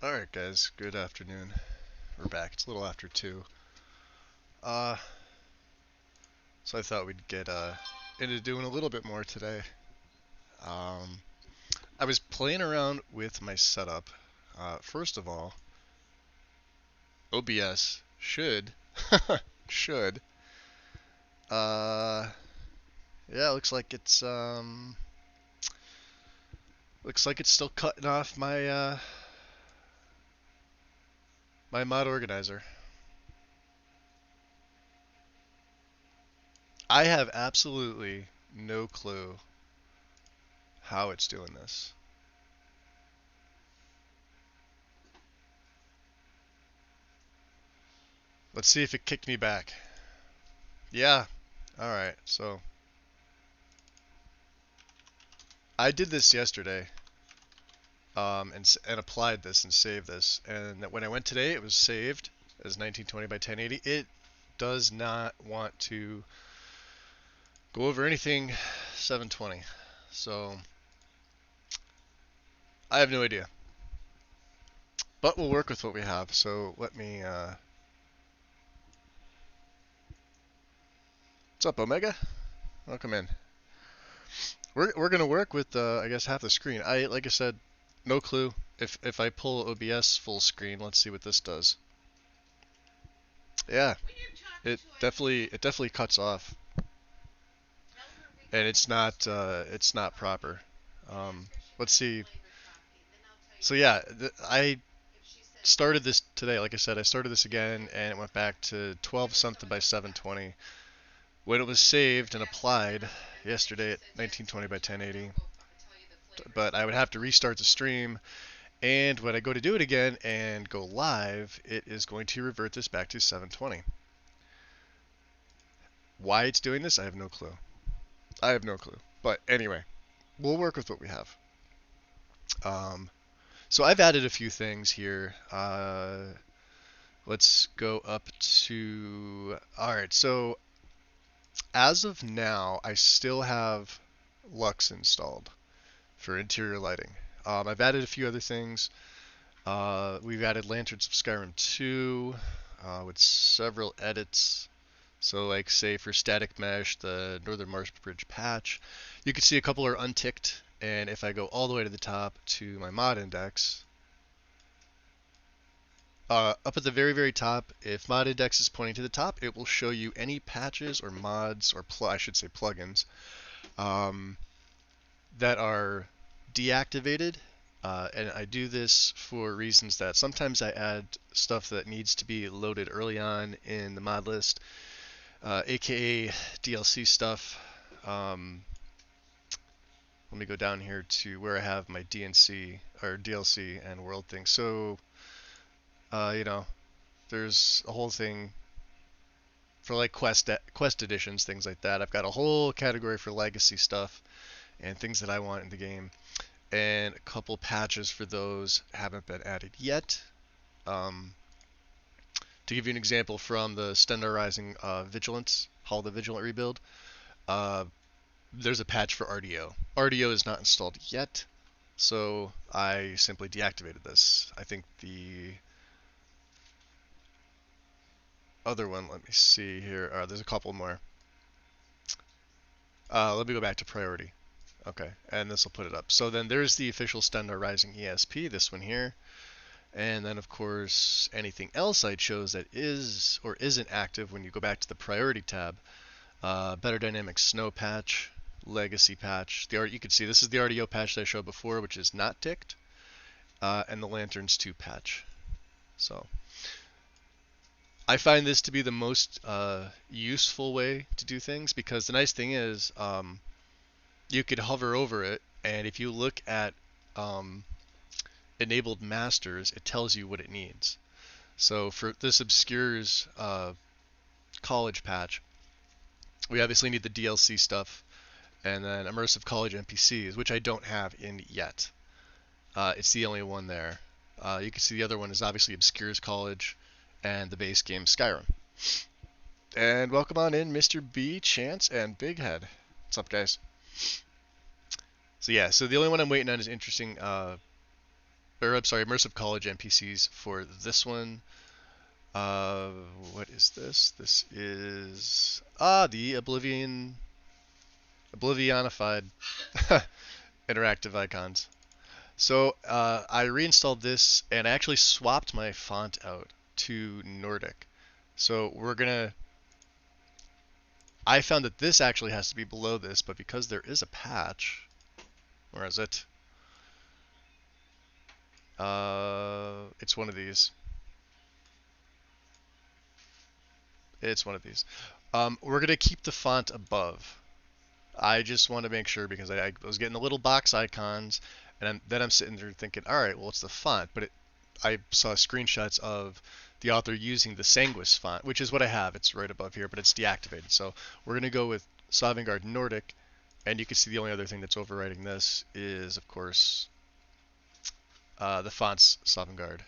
Alright guys, good afternoon. We're back. It's a little after 2. Uh, so I thought we'd get into doing a little bit more today. Um, I was playing around with my setup. First of all, OBS should, uh, yeah, looks like it's still cutting off my mod organizer. I have absolutely no clue how it's doing this. Let's see if it kicked me back. Yeah. All right. So I did this yesterday, and applied this and saved this. And when I went today, it was saved as 1920 by 1080. It does not want to go over anything 720. So I have no idea, but we'll work with what we have. So let me. What's up, Omega? Welcome in. We're gonna work with I guess half the screen. Like I said, no clue. If I pull OBS full screen, let's see what this does. Yeah, it definitely cuts off, and it's not proper. Um, let's see. So yeah, I started this today. Like I said, I started this again, and it went back to 12 something by 720 when it was saved and applied yesterday at 1920 by 1080. But I would have to restart the stream, and when I go to do it again and go live, it is going to revert this back to 720. Why it's doing this, I have no clue. I have no clue. But anyway, we'll work with what we have. Um, so I've added a few things here. Let's go up to. Alright, so as of now, I still have Lux installed for interior lighting. I've added a few other things. We've added Lanterns of Skyrim 2 with several edits. So, like, say for Static Mesh, the Northern Mars Bridge patch, you can see a couple are unticked. And if I go all the way to the top to my mod index, up at the very, very top, if mod index is pointing to the top, it will show you any patches or mods, or I should say plugins, um, that are deactivated. And I do this for reasons that sometimes I add stuff that needs to be loaded early on in the mod list, aka DLC stuff. Let me go down here to where I have my DNC or DLC and world thing. So, you know, there's a whole thing for like quest editions, things like that. I've got a whole category for legacy stuff and things that I want in the game, and a couple patches for those haven't been added yet. Um, to give you an example from the Stendar Rising Vigilance, Hall of the Vigilant rebuild, uh, there's a patch for RDO. RDO is not installed yet, so I simply deactivated this. I think the other one, let me see here. There's a couple more. Let me go back to priority. Okay, and this will put it up. So then there's the official Stendar Rising ESP, this one here. And then, of course, anything else I chose that is or isn't active when you go back to the priority tab. Better Dynamics Snow patch, Legacy patch. You can see this is the RDO patch that I showed before, which is not ticked, and the Lanterns 2 patch. So I find this to be the most useful way to do things, because the nice thing is you could hover over it, and if you look at enabled masters, it tells you what it needs. So for this obscures college patch, we obviously need the DLC stuff, and then immersive college NPCs, which I don't have in yet. It's the only one there. You can see the other one is obviously obscures college, and the base game Skyrim. And welcome on in, Mr. B, Chance, and Big Head. What's up, guys? So yeah, so the only one I'm waiting on is interesting, or sorry, immersive college NPCs for this one. Uh, what is this? This is the Oblivionified interactive icons. So I reinstalled this and I actually swapped my font out to Nordic. So we're gonna. I found that this actually has to be below this, but because there is a patch, where is it? It's one of these. It's one of these. We're gonna keep the font above. I just want to make sure because I was getting the little box icons, and then I'm sitting there thinking, all right, well, it's the font, but I saw screenshots of the author using the Sanguis font, which is what I have. It's right above here, but it's deactivated. So we're gonna go with Sovngarde Nordic, and you can see the only other thing that's overriding this is, of course, the font's Sovngarde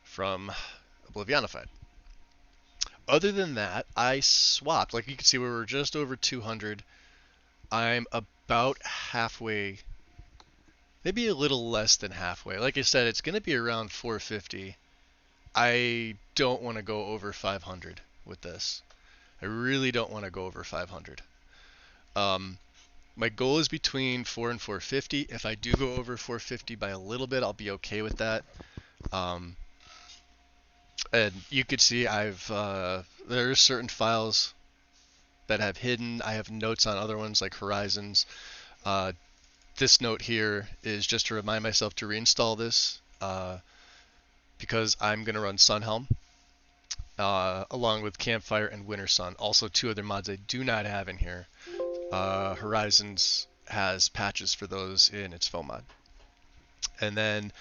from Oblivionified. Other than that, I swapped. Like you can see, we were just over 200. I'm about halfway, maybe a little less than halfway. Like I said, it's going to be around 450. I don't want to go over 500 with this. I really don't want to go over 500. Um, my goal is between 4 and 450. If I do go over 450 by a little bit, I'll be okay with that. Um, and you could see there's certain files that have hidden. I have notes on other ones like Horizons. This note here is just to remind myself to reinstall this because I'm going to run Sunhelm along with Campfire and Winter Sun. Also, two other mods I do not have in here. Horizons has patches for those in its foam mod. And then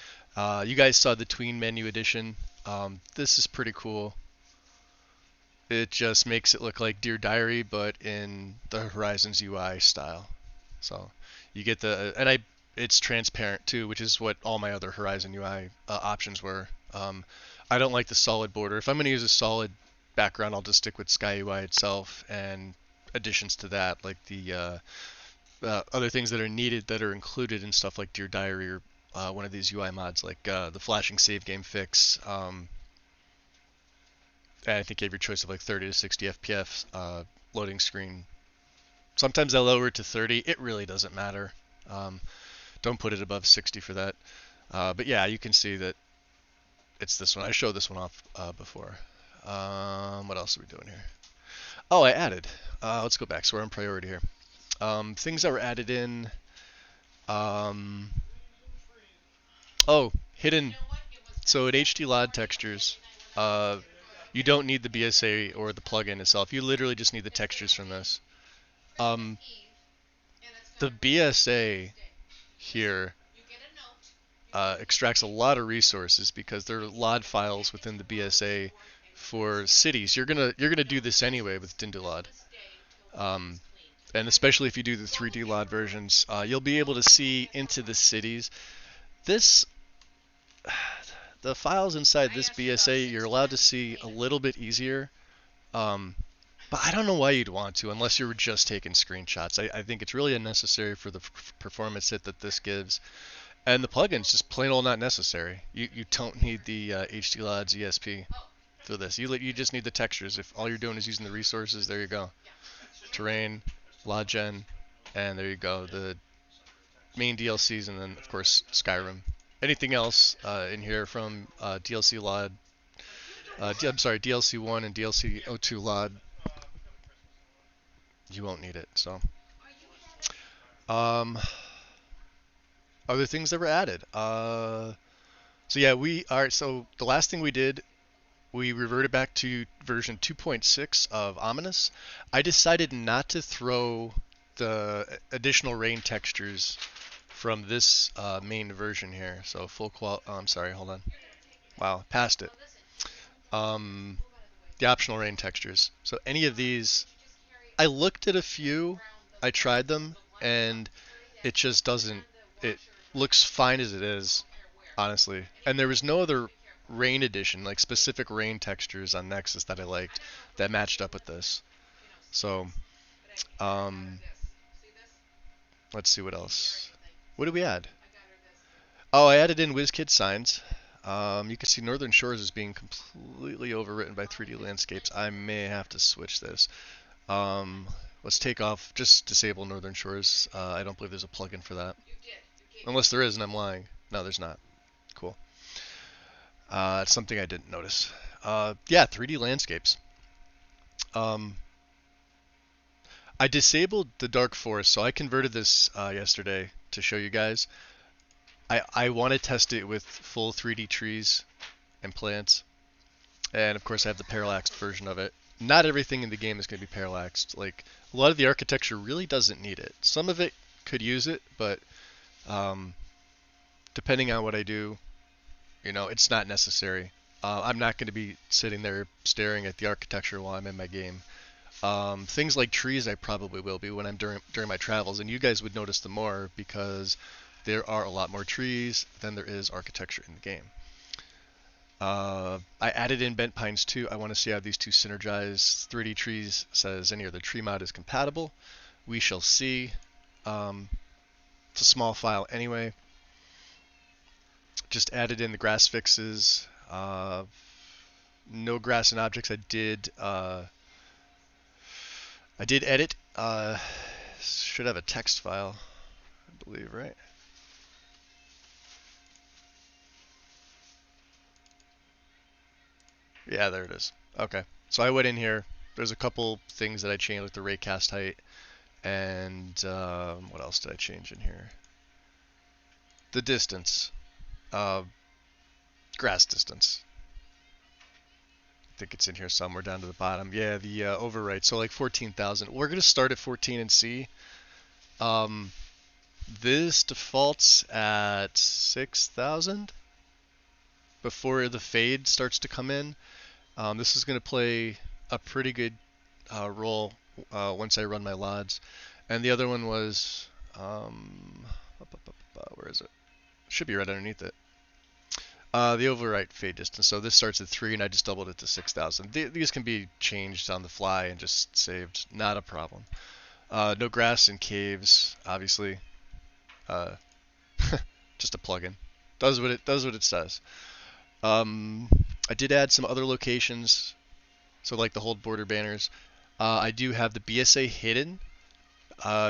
you guys saw the Tween Menu Edition. This is pretty cool. It just makes it look like Dear Diary, but in the Horizons UI style. So you get it's transparent too, which is what all my other Horizon UI options were. I don't like the solid border. If I'm going to use a solid background, I'll just stick with Sky UI itself and additions to that, like the other things that are needed that are included in stuff like Dear Diary or one of these UI mods, like the flashing save game fix. And I think you have your choice of like 30 to 60 FPS loading screen. Sometimes I lower it to 30. It really doesn't matter. Don't put it above 60 for that. But yeah, you can see that it's this one. I showed this one off before. What else are we doing here? Oh, I added. Let's go back. So we're on priority here. Things that were added in. Oh, hidden. So at HD LOD textures, you don't need the BSA or the plugin itself. You literally just need the textures from this. The BSA here extracts a lot of resources because there are LOD files within the BSA for cities. You're gonna do this anyway with Dindulod. And especially if you do the 3D LOD versions, you'll be able to see into the cities. The files inside this BSA you're allowed to see a little bit easier, but I don't know why you'd want to unless you were just taking screenshots. I think it's really unnecessary for the performance hit that this gives, and the plugin's just plain old not necessary. You don't need the HDLOD's ESP for this. You just need the textures. If all you're doing is using the resources, there you go. Terrain, LodGen, and there you go. The main DLCs, and then of course Skyrim. Anything else in here from DLC LOD? I'm sorry, DLC 1 and DLC 02 LOD. You won't need it. So, other things that were added. So yeah, So the last thing we did, we reverted back to version 2.6 of Ominous. I decided not to throw the additional rain textures from this main version here. So oh, I'm sorry, hold on. Wow, passed it. The optional rain textures. So any of these, I looked at a few, I tried them, and it just doesn't. It looks fine as it is, honestly. And there was no other rain edition, like specific rain textures on Nexus that I liked that matched up with this. So, um, let's see what else. What did we add? Oh, I added in WizKid signs. You can see Northern Shores is being completely overwritten by 3D landscapes. I may have to switch this. Um, let's take off, just disable Northern Shores. I don't believe there's a plugin for that. Unless there is and I'm lying. No, there's not. Cool. It's something I didn't notice. Yeah, 3D landscapes. Um, I disabled the dark forest, so I converted this yesterday to show you guys. I want to test it with full 3D trees and plants, and of course I have the parallaxed version of it. Not everything in the game is going to be parallaxed. Like a lot of the architecture really doesn't need it. Some of it could use it, but um, depending on what I do, it's not necessary. I'm not going to be sitting there staring at the architecture while I'm in my game. Things like trees, I probably will be when I'm during my travels, and you guys would notice them more because there are a lot more trees than there is architecture in the game. I added in bent pines too. I want to see how these two synergize. 3D trees says any other tree mod is compatible. We shall see. It's a small file anyway. Just added in the grass fixes. No grass and objects. I did edit. Should have a text file, I believe, right? Yeah, there it is. Okay. So I went in here. There's a couple things that I changed, like the raycast height, and what else did I change in here? The distance, uh, grass distance. I think it's in here somewhere down to the bottom. Yeah, the overwrite. So like 14,000. We're gonna start at 14 and see. This defaults at 6,000 before the fade starts to come in. This is going to play a pretty good role once I run my LODs. And the other one was, where is it? Should be right underneath it. The overwrite fade distance. So this starts at 3 and I just doubled it to 6,000. These can be changed on the fly and just saved. Not a problem. No grass in caves, obviously. Just a plugin. Does what it says. I did add some other locations, so like the hold border banners. I do have the BSA hidden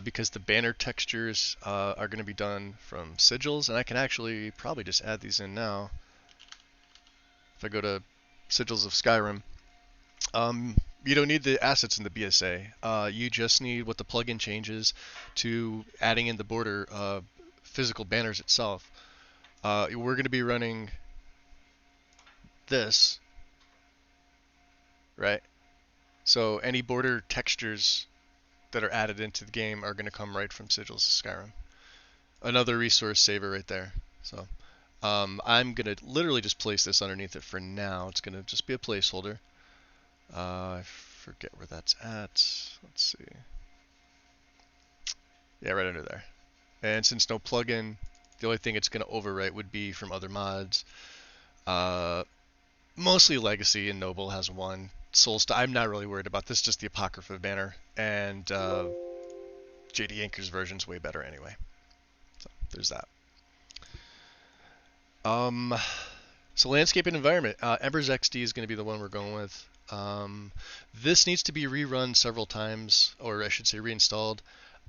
because the banner textures are going to be done from sigils, and I can actually probably just add these in now. If I go to sigils of Skyrim, you don't need the assets in the BSA. You just need what the plugin changes to adding in the border physical banners itself. We're going to be running this, right? So any border textures that are added into the game are going to come right from Sigils of Skyrim. Another resource saver right there. So I'm going to literally just place this underneath it for now. It's going to just be a placeholder. I forget where that's at. Let's see. Yeah, right under there. And since no plugin, the only thing it's going to overwrite would be from other mods. Mostly Legacy and Noble has one. I'm not really worried about this, just the Apocrypha banner. And JD Anchor's version's way better anyway. So there's that. So landscape and environment. Embers XD is going to be the one we're going with. This needs to be rerun several times, or I should say reinstalled.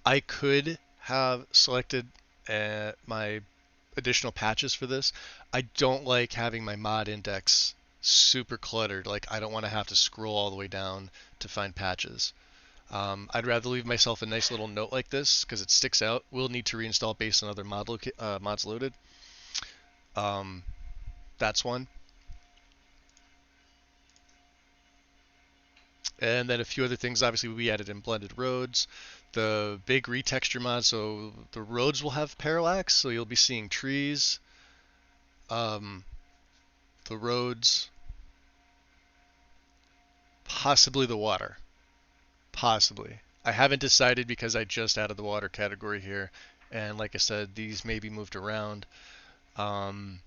I could have selected my additional patches for this. I don't like having my mod index super cluttered. Like, I don't want to have to scroll all the way down to find patches. I'd rather leave myself a nice little note like this because it sticks out. We'll need to reinstall based on other mods loaded. That's one. And then a few other things. Obviously, we added in blended roads. The big retexture mod, so the roads will have parallax, so you'll be seeing trees. The roads, possibly the water. Possibly. I haven't decided because I just added the water category here. And like I said, these may be moved around. Ice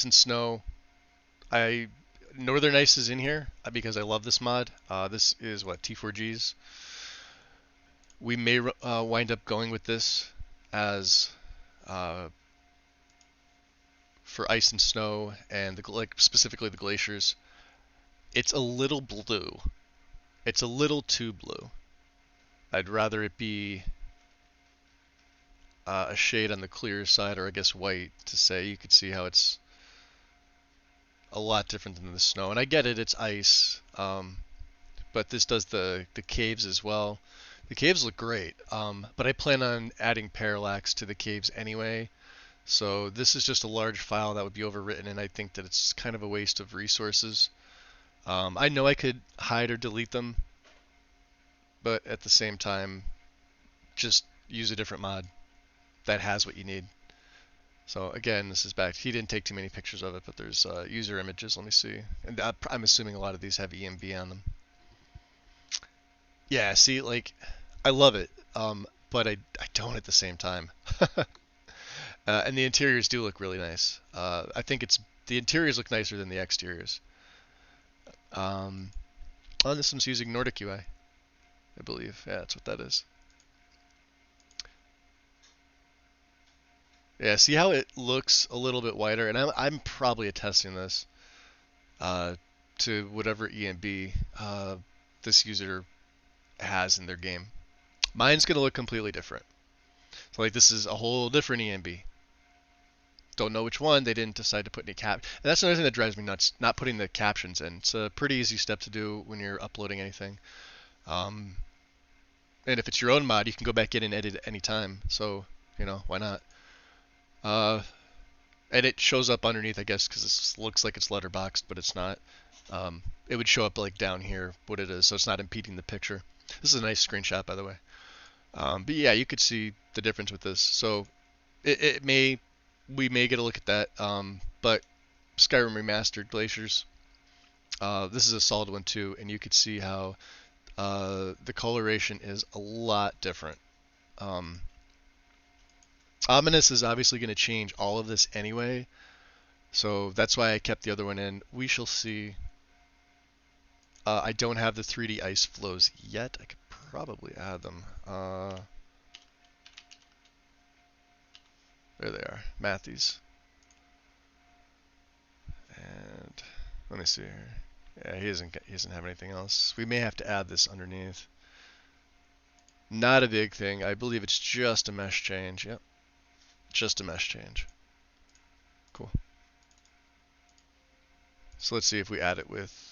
and snow. Northern Ice is in here because I love this mod. This is what, T4Gs. We may wind up going with this as uh, for ice and snow and like specifically the glaciers, it's a little blue. It's a little too blue. I'd rather it be a shade on the clear side, or I guess white, to say you could see how it's a lot different than the snow. And I get it, it's ice, but this does the caves as well. The caves look great, but I plan on adding parallax to the caves anyway. So this is just a large file that would be overwritten, and I think that it's kind of a waste of resources. I know I could hide or delete them, but at the same time, just use a different mod that has what you need. So again, this is back. He didn't take too many pictures of it, but there's user images. Let me see. And I'm assuming a lot of these have EMB on them. Yeah, see, like, I love it, but I don't at the same time. And the interiors do look really nice. I think the interiors look nicer than the exteriors. Oh, this one's using Nordic UI, I believe. Yeah, that's what that is. Yeah, see how it looks a little bit wider, and I'm probably attesting this uh, to whatever EMB this user has in their game. Mine's gonna look completely different. So like this is a whole different EMB. Don't know which one. They didn't decide to put any cap. And that's another thing that drives me nuts. Not putting the captions in. It's a pretty easy step to do when you're uploading anything. Um, and if it's your own mod, you can go back in and edit at any time. So why not? Uh, and it shows up underneath, I guess, because it looks like it's letterboxed, but it's not. It would show up like down here what it is, so it's not impeding the picture. This is a nice screenshot, by the way. But yeah, you could see the difference with this. So we may get a look at that. But Skyrim Remastered Glaciers, this is a solid one too, and you could see how the coloration is a lot different. Ominous is obviously going to change all of this anyway, so that's why I kept the other one in. We shall see. I don't have the 3D ice flows yet. I could probably add them. There they are, Matthews. And let me see here. Yeah, he doesn't have anything else. We may have to add this underneath. Not a big thing. I believe it's just a mesh change. Yep, just a mesh change. Cool. So let's see if we add it with.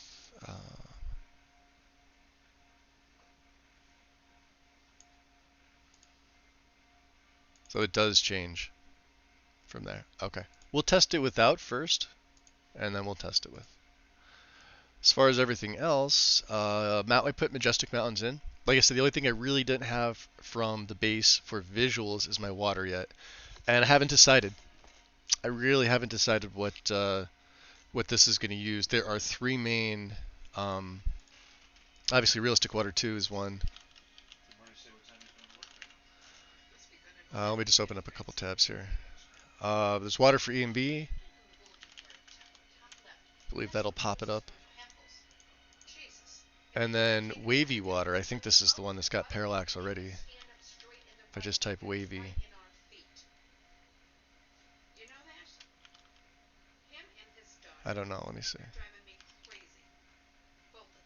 So it does change from there. Okay. We'll test it without first, and then we'll test it with. As far as everything else, I put Majestic Mountains in. Like I said, the only thing I really didn't have from the base for visuals is my water yet. And I haven't decided. I really haven't decided what this is going to use. There are three main, obviously Realistic Water 2 is one. Let me just open up a couple tabs here. There's water for EMB. I believe that'll pop it up. And then wavy water. I think this is the one that's got parallax already. If I just type wavy. I don't know. Let me see.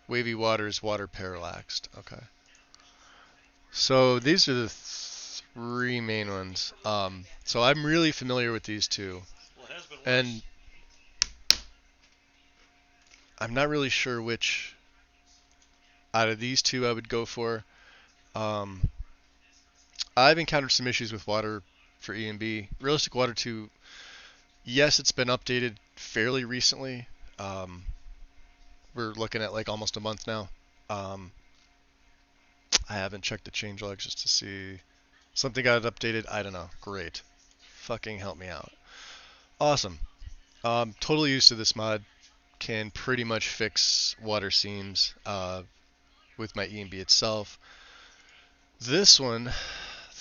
Wavy water is water parallaxed. Okay. So these are the three main ones. So I'm really familiar with these two. And I'm not really sure which out of these two I would go for. I've encountered some issues with water for EMB. Realistic Water 2, yes, it's been updated fairly recently. We're looking at like almost a month now. I haven't checked the changelogs just to see. Something got updated. I don't know. Great. Fucking help me out. Awesome. Totally used to this mod. Can pretty much fix water seams with my EMB itself. This one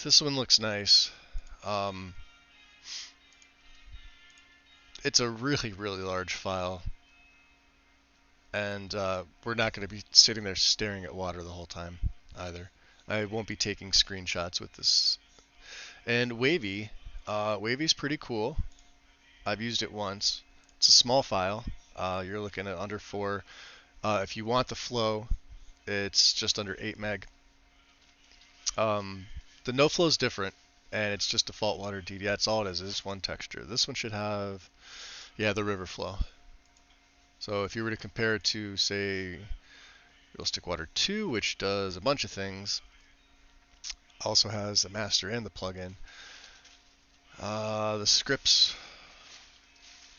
looks nice. It's a really, really large file. And we're not going to be sitting there staring at water the whole time either. I won't be taking screenshots with this. And wavy, Wavy's pretty cool. I've used it once. It's a small file. You're looking at under 4. If you want the flow, it's just under 8 meg. Um, the no flow is different, and it's just default water DD. That's all it is. It's one texture. This one should have, yeah, the river flow. So if you were to compare it to, say, Realistic Water 2, which does a bunch of things, also has the master and the plugin. The scripts,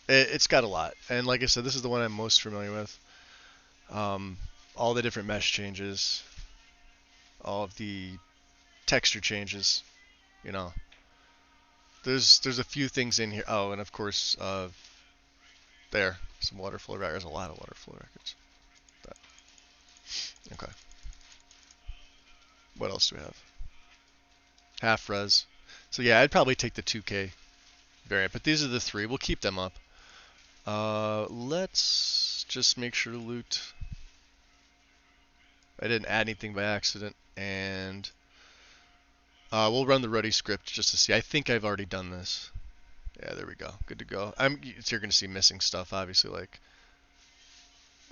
it's got a lot. And like I said, this is the one I'm most familiar with. All the different mesh changes, all of the texture changes, you know. There's a few things in here. Oh, and of course, there, some water flow records. There's a lot of water flow records. Okay. What else do we have? Half res. So yeah, I'd probably take the 2K variant, but these are the 3. We'll keep them up. Let's just make sure to loot. I didn't add anything by accident, and we'll run the Ruddy script just to see. I think I've already done this. Yeah, there we go. Good to go. You're going to see missing stuff, obviously, like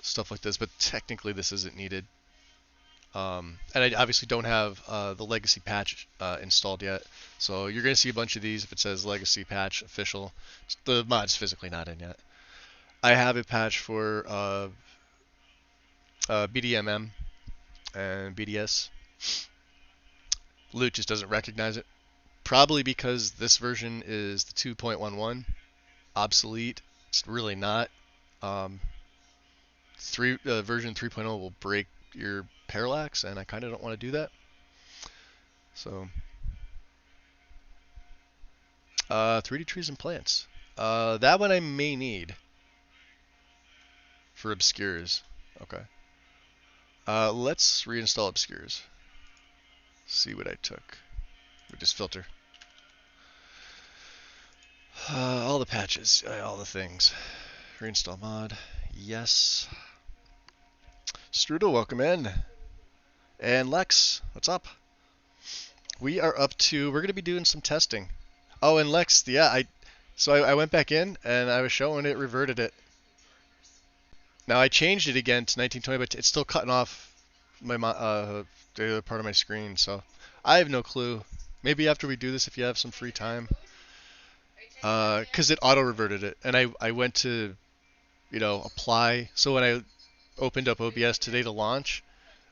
stuff like this, but technically this isn't needed. And I obviously don't have the legacy patch installed yet, so you're going to see a bunch of these if it says legacy patch official. The mod's physically not in yet. I have a patch for BDMM and BDS. Loot just doesn't recognize it. Probably because this version is the 2.11, obsolete. It's really not. Version 3.0 will break your parallax, and I kind of don't want to do that. So, 3D trees and plants. That one I may need for obscures. Okay. Let's reinstall obscures. See what I took. We just filter. All the patches, all the things. Reinstall mod. Yes. Strudel, welcome in. And Lex, what's up? We are up to, we're going to be doing some testing. Oh, and Lex, yeah, I went back in and I was showing it, reverted it. Now I changed it again to 1920, but it's still cutting off my the other part of my screen, so I have no clue. Maybe after we do this, if you have some free time. Because it auto-reverted it, and I went to, apply. So when I opened up OBS today to launch,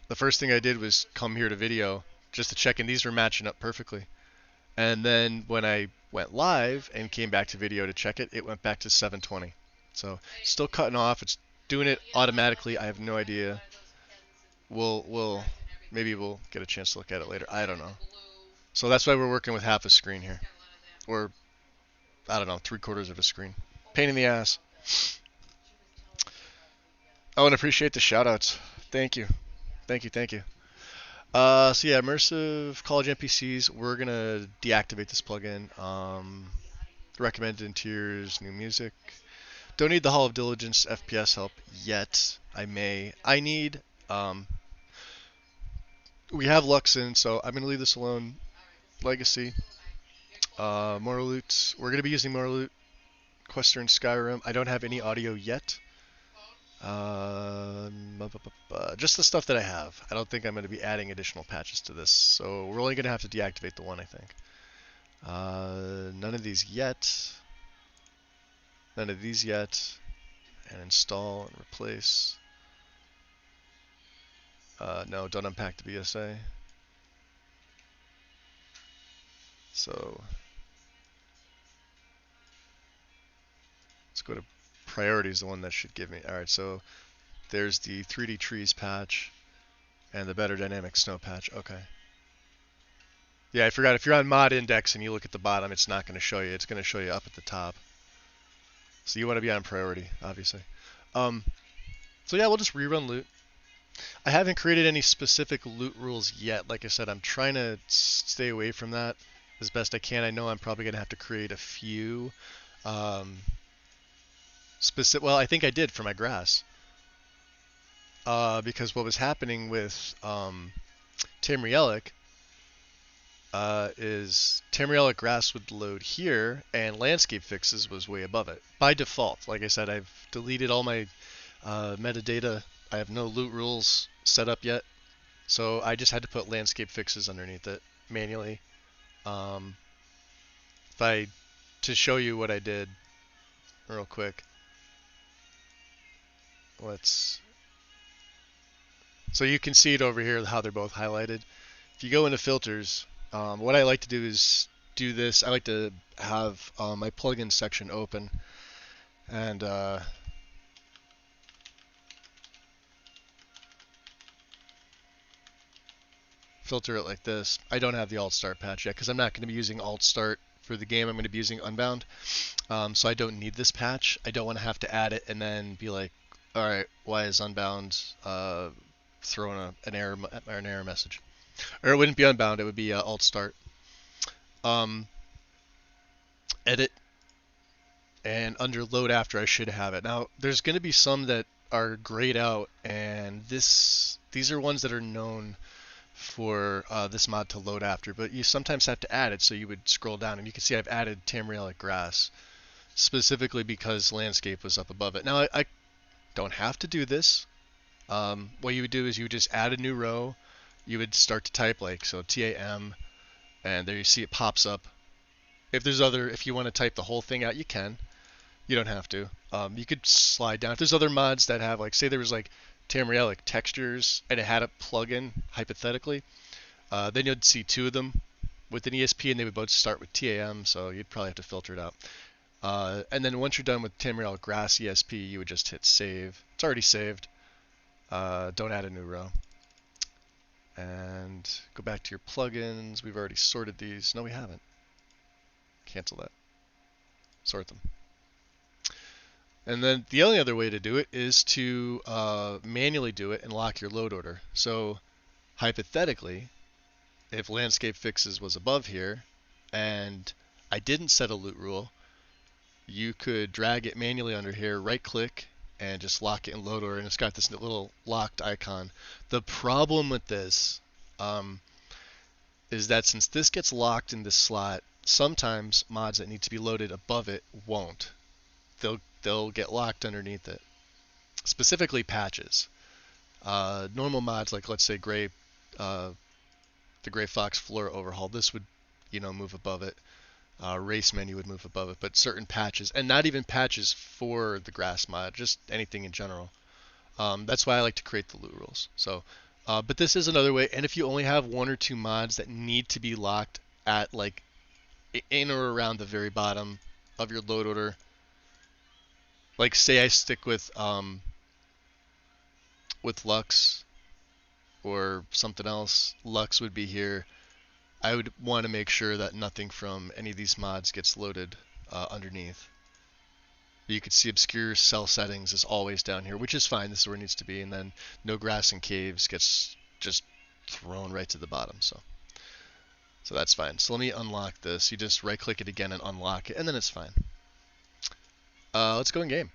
the first thing I did was come here to video just to check, and these were matching up perfectly. And then when I went live and came back to video to check it, it went back to 720. So still cutting off. It's doing it automatically. I have no idea. Maybe we'll get a chance to look at it later. I don't know. So that's why we're working with half a screen here, or I don't know, 3/4 of a screen. Pain in the ass. Oh, and appreciate the shoutouts. Thank you. Thank you. So yeah, immersive college NPCs. We're gonna deactivate this plugin. Recommended in tiers, new music. Don't need the Hall of Diligence FPS help yet. I need. We have Luxon, so I'm gonna leave this alone. Legacy. More loot. We're gonna be using more loot. Quester and Skyrim. I don't have any audio yet. Just the stuff that I have. I don't think I'm going to be adding additional patches to this, so we're only going to have to deactivate the one, I think. None of these yet. None of these yet. And install and replace. No, don't unpack the BSA. So let's go to priorities, the one that should give me. Alright, so there's the 3D trees patch and the better dynamic snow patch. Okay. Yeah, I forgot. If you're on mod index and you look at the bottom, it's not going to show you. It's going to show you up at the top. So you want to be on priority, obviously. So yeah, we'll just rerun loot. I haven't created any specific loot rules yet. Like I said, I'm trying to stay away from that as best I can. I know I'm probably going to have to create a few. Well, I think I did for my grass. Because what was happening with Tamrielic is Tamrielic Grass would load here, and Landscape Fixes was way above it by default. Like I said, I've deleted all my metadata. I have no loot rules set up yet, so I just had to put Landscape Fixes underneath it manually. Um, if I to show you what I did real quick, let's. So you can see it over here how they're both highlighted. If you go into filters, what I like to do is do this. I like to have my plugin section open and filter it like this. I don't have the alt start patch yet because I'm not going to be using alt start for the game. I'm going to be using Unbound, so I don't need this patch. I don't want to have to add it and then be like, all right, why is Unbound throwing an error message? Or it wouldn't be Unbound, it would be alt start. Edit, and under load after I should have it. Now there's going to be some that are grayed out, and these are ones that are known for this mod to load after, but you sometimes have to add it, so you would scroll down and you can see I've added Tamrielic Grass specifically because Landscape was up above it. Now I don't have to do this. What you would do is you would just add a new row. You would start to type like so TAM, and there you see it pops up. If you want to type the whole thing out, you can. You don't have to. You could slide down. If there's other mods that have like, say there was like Tamrielic textures and it had a plugin hypothetically, then you'd see two of them with an ESP and they would both start with TAM, so you'd probably have to filter it out. And then once you're done with Tamrielic Grass ESP, you would just hit save. It's already saved. Don't add a new row. And go back to your plugins. We've already sorted these. No, we haven't. Cancel that. Sort them. And then the only other way to do it is to manually do it and lock your load order. So hypothetically, if Landscape Fixes was above here and I didn't set a loot rule, you could drag it manually under here, right click, and just lock it in load order, and it's got this little locked icon. The problem with this is that since this gets locked in this slot, sometimes mods that need to be loaded above it won't. They'll get locked underneath it. Specifically patches. Normal mods like let's say the Gray Fox Flora overhaul, this would move above it. Race menu would move above it, but certain patches, and not even patches for the grass mod, just anything in general. That's why I like to create the loot rules. So, but this is another way, and if you only have one or two mods that need to be locked at like in or around the very bottom of your load order, like say I stick with Lux or something else, Lux would be here. I would want to make sure that nothing from any of these mods gets loaded underneath. You could see obscure cell settings is always down here, which is fine. This is where it needs to be. And then no grass and caves gets just thrown right to the bottom. So that's fine. So let me unlock this. You just right click it again and unlock it, and then it's fine. Let's go in game.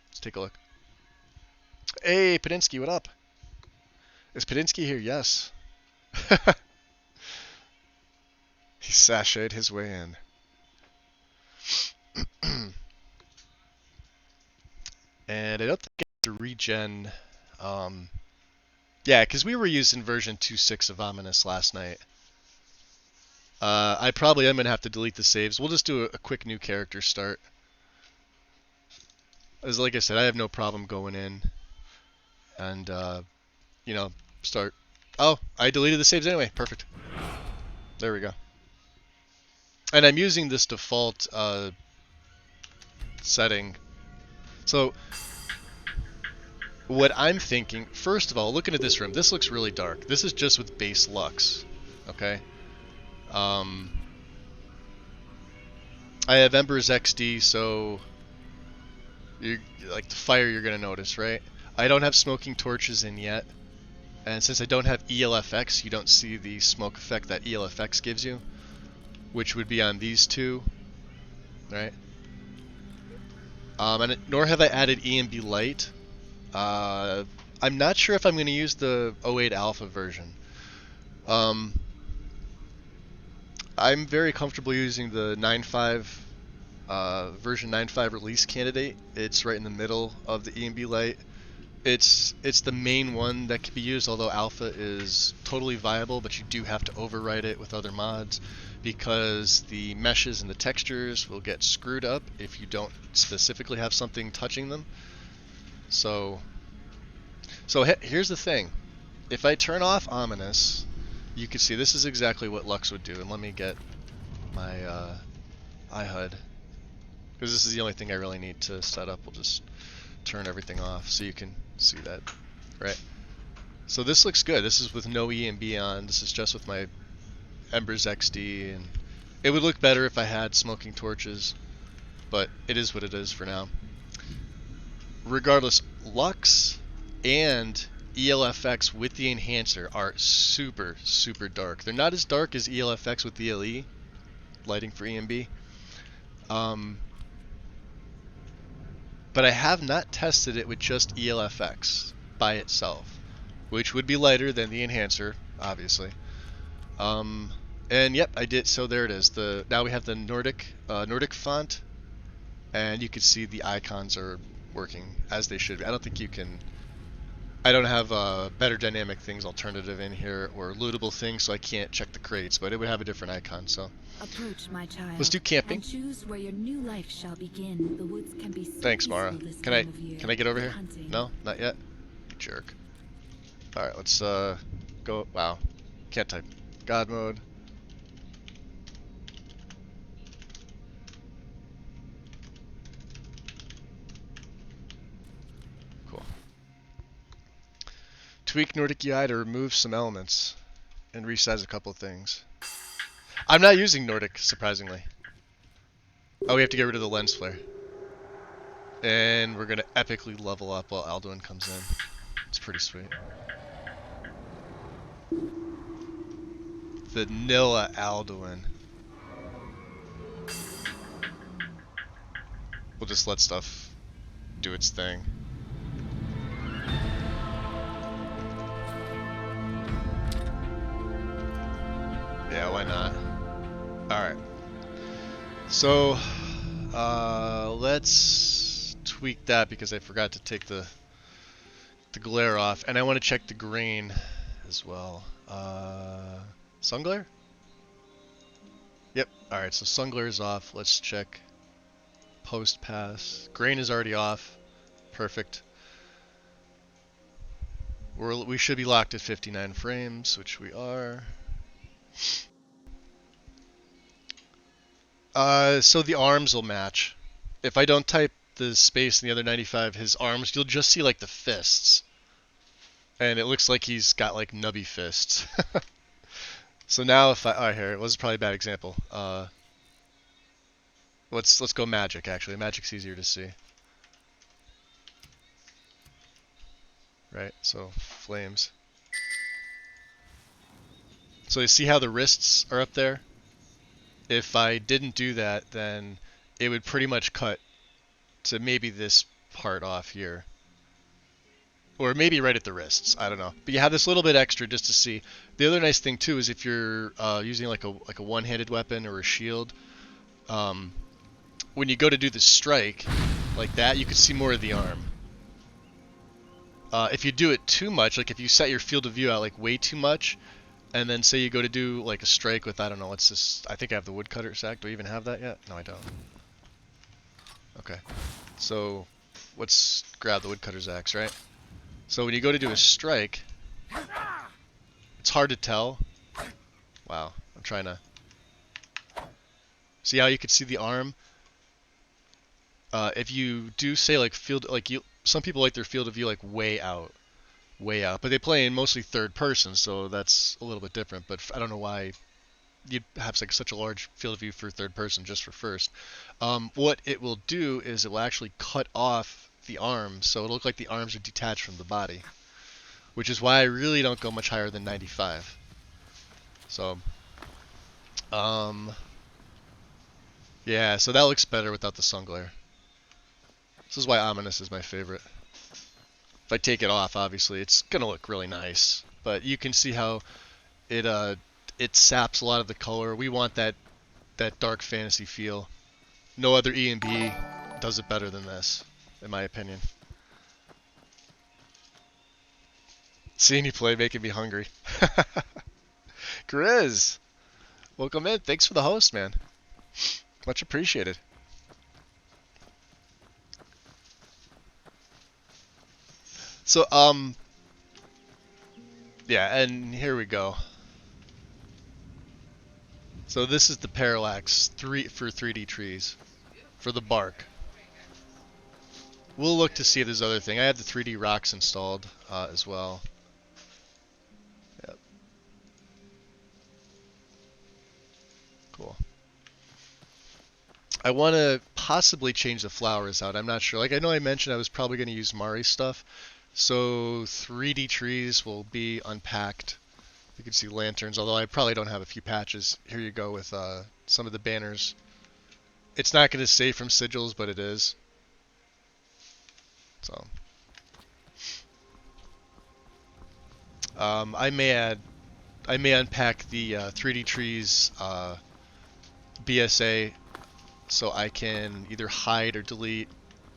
Let's take a look. Hey, Padinsky, what up? Is Padinsky here? Yes. He sashayed his way in. And I don't think I have to regen. Yeah, because we were using version 2.6 of Ominous last night. I probably am going to have to delete the saves. We'll just do a quick new character start. As like I said, I have no problem going in and, start. Oh, I deleted the saves anyway. Perfect. There we go. And I'm using this default setting. So what I'm thinking, first of all, looking at this room, this looks really dark. This is just with base Lux. Okay. I have Ember's XD, so like the fire you're gonna notice, right? I don't have smoking torches in yet, and since I don't have ELFX, you don't see the smoke effect that ELFX gives you, which would be on these two, right? Nor have I added EMB Light. I'm not sure if I'm going to use the 08 Alpha version. I'm very comfortable using the 9.5 version 9.5 release candidate. It's right in the middle of the EMB light. It's the main one that can be used, although alpha is totally viable, but you do have to overwrite it with other mods because the meshes and the textures will get screwed up if you don't specifically have something touching them. So here's the thing. If I turn off Ominous, you can see this is exactly what Lux would do. And let me get my iHUD, because this is the only thing I really need to set up. We'll just turn everything off so you can see that, right? So this looks good. This is with no EMB on. This is just with my Embers XD, and it would look better if I had smoking torches, but it is what it is for now. Regardless, Lux and ELFX with the enhancer are super, super dark. They're not as dark as ELFX with DLE, lighting for EMB. But I have not tested it with just ELFX by itself, which would be lighter than the enhancer, obviously. And yep, I did. So there it is. Now we have the Nordic font, and you can see the icons are working as they should be. I don't think you can. I don't have better dynamic things alternative in here or lootable things, so I can't check the crates, but it would have a different icon. So approach, my child. Let's do camping. And choose where your new life shall begin. The woods can be so Thanks, Mara. Can I get over here? Hunting. No, not yet. You jerk. All right, let's go. Wow, can't type. God mode. Cool. Tweak Nordic UI to remove some elements and resize a couple things. I'm not using Nordic, surprisingly. Oh, we have to get rid of the lens flare. And we're gonna epically level up while Alduin comes in. It's pretty sweet. Vanilla Alduin. We'll just let stuff do its thing. Yeah, why not? Alright. So, let's tweak that because I forgot to take the glare off. And I want to check the grain as well. Sun glare? Yep. Alright, so sun glare is off. Let's check post pass. Grain is already off. Perfect. We should be locked at 59 frames, which we are. So the arms will match. If I don't type the space in the other 95, his arms, you'll just see like the fists. And it looks like he's got like nubby fists. So now if I, here, it was probably a bad example. Let's go magic actually. Magic's easier to see. Right, so flames. So you see how the wrists are up there? If I didn't do that, then it would pretty much cut to maybe this part off here. Or maybe right at the wrists, I don't know. But you have this little bit extra just to see. The other nice thing too is if you're using like a one-handed weapon or a shield, when you go to do the strike, like that, you can see more of the arm. If you do it too much, like if you set your field of view out like way too much, and then say you go to do like a strike with, I don't know, what's this? I think I have the woodcutter sack. Do I even have that yet? No, I don't. Okay. So let's grab the woodcutter's axe, right? So when you go to do a strike, it's hard to tell. Wow, I'm trying to see how you could see the arm. If you do say like field, like some people like their field of view like way out, but they play in mostly third person, so that's a little bit different. But I don't know why you'd have like such a large field of view for third person just for first. What it will do is it will actually cut off the arms, so it'll look like the arms are detached from the body, which is why I really don't go much higher than 95. So, yeah, so that looks better without the sun glare. This is why Ominous is my favorite. If I take it off, obviously, it's gonna look really nice, but you can see how it it saps a lot of the color. We want that dark fantasy feel. No other E&B does it better than this, in my opinion. Seeing you play making me hungry. Grizz, welcome in. Thanks for the host, man. Much appreciated. So, yeah, and here we go. So this is the parallax for 3D trees for the bark. We'll look to see if there's other thing. I have the 3D rocks installed as well. Yep. Cool. I want to possibly change the flowers out. I'm not sure. Like I know I mentioned I was probably going to use Mari's stuff. So 3D trees will be unpacked. You can see lanterns, although I probably don't have a few patches. Here you go with some of the banners. It's not going to say from sigils, but it is. So I may unpack the 3D trees BSA so I can either hide or delete.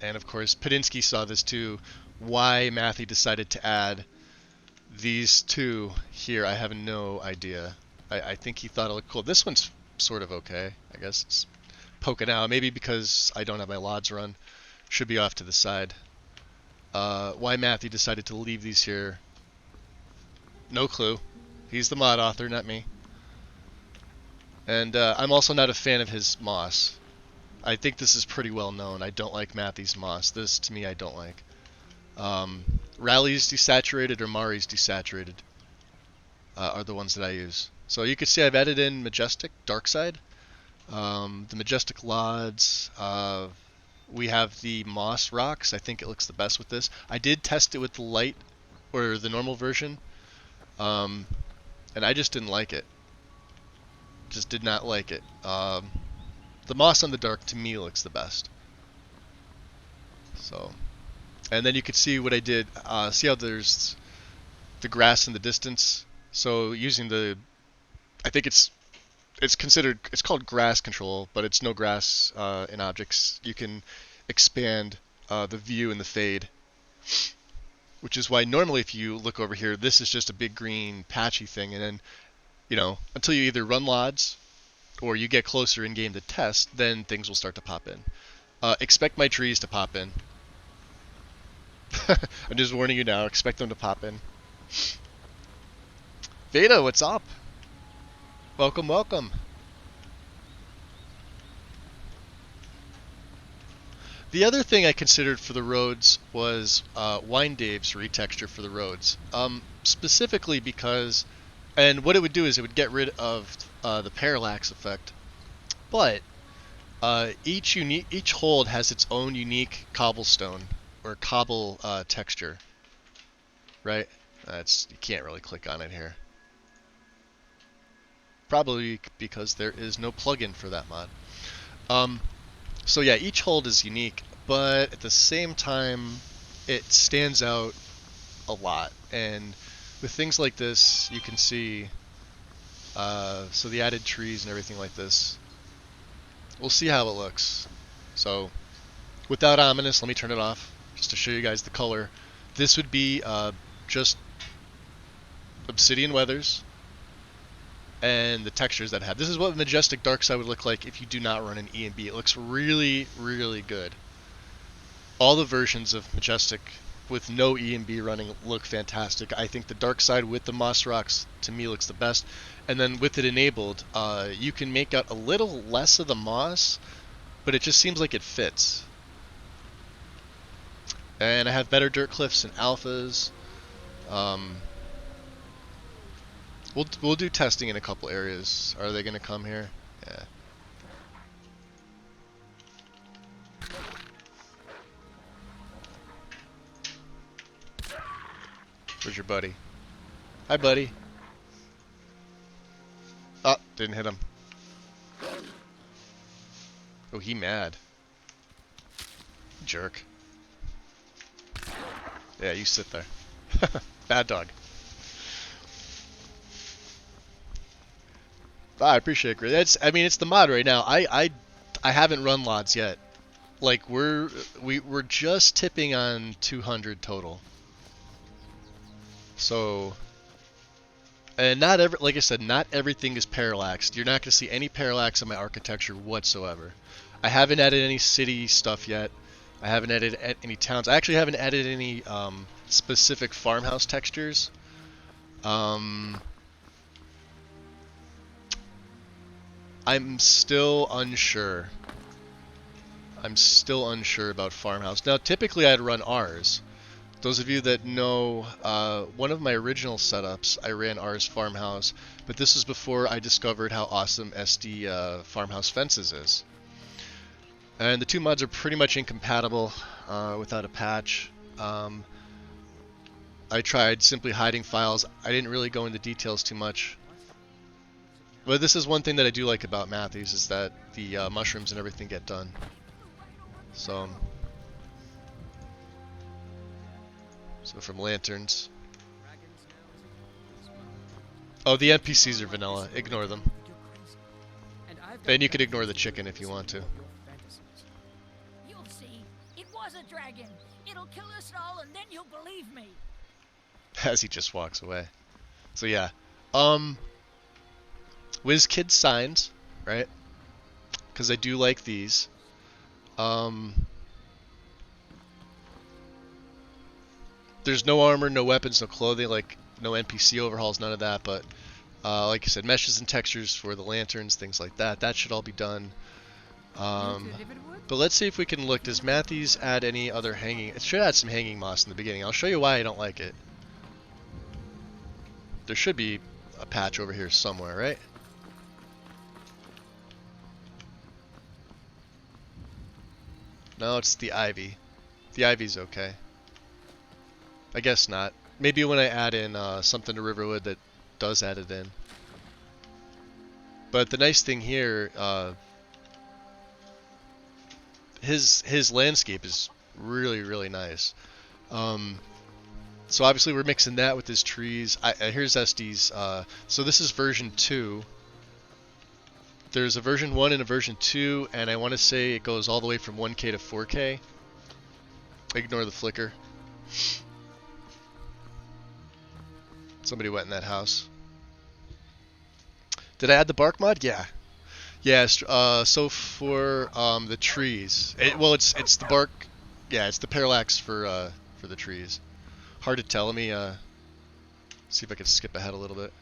And of course, Padinsky saw this too. Why Matthew decided to add these two here, I have no idea. I think he thought it looked cool. This one's sort of okay. I guess it's poking out. Maybe because I don't have my LODs run. Should be off to the side. Why Matthew decided to leave these here, no clue. He's the mod author, not me. And I'm also not a fan of his moss. I think this is pretty well known. I don't like Matthew's moss. This, to me, I don't like. Rally's desaturated or Mari's desaturated are the ones that I use. So you can see I've added in Majestic, Dark Side. The Majestic Lods. We have the Moss Rocks. I think it looks the best with this. I did test it with the light, or the normal version. And I just didn't like it. Just did not like it. The moss on the dark to me looks the best. So, and then you can see what I did. See how there's the grass in the distance. So using the, I think it's called grass control, but it's no grass in objects. You can expand the view and the fade, which is why normally if you look over here, this is just a big green patchy thing, and then until you either run LODs or you get closer in game to test, then things will start to pop in. Expect my trees to pop in. I'm just warning you now. Expect them to pop in. Veda, what's up? Welcome, welcome. The other thing I considered for the roads was Wine Dave's retexture for the roads. Specifically because, and what it would do is it would get rid of the parallax effect, but each hold has its own unique cobblestone or cobble texture, right? You can't really click on it here. Probably because there is no plugin for that mod. So yeah, each hold is unique, but at the same time, it stands out a lot. And with things like this, you can see, so the added trees and everything like this. We'll see how it looks. So, without ominous, let me turn it off, just to show you guys the color. This would be just obsidian weathers and the textures that it had. This is what Majestic Dark Side would look like if you do not run an E and B. It looks really, really good. All the versions of Majestic with no E and B running look fantastic. I think the Dark Side with the Moss Rocks, to me, looks the best. And then with it enabled, you can make out a little less of the moss, but it just seems like it fits. And I have better dirt cliffs and alphas. We'll do testing in a couple areas. Are they going to come here? Yeah. Where's your buddy? Hi, buddy. Oh, didn't hit him. Oh, he mad. Jerk. Yeah, you sit there. Bad dog. I appreciate it, Chris. I mean, it's the mod right now. I haven't run lots yet. Like we're just tipping on 200 total. So, and not every, like I said, not everything is parallaxed. You're not going to see any parallax in my architecture whatsoever. I haven't added any city stuff yet. I haven't added any towns. I actually haven't added any specific farmhouse textures. Um, I'm still unsure. I'm still unsure about farmhouse. Now, typically I'd run R's. Those of you that know, one of my original setups, I ran R's farmhouse, but this is before I discovered how awesome SD farmhouse fences is. And the two mods are pretty much incompatible without a patch. I tried simply hiding files. I didn't really go into details too much. But this is one thing that I do like about Matthews, is that the mushrooms and everything get done. So from lanterns. Oh, the NPCs are vanilla. Ignore them. And you can ignore the chicken if you want to. You'll see. It was a dragon. It'll kill us all, and then you'll believe me. As he just walks away. So yeah. WizKid signs, right? Because I do like these. There's no armor, no weapons, no clothing, like no NPC overhauls, none of that. But like I said, meshes and textures for the lanterns, things like that. That should all be done. But let's see if we can look. Does Matthews add any other hanging? It should add some hanging moss in the beginning. I'll show you why I don't like it. There should be a patch over here somewhere, right? No, it's the ivy. The ivy's okay. I guess not. Maybe when I add in something to Riverwood that does add it in. But the nice thing here, his landscape is really, really nice. So obviously we're mixing that with his trees. Here's SD's. So this is version 2. There's a version 1 and a version 2, and I want to say it goes all the way from 1K to 4K. Ignore the flicker. Somebody went in that house. Did I add the bark mod? Yeah. Yes. So for the trees, it's the bark. Yeah, it's the parallax for the trees. Hard to tell. Let me see if I can skip ahead a little bit.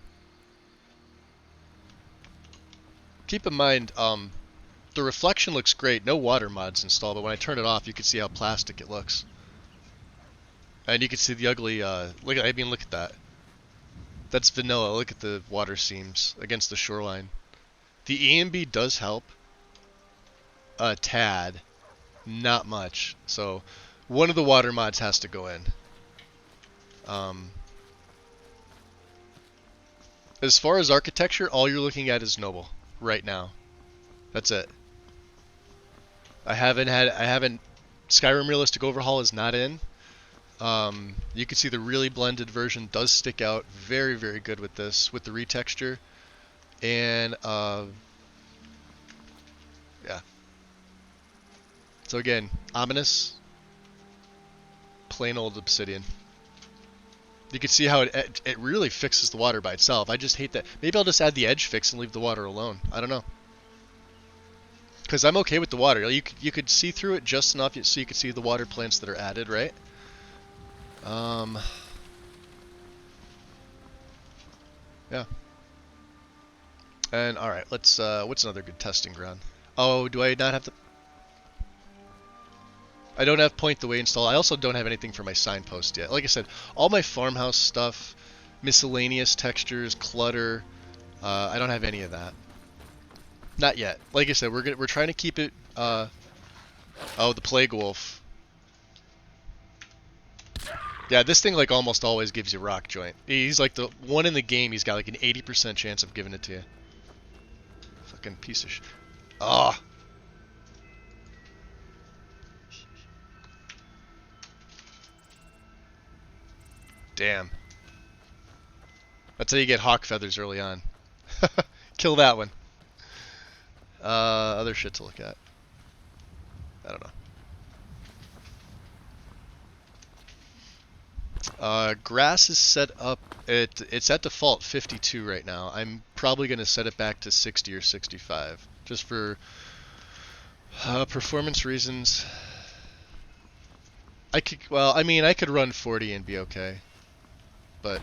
Keep in mind, the reflection looks great. No water mods installed, but when I turn it off, you can see how plastic it looks, and you can see the ugly. Look at that. That's vanilla. Look at the water seams against the shoreline. The EMB does help a tad, not much. So one of the water mods has to go in. As far as architecture, all you're looking at is noble right now. That's it. I haven't Skyrim Realistic Overhaul is not in. You can see the really blended version does stick out very, very good with this, with the retexture. And yeah. So again, ominous, plain old obsidian. You can see how it really fixes the water by itself. I just hate that. Maybe I'll just add the edge fix and leave the water alone. I don't know. Because I'm okay with the water. You could see through it just enough so you could see the water plants that are added, right? Yeah. And alright, let's what's another good testing ground? Oh, do I not have the I don't have Point the Way installed. I also don't have anything for my signpost yet. Like I said, all my farmhouse stuff, miscellaneous textures, clutter, I don't have any of that. Not yet. Like I said, we're trying to keep it oh, the Plague Wolf. Yeah, this thing like almost always gives you rock joint. He's like the one in the game. He's got like an 80% chance of giving it to you. Fucking piece of shit. Ah. Oh. Damn. That's how you get hawk feathers early on. Kill that one. Other shit to look at. I don't know. Grass is set up. It's at default 52 right now. I'm probably gonna set it back to 60 or 65, just for performance reasons. Well, I mean, I could run 40 and be okay, but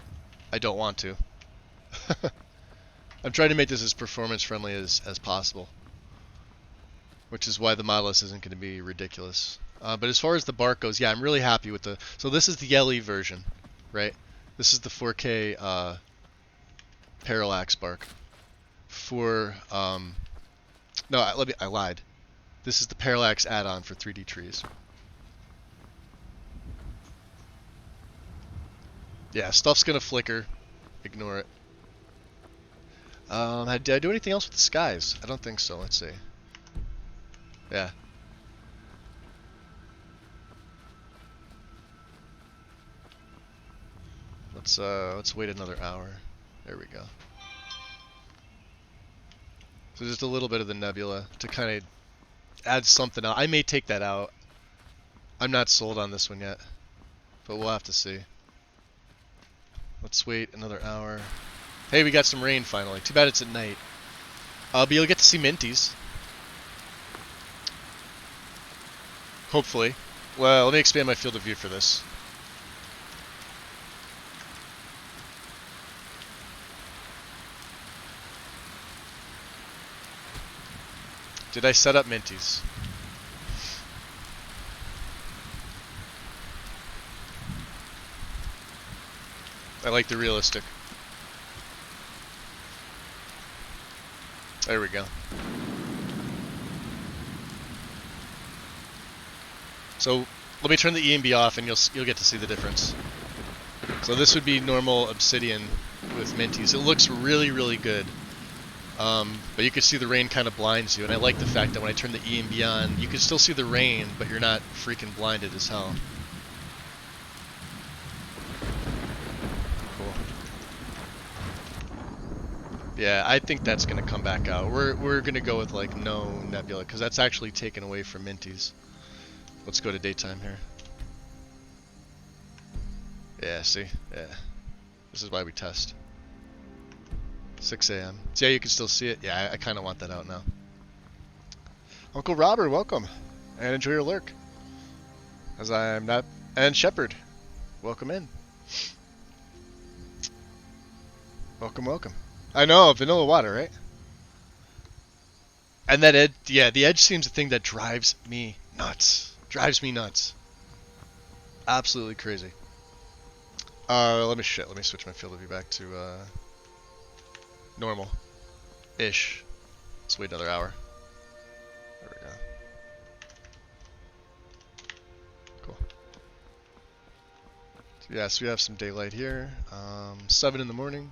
I don't want to. I'm trying to make this as performance friendly as possible, which is why the modulus isn't going to be ridiculous. But as far as the bark goes, yeah, I'm really happy with the. So this is the LE version, right? This is the 4K parallax bark. For no, I lied. This is the parallax add-on for 3D trees. Yeah, stuff's gonna flicker. Ignore it. Did I do anything else with the skies? I don't think so. Let's see. Yeah. Let's wait another hour. There we go. So just a little bit of the nebula to kind of add something out. I may take that out. I'm not sold on this one yet, but we'll have to see. Let's wait another hour. Hey, we got some rain finally. Too bad it's at night. But you'll get to see minties. Hopefully. Well, let me expand my field of view for this. Did I set up minties? I like the realistic. There we go. So let me turn the EMB off, and you'll get to see the difference. So this would be normal obsidian with minties. It looks really, really good. But you can see the rain kind of blinds you, and I like the fact that when I turn the EMB on, you can still see the rain, but you're not freaking blinded as hell. Cool. Yeah, I think that's gonna come back out. We're gonna go with like no nebula, because that's actually taken away from minties. Let's go to daytime here. Yeah, see? Yeah. This is why we test. 6 a.m. So yeah, you can still see it. Yeah, I kind of want that out now. Uncle Robert, welcome. And enjoy your lurk. As I'm not... And Shepard, welcome in. Welcome, welcome. I know, vanilla water, right? And that edge... Yeah, the edge seems the thing that drives me nuts. Drives me nuts. Absolutely crazy. Let me switch my field of view back to normal-ish. Let's wait another hour. There we go. Cool. So yes, we have some daylight here. 7 in the morning.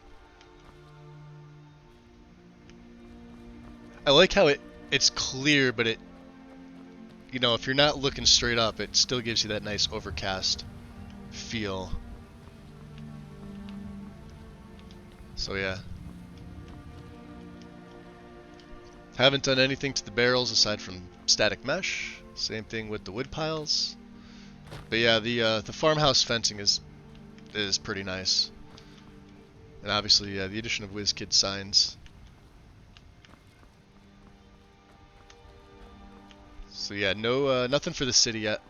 I like how it's clear, but it, you know, if you're not looking straight up, it still gives you that nice overcast feel. So yeah. Haven't done anything to the barrels aside from static mesh. Same thing with the wood piles. But yeah, the farmhouse fencing is pretty nice. And obviously, yeah, the addition of WizKid signs. So yeah, no nothing for the city yet.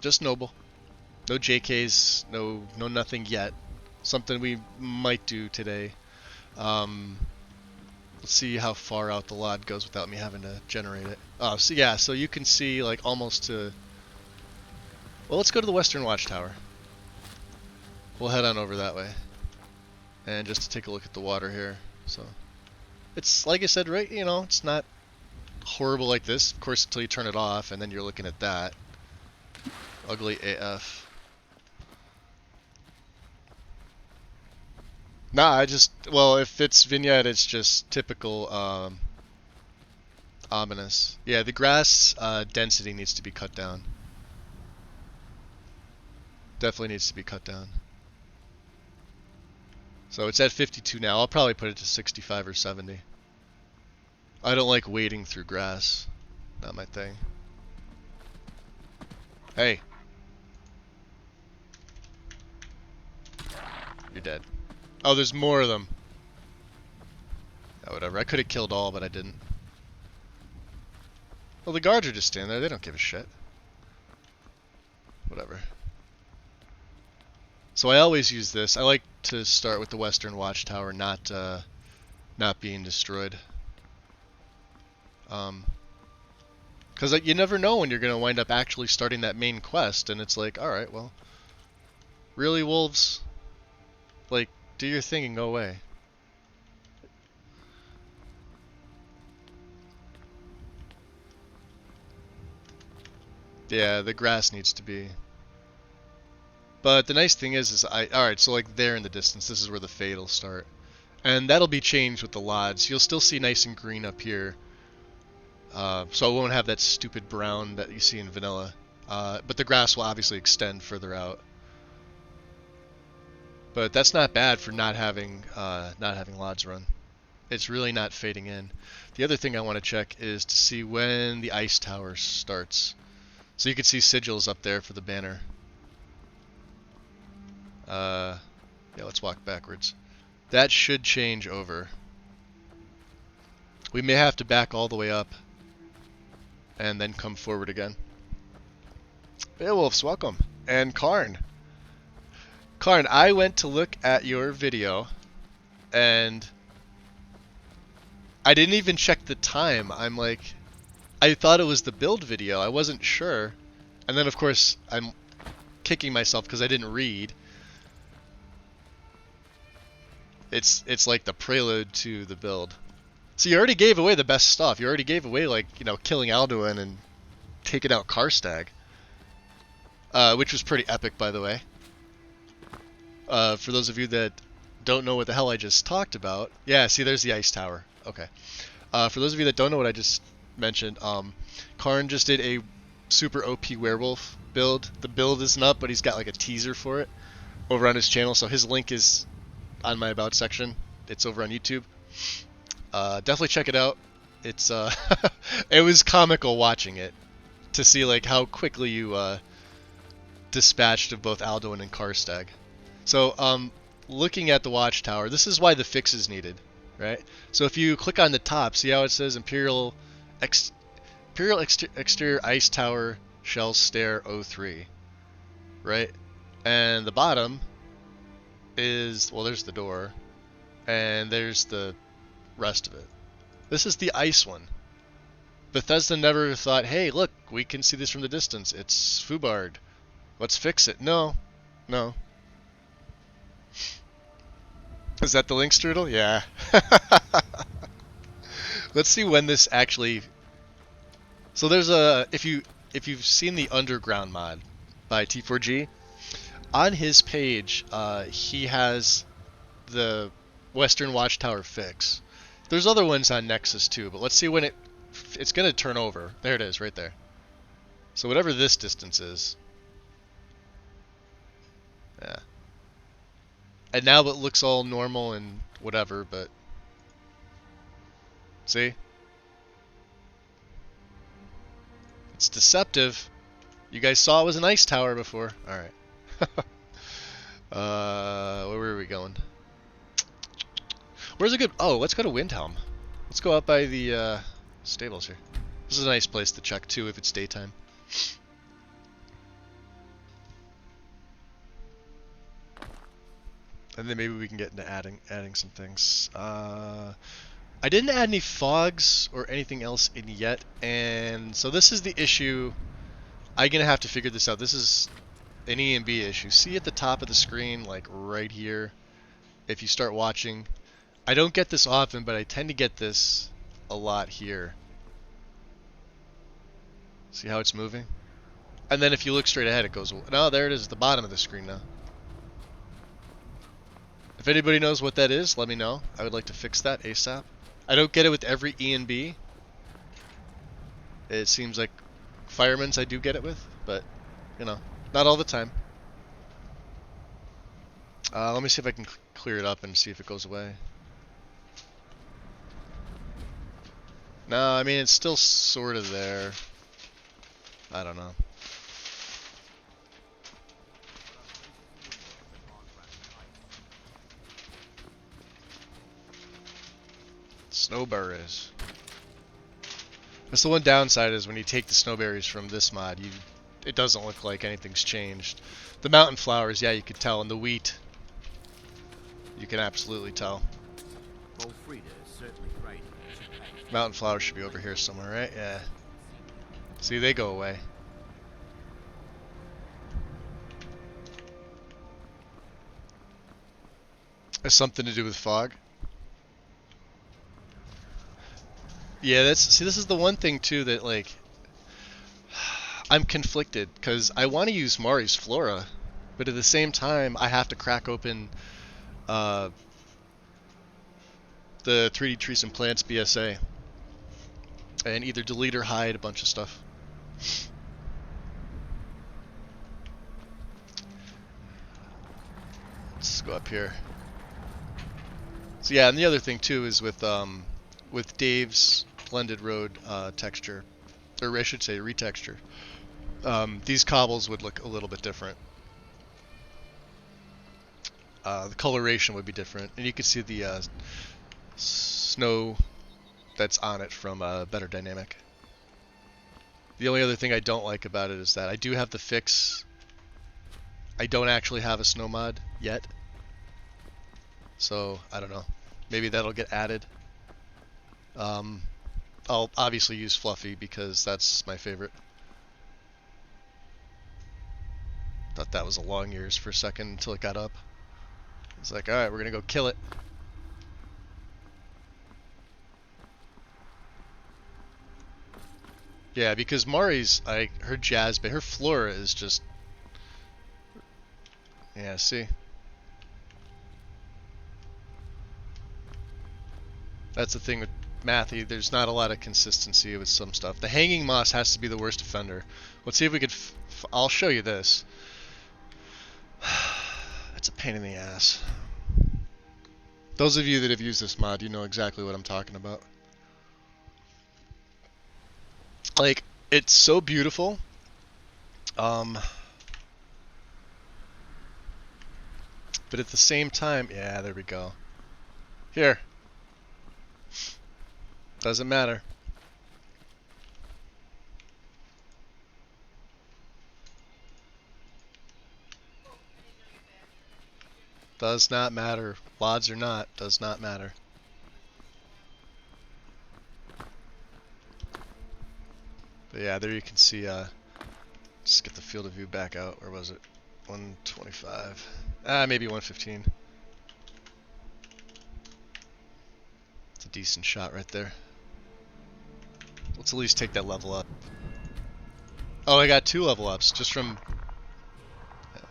Just Noble. No JKs, no nothing yet. Something we might do today. Let's see how far out the lot goes without me having to generate it. Oh, so yeah, so you can see like almost to... Well, let's go to the Western Watchtower. We'll head on over that way. And just to take a look at the water here. So it's, like I said, right, you know, it's not horrible like this, of course, until you turn it off, and then you're looking at that. Ugly AF. Nah, well, if it's vignette, it's just typical, ominous. Yeah, the grass, density needs to be cut down. Definitely needs to be cut down. So it's at 52 now. I'll probably put it to 65 or 70. I don't like wading through grass. Not my thing. Hey. You're dead. Oh, there's more of them. Yeah, whatever. I could have killed all, but I didn't. Well, the guards are just standing there. They don't give a shit. Whatever. So I always use this. I like to start with the Western Watchtower, not being destroyed. Because you never know when you're going to wind up actually starting that main quest, and it's like, alright, well, really, wolves? Like, do your thing and go away. Yeah, the grass needs to be. But the nice thing is alright, so like there in the distance, this is where the fade will start. And that'll be changed with the LODs. You'll still see nice and green up here. So it won't have that stupid brown that you see in vanilla. But the grass will obviously extend further out. But that's not bad for not having LODs run. It's really not fading in. The other thing I want to check is to see when the ice tower starts. So you can see sigils up there for the banner. Yeah, let's walk backwards. That should change over. We may have to back all the way up and then come forward again. Beowulfs, welcome. And Karn. Karn, I went to look at your video and I didn't even check the time. I'm like, I thought it was the build video. I wasn't sure. And then of course I'm kicking myself because I didn't read. It's like the prelude to the build. So you already gave away the best stuff. You already gave away, like, you know, killing Alduin and taking out Karstag. Which was pretty epic, by the way. For those of you that don't know what the hell I just talked about. Yeah, see, there's the ice tower. Okay. For those of you that don't know what I just mentioned, Karn just did a super OP werewolf build. The build isn't up, but he's got like a teaser for it over on his channel. So his link is on my about section. It's over on YouTube. Definitely check it out. It's it was comical watching it to see like how quickly you dispatched of both Alduin and Karstag. So looking at the watchtower, this is why the fix is needed, right? So if you click on the top, see how it says Imperial Exterior Ice Tower Shell Stair 03, right? And the bottom is, well, there's the door, and there's the rest of it. This is the ice one. Bethesda never thought, hey, look, we can see this from the distance. It's Fubard. Let's fix it. No. No. Is that the link strudel? Yeah. Let's see when this actually... So there's a... If you've seen the Underground mod by T4G, on his page, he has the Western Watchtower fix. There's other ones on Nexus too, but let's see when it's going to turn over. There it is, right there. So whatever this distance is. Yeah. And now it looks all normal and whatever, but... See? It's deceptive. You guys saw it was an ice tower before. Alright. Where were we going? Where's a good... Oh, let's go to Windhelm. Let's go up by the stables here. This is a nice place to check too if it's daytime. And then maybe we can get into adding some things. I didn't add any fogs or anything else in yet, and so this is the issue. I'm gonna have to figure this out. This is an E&B issue. See at the top of the screen, like right here, if you start watching. I don't get this often, but I tend to get this a lot here. See how it's moving? And then if you look straight ahead, it goes... No, there it is at the bottom of the screen now. If anybody knows what that is, let me know. I would like to fix that ASAP. I don't get it with every E&B. It seems like Fireman's I do get it with, but, you know, not all the time. Let me see if I can clear it up and see if it goes away. No, I mean, it's still sort of there. I don't know. Snowberries. That's the one downside is when you take the snowberries from this mod, it doesn't look like anything's changed. The mountain flowers, yeah, you could tell, and the wheat, you can absolutely tell. Mountain flowers should be over here somewhere, right? Yeah. See, they go away. Has something to do with fog? Yeah, this is the one thing too that like I'm conflicted because I want to use Mari's flora, but at the same time I have to crack open the 3D Trees and Plants BSA and either delete or hide a bunch of stuff. Let's go up here. So yeah, and the other thing too is with Dave's blended road texture, or I should say retexture. These cobbles would look a little bit different. The coloration would be different, and you can see the snow that's on it from Better Dynamic. The only other thing I don't like about it is that I do have the fix. I don't actually have a snow mod yet, so I don't know. Maybe that'll get added. I'll obviously use Fluffy because that's my favorite. Thought that was a long ears for a second until it got up. It's like, alright, we're gonna go kill it. Yeah, because Mari's, her jazz, but her flora is just... Yeah, see? That's the thing with Matthew, there's not a lot of consistency with some stuff. The hanging moss has to be the worst offender. Let's see if we could... I'll show you this. It's a pain in the ass. Those of you that have used this mod, you know exactly what I'm talking about. Like, it's so beautiful. But at the same time, yeah, there we go. Here. Doesn't matter. Does not matter. Mods or not, does not matter. But yeah, there you can see, just get the field of view back out. Where was it? 125. Maybe 115. It's a decent shot right there. Let's at least take that level up. Oh, I got 2 level ups just from... Yeah.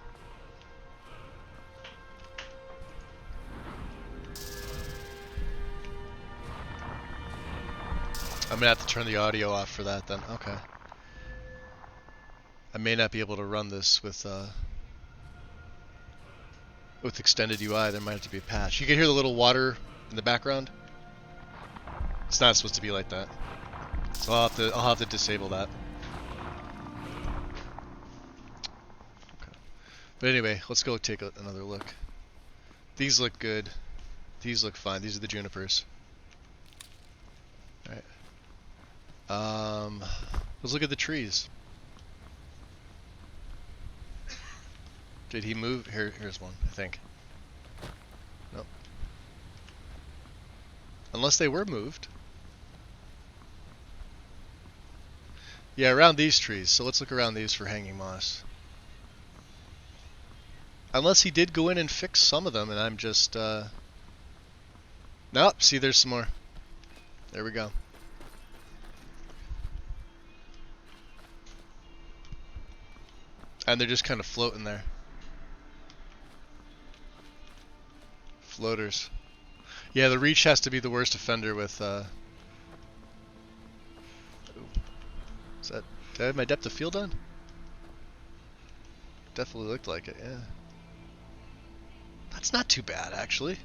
I'm gonna have to turn the audio off for that then. Okay. I may not be able to run this with extended UI. There might have to be a patch. You can hear the little water in the background. It's not supposed to be like that. So I'll have to disable that. Okay. But anyway, let's go take another look. These look good. These look fine. These are the junipers. Alright. Let's look at the trees. Did he move? Here's one, I think. Nope. Unless they were moved. Yeah, around these trees. So let's look around these for hanging moss. Unless he did go in and fix some of them and I'm just... Nope, see there's some more. There we go. And they're just kind of floating there. Floaters. Yeah, the reach has to be the worst offender with... Did I have my depth of field on? Definitely looked like it, yeah. That's not too bad, actually.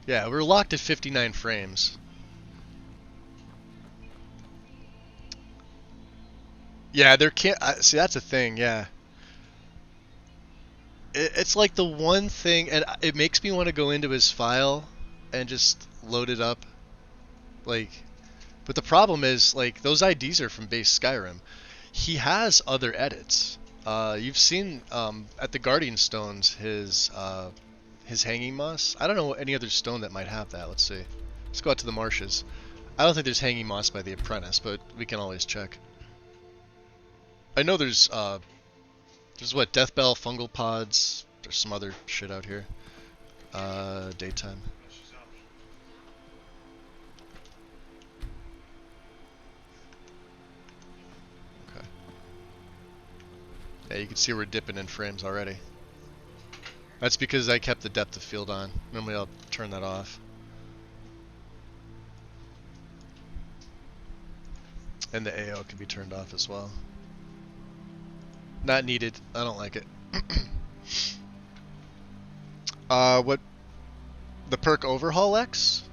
Yeah, we're locked at 59 frames. Yeah, there can't... see, that's a thing, yeah. It's like the one thing, and it makes me want to go into his file and just load it up. Like, but the problem is, like, those IDs are from base Skyrim. He has other edits. You've seen at the Guardian Stones his hanging moss. I don't know any other stone that might have that. Let's see. Let's go out to the marshes. I don't think there's hanging moss by the apprentice, but we can always check. I know there's what, death bell, fungal pods. There's some other shit out here. Daytime. Okay. Yeah, you can see we're dipping in frames already. That's because I kept the depth of field on. Normally I'll turn that off. And the AO can be turned off as well. Not needed. I don't like it. What? The perk Overhaul X?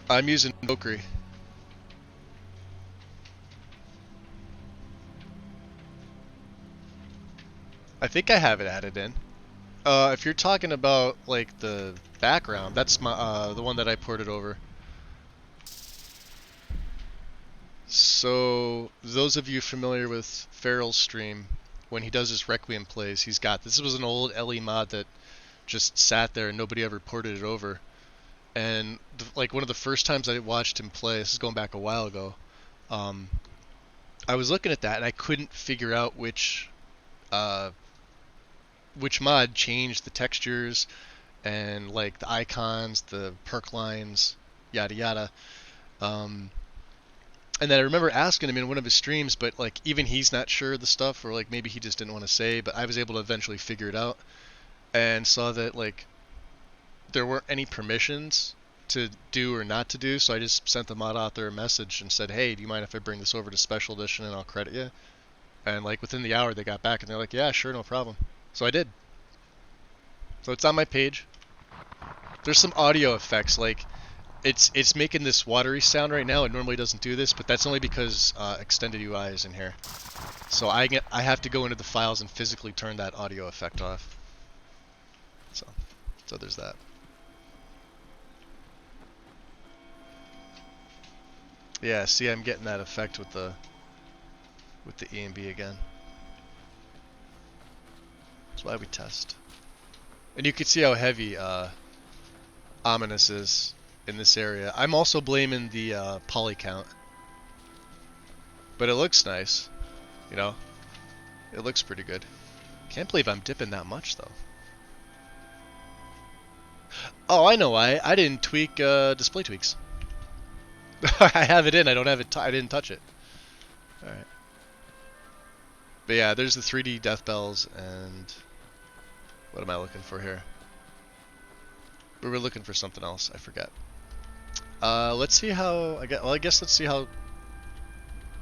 I'm using Valkyrie. I think I have it added in. If you're talking about like the background, that's my the one that I ported over. So those of you familiar with Farrell's stream, when he does his Requiem plays, he's got this was an old LE mod that just sat there and nobody ever ported it over. And like one of the first times I watched him play, this is going back a while ago, I was looking at that and I couldn't figure out which mod changed the textures and like the icons, the perk lines, yada yada. And then I remember asking him in one of his streams, but like even he's not sure of the stuff, or like maybe he just didn't want to say, but I was able to eventually figure it out and saw that like there weren't any permissions to do or not to do, so I just sent the mod author a message and said, hey, do you mind if I bring this over to Special Edition and I'll credit you? And like within the hour they got back and they're like, yeah, sure, no problem. So I did. So it's on my page. There's some audio effects, like it's making this watery sound right now. It normally doesn't do this, but that's only because Extended UI is in here. So I have to go into the files and physically turn that audio effect off. So there's that. Yeah, see, I'm getting that effect with the E and B again. That's why we test. And you can see how heavy Ominous is in this area. I'm also blaming the poly count. But it looks nice. You know? It looks pretty good. Can't believe I'm dipping that much though. Oh, I know why. I didn't tweak display tweaks. I have it in. I don't have it. I didn't touch it. All right. But yeah, there's the 3D death bells, and what am I looking for here? We were looking for something else. I forget. Let's see how. I guess let's see how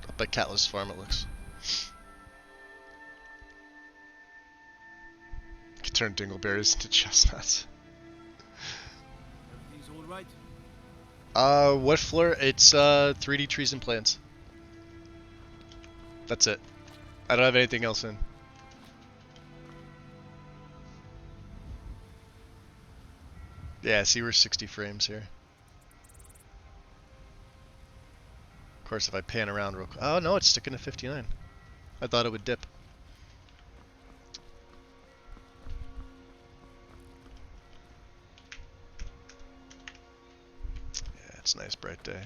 up at Catless Farm it looks. Can turn dingleberries into chestnuts. Everything's all right. What floor? It's 3D trees and plants. That's it. I don't have anything else in. Yeah, see, we're 60 frames here. Of course, if I pan around real quick. Oh no, it's sticking to 59. I thought it would dip. Yeah, it's a nice bright day.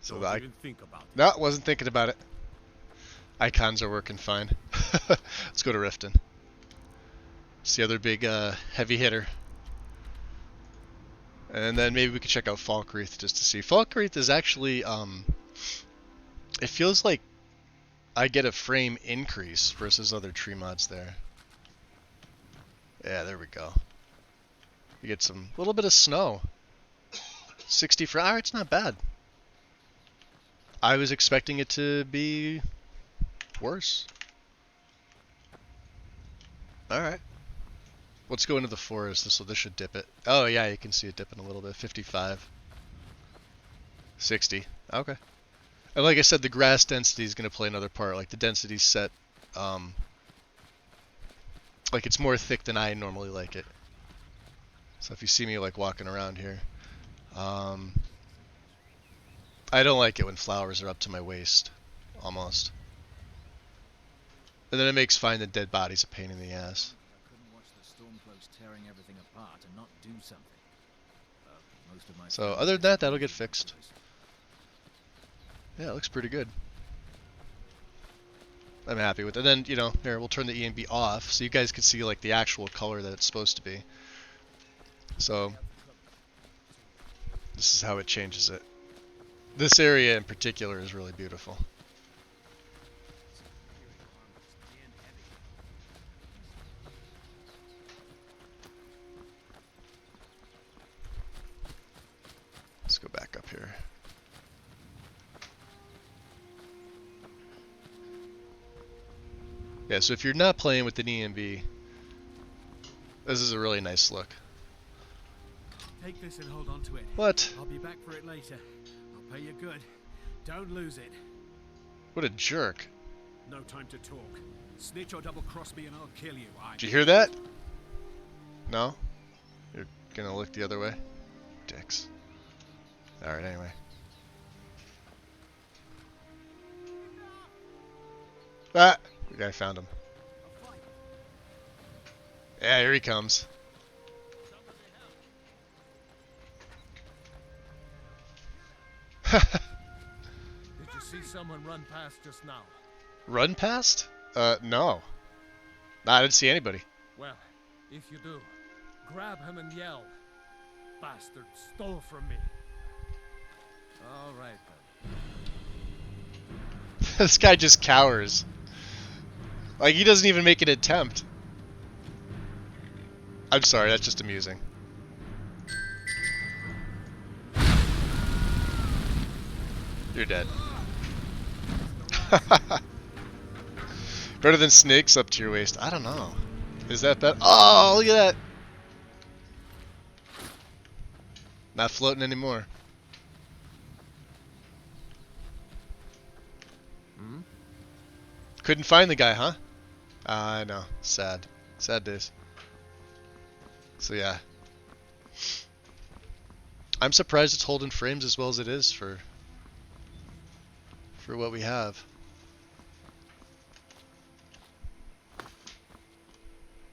So Don't even think about it. No, wasn't thinking about it. Icons are working fine. Let's go to Riften. It's the other big heavy hitter. And then maybe we could check out Falkreath just to see. Falkreath is actually, it feels like I get a frame increase versus other tree mods there. Yeah, there we go. You get some little bit of snow. 60 for alright, it's not bad. I was expecting it to be worse. Alright. Let's go into the forest. This should dip it. Oh yeah, you can see it dipping a little bit. 55. 60. Okay. And like I said, the grass density is going to play another part. Like the density's set, like it's more thick than I normally like it. So if you see me like walking around here, I don't like it when flowers are up to my waist, almost. And then it makes finding dead bodies a pain in the ass. I couldn't watch the storm cloaks tearing everything apart and not do something. Most of my So other than that, that'll get fixed. Yeah, it looks pretty good. I'm happy with it. And then, you know, here, we'll turn the ENB off so you guys can see like the actual color that it's supposed to be. So this is how it changes it. This area in particular is really beautiful. Let's go back up here. Yeah, so if you're not playing with the ENB, this is a really nice look. Take this and hold on to it. What? I'll be back for it later. I'll pay you good. Don't lose it. What a jerk. No time to talk. Snitch or double cross me and I'll kill you. Did you hear that? No? You're gonna look the other way? Dicks. Alright, anyway. Ah! The guy found him. Yeah, here he comes. Did you see someone run past just now? Run past? No. Nah, I didn't see anybody. Well, if you do, grab him and yell. Bastard stole from me. All right then. This guy just cowers. Like, he doesn't even make an attempt. I'm sorry, that's just amusing. You're dead. Better than snakes up to your waist. I don't know. Is that bad? Oh, look at that. Not floating anymore. Hmm? Couldn't find the guy, huh? I know. Sad. Sad days. So yeah. I'm surprised it's holding frames as well as it is for what we have.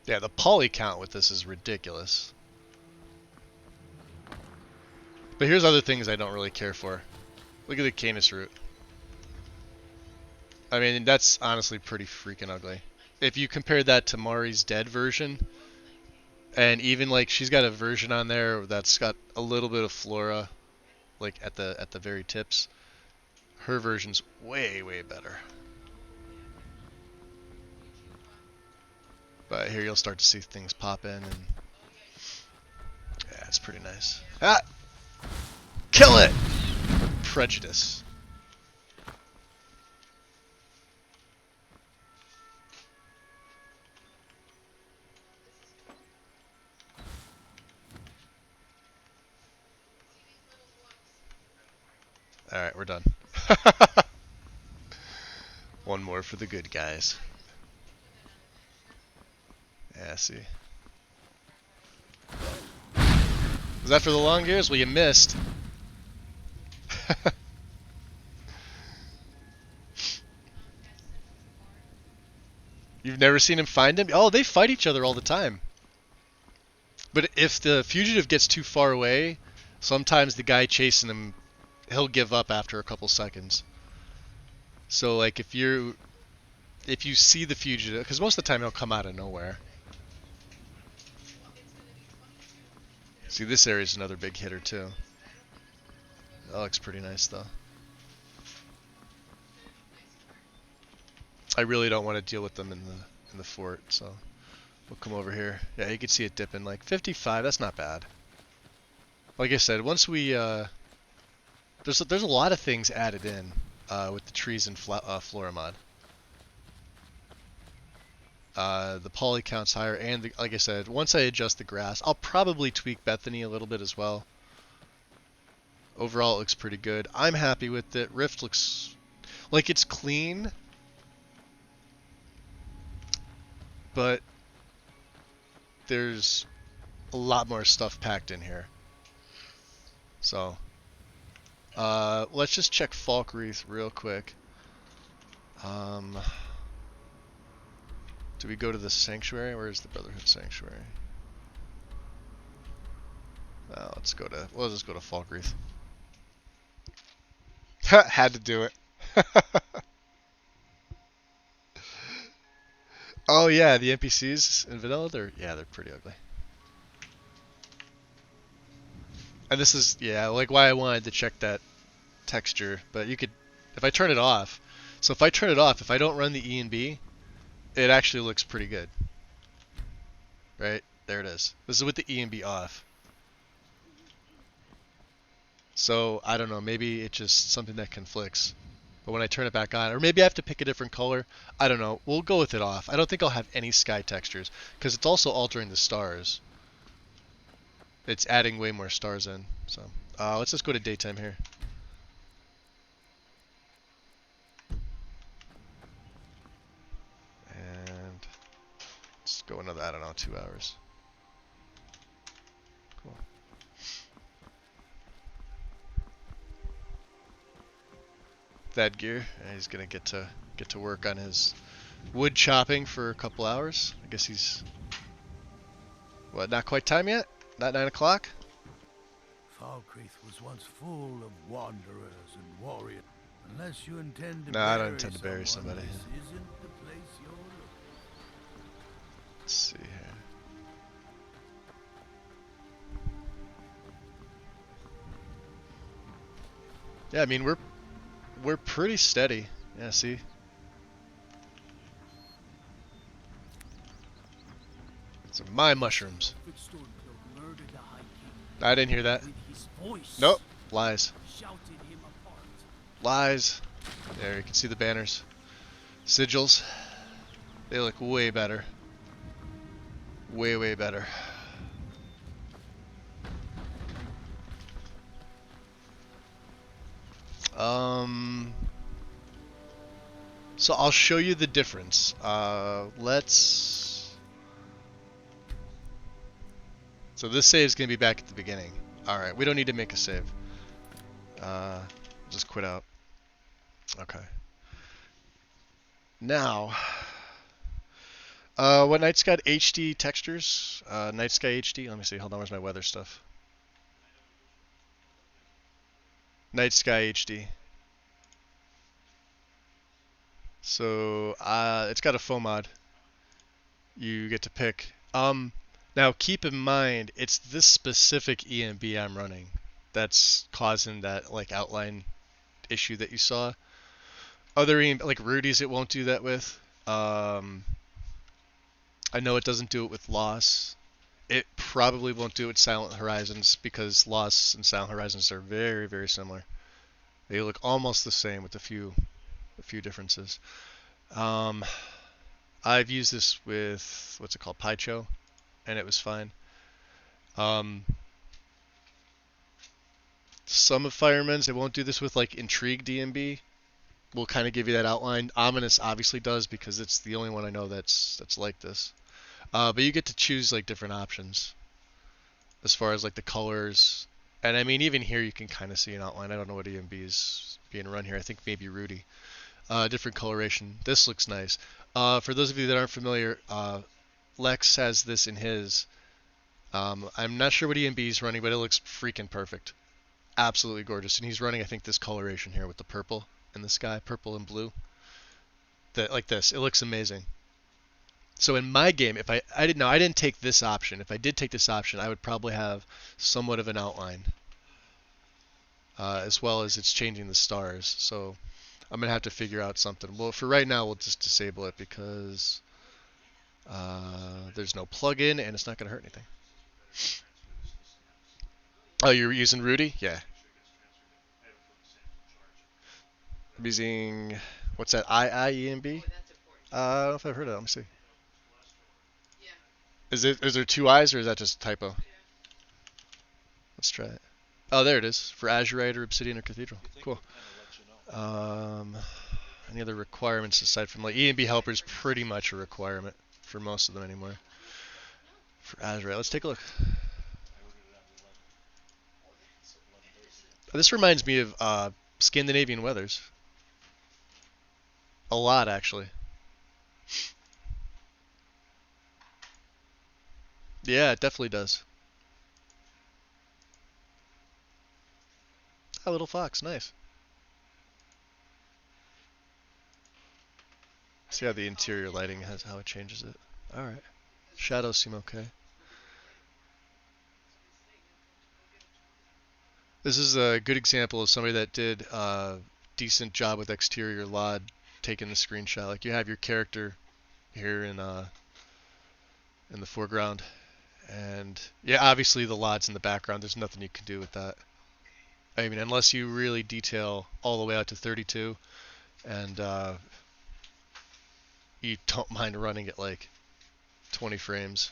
Yeah, the poly count with this is ridiculous. But here's other things I don't really care for. Look at the Canis root. I mean, that's honestly pretty freaking ugly. If you compare that to Mari's dead version, and even like she's got a version on there that's got a little bit of flora, like at the very tips. Her version's way better. But here you'll start to see things pop in, and yeah, it's pretty nice. Ah! Kill it! Prejudice. Alright, we're done. One more for the good guys. Yeah, see. Was that for the long gears? Well, you missed. You've never seen him find him? Oh, they fight each other all the time. But if the fugitive gets too far away, sometimes the guy chasing him, he'll give up after a couple seconds. So like if you see the fugitive, because most of the time he'll come out of nowhere. See, this area is another big hitter too. That looks pretty nice though. I really don't want to deal with them in the fort, so we'll come over here. Yeah, you can see it dipping like 55. That's not bad. Like I said, once we there's a lot of things added in with the trees and flora mod. The poly count's higher, and like I said, once I adjust the grass, I'll probably tweak Bethany a little bit as well. Overall, it looks pretty good. I'm happy with it. Rift looks like it's clean, but there's a lot more stuff packed in here. So, let's just check Falkreath real quick. Do we go to the sanctuary? Where is the Brotherhood Sanctuary? Let's just go to Falkreath. Had to do it. Oh yeah, the NPCs in vanilla, they're pretty ugly. And this is like why I wanted to check that texture, but you could if I turn it off. So if I turn it off, if I don't run the E and B, it actually looks pretty good. Right? There it is. This is with the E and B off. So, I don't know, maybe it's just something that conflicts. But when I turn it back on, or maybe I have to pick a different color, I don't know. We'll go with it off. I don't think I'll have any sky textures, because it's also altering the stars. It's adding way more stars in. So, let's just go to daytime here. And let's go another, I don't know, 2 hours. Cool. That gear, and he's gonna get to work on his wood chopping for a couple hours. I guess he's not quite time yet? Not 9 o'clock? Falkreath was once full of wanderers and warriors. Unless you intend to No, I don't intend to bury someone, somebody. This isn't the place you're looking. Let's see here. Yeah, I mean we're pretty steady. Yeah, see? So my mushrooms. I didn't hear that. Nope. Lies. Lies. There, you can see the banners. Sigils. They look way better. Way, way better. So I'll show you the difference. So this save is going to be back at the beginning. Alright, we don't need to make a save. Just quit out. Okay. Now, what Night Sky HD textures? Night Sky HD, let me see, hold on, where's my weather stuff? Night Sky HD. So, it's got a foam mod. You get to pick. Now keep in mind, it's this specific EMB I'm running that's causing that like outline issue that you saw. Other EMB, like Rudy's, it won't do that with. I know it doesn't do it with Loss. It probably won't do it with Silent Horizons because Loss and Silent Horizons are very, very similar. They look almost the same with a few differences. I've used this with what's it called, Pycho, and it was fine. Some of Fireman's, it won't do this with like Intrigue DMB. Will kind of give you that outline. Ominous obviously does because it's the only one I know that's like this. But you get to choose like different options as far as like the colors. And I mean, even here you can kind of see an outline. I don't know what EMB is being run here. I think maybe Rudy. Different coloration. This looks nice. For those of you that aren't familiar, Lex has this in his. I'm not sure what EMB is running, but it looks freaking perfect. Absolutely gorgeous. And he's running, I think, this coloration here with the purple in the sky, purple and blue. Like this. It looks amazing. So in my game, if I didn't take this option. If I did take this option, I would probably have somewhat of an outline, as well as it's changing the stars. So I'm gonna have to figure out something. Well, for right now, we'll just disable it because there's no plugin and it's not gonna hurt anything. Oh, you're using Rudy? Yeah. I'm using what's that? IIEMB? I don't know if I've heard of it. Let me see. Is there two I's or is that just a typo? Let's try it. Oh, there it is. For Azurite or Obsidian or Cathedral. Cool. Um, any other requirements aside from like EMB helper is pretty much a requirement for most of them anymore. For Azurite, let's take a look. This reminds me of Scandinavian weathers. A lot, actually. Yeah, it definitely does. A little fox, nice. See how the interior lighting has how it changes it. All right. Shadows seem okay. This is a good example of somebody that did a decent job with exterior LOD taking the screenshot. Like you have your character here in the foreground, and yeah, obviously the LOD's in the background. There's nothing you can do with that. I mean, unless you really detail all the way out to 32, and you don't mind running at like 20 frames.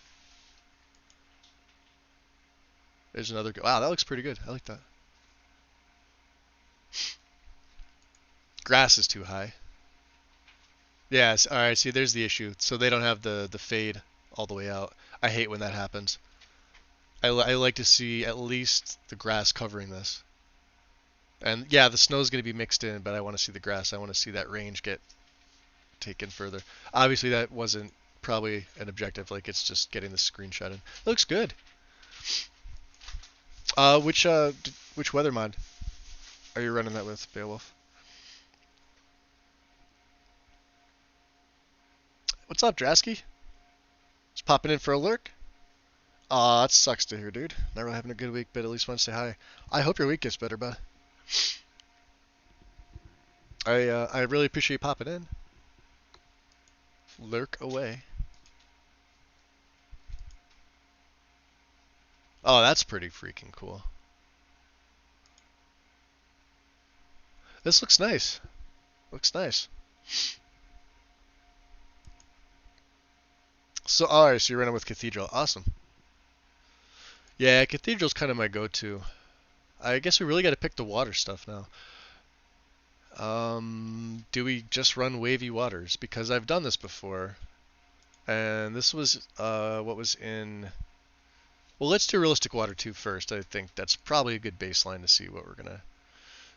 There's another. Wow, that looks pretty good. I like that. Grass is too high. Yes, alright, see, there's the issue. So they don't have the fade all the way out. I hate when that happens. I like to see at least the grass covering this. And yeah, the snow's going to be mixed in, but I want to see the grass. I want to see that range get taken further. Obviously, that wasn't probably an objective. Like, it's just getting the screenshot in. It looks good. Which weather mod are you running that with, Beowulf? What's up, Drasky? Just popping in for a lurk? Aw, that sucks to hear, dude. Not really having a good week, but at least want to say hi. I hope your week gets better, bud. I really appreciate you popping in. Lurk away. Oh, that's pretty freaking cool. This looks nice. Looks nice. So, alright, so you're running with Cathedral. Awesome. Yeah, Cathedral's kind of my go-to. I guess we really got to pick the water stuff now. Do we just run wavy waters? Because I've done this before. And this was what was in... Well, let's do Realistic Water 2 first. I think that's probably a good baseline to see what we're going to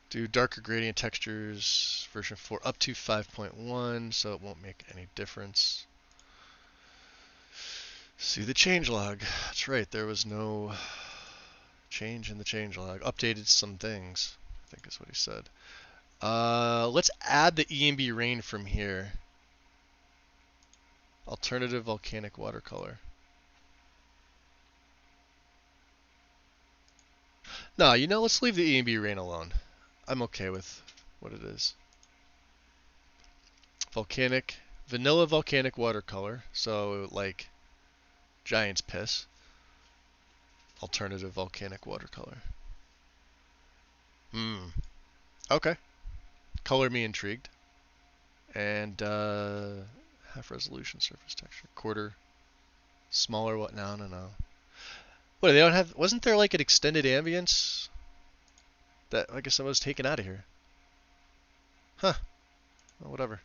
do. Darker gradient textures, version 4 up to 5.1, so it won't make any difference. See the changelog. That's right, there was no change in the changelog. Updated some things, I think is what he said. Let's add the EMB rain from here. Alternative volcanic watercolor. No, you know, let's leave the EMB rain alone. I'm okay with what it is. Volcanic, vanilla volcanic watercolor. So, like, giant's piss. Alternative volcanic watercolor. Okay. Color me intrigued. And, half resolution surface texture. Quarter. Smaller what? No. What, they don't have... Wasn't there like an extended ambience? That, I guess, that was taken out of here. Huh. Well, whatever.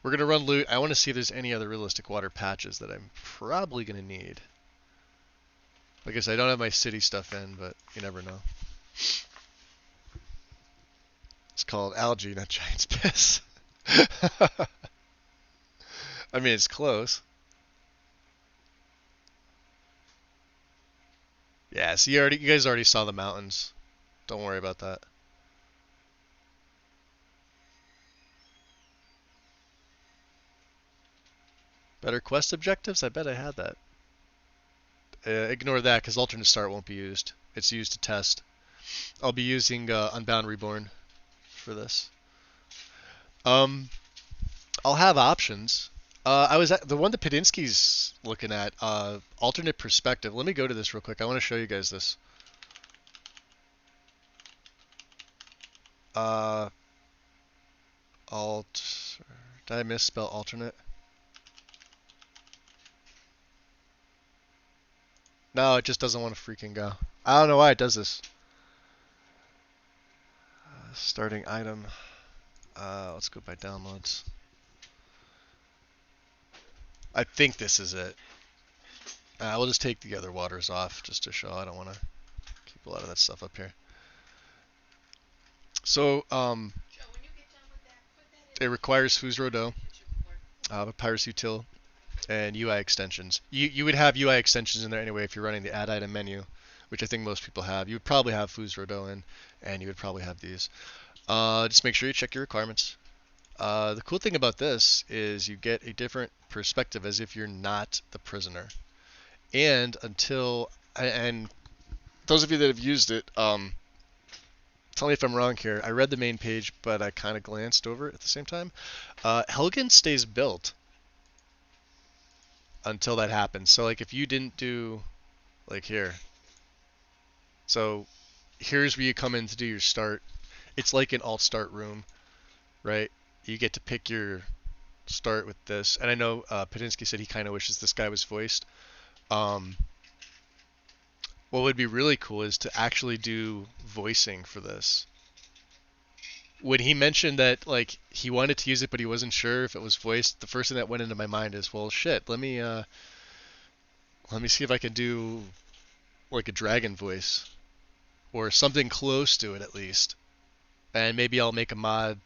We're gonna run loot. I want to see if there's any other realistic water patches that I'm probably gonna need. Like I said, I don't have my city stuff in, but you never know. It's called algae, not giant's piss. I mean, it's close. Yeah, so you guys already saw the mountains. Don't worry about that. Better quest objectives? I bet I had that. Ignore that, because alternate start won't be used. It's used to test. I'll be using Unbound Reborn for this. Um, I'll have options. I was at the one that Padinsky's looking at, alternate perspective. Let me go to this real quick. I want to show you guys this. Uh, did I misspell alternate? No, it just doesn't want to freaking go. I don't know why it does this. Starting item. Let's go by downloads. I think this is it. We'll just take the other waters off just to show. I don't want to keep a lot of that stuff up here. So, it requires Fuse Rodot, Papyrus Util, and UI extensions. You would have UI extensions in there anyway if you're running the add item menu, which I think most people have. You would probably have Fuse Rodot in, and you would probably have these. Just make sure you check your requirements. The cool thing about this is you get a different perspective as if you're not the prisoner. And those of you that have used it, tell me if I'm wrong here. I read the main page, but I kind of glanced over it at the same time. Helgen stays built until that happens. So like if you didn't do like here. So here's where you come in to do your start. It's like an alt start room, right? You get to pick your start with this. And I know Padinsky said he kind of wishes this guy was voiced. What would be really cool is to actually do voicing for this. When he mentioned that like he wanted to use it but he wasn't sure if it was voiced, the first thing that went into my mind is, well, shit, let me see if I can do like a dragon voice or something close to it at least. And maybe I'll make a mod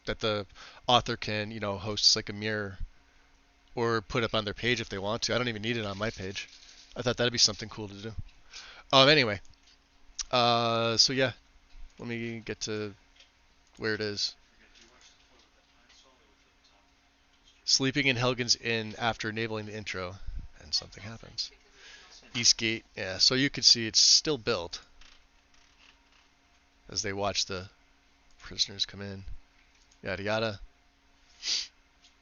that the author can, host like a mirror or put up on their page if they want to. I don't even need it on my page. I thought that'd be something cool to do. Anyway. So yeah. Let me get to where it is. Sleeping in Helgen's Inn after enabling the intro. And something happens. Eastgate. Yeah, so you can see it's still built. As they watch the prisoners come in. Yada yada.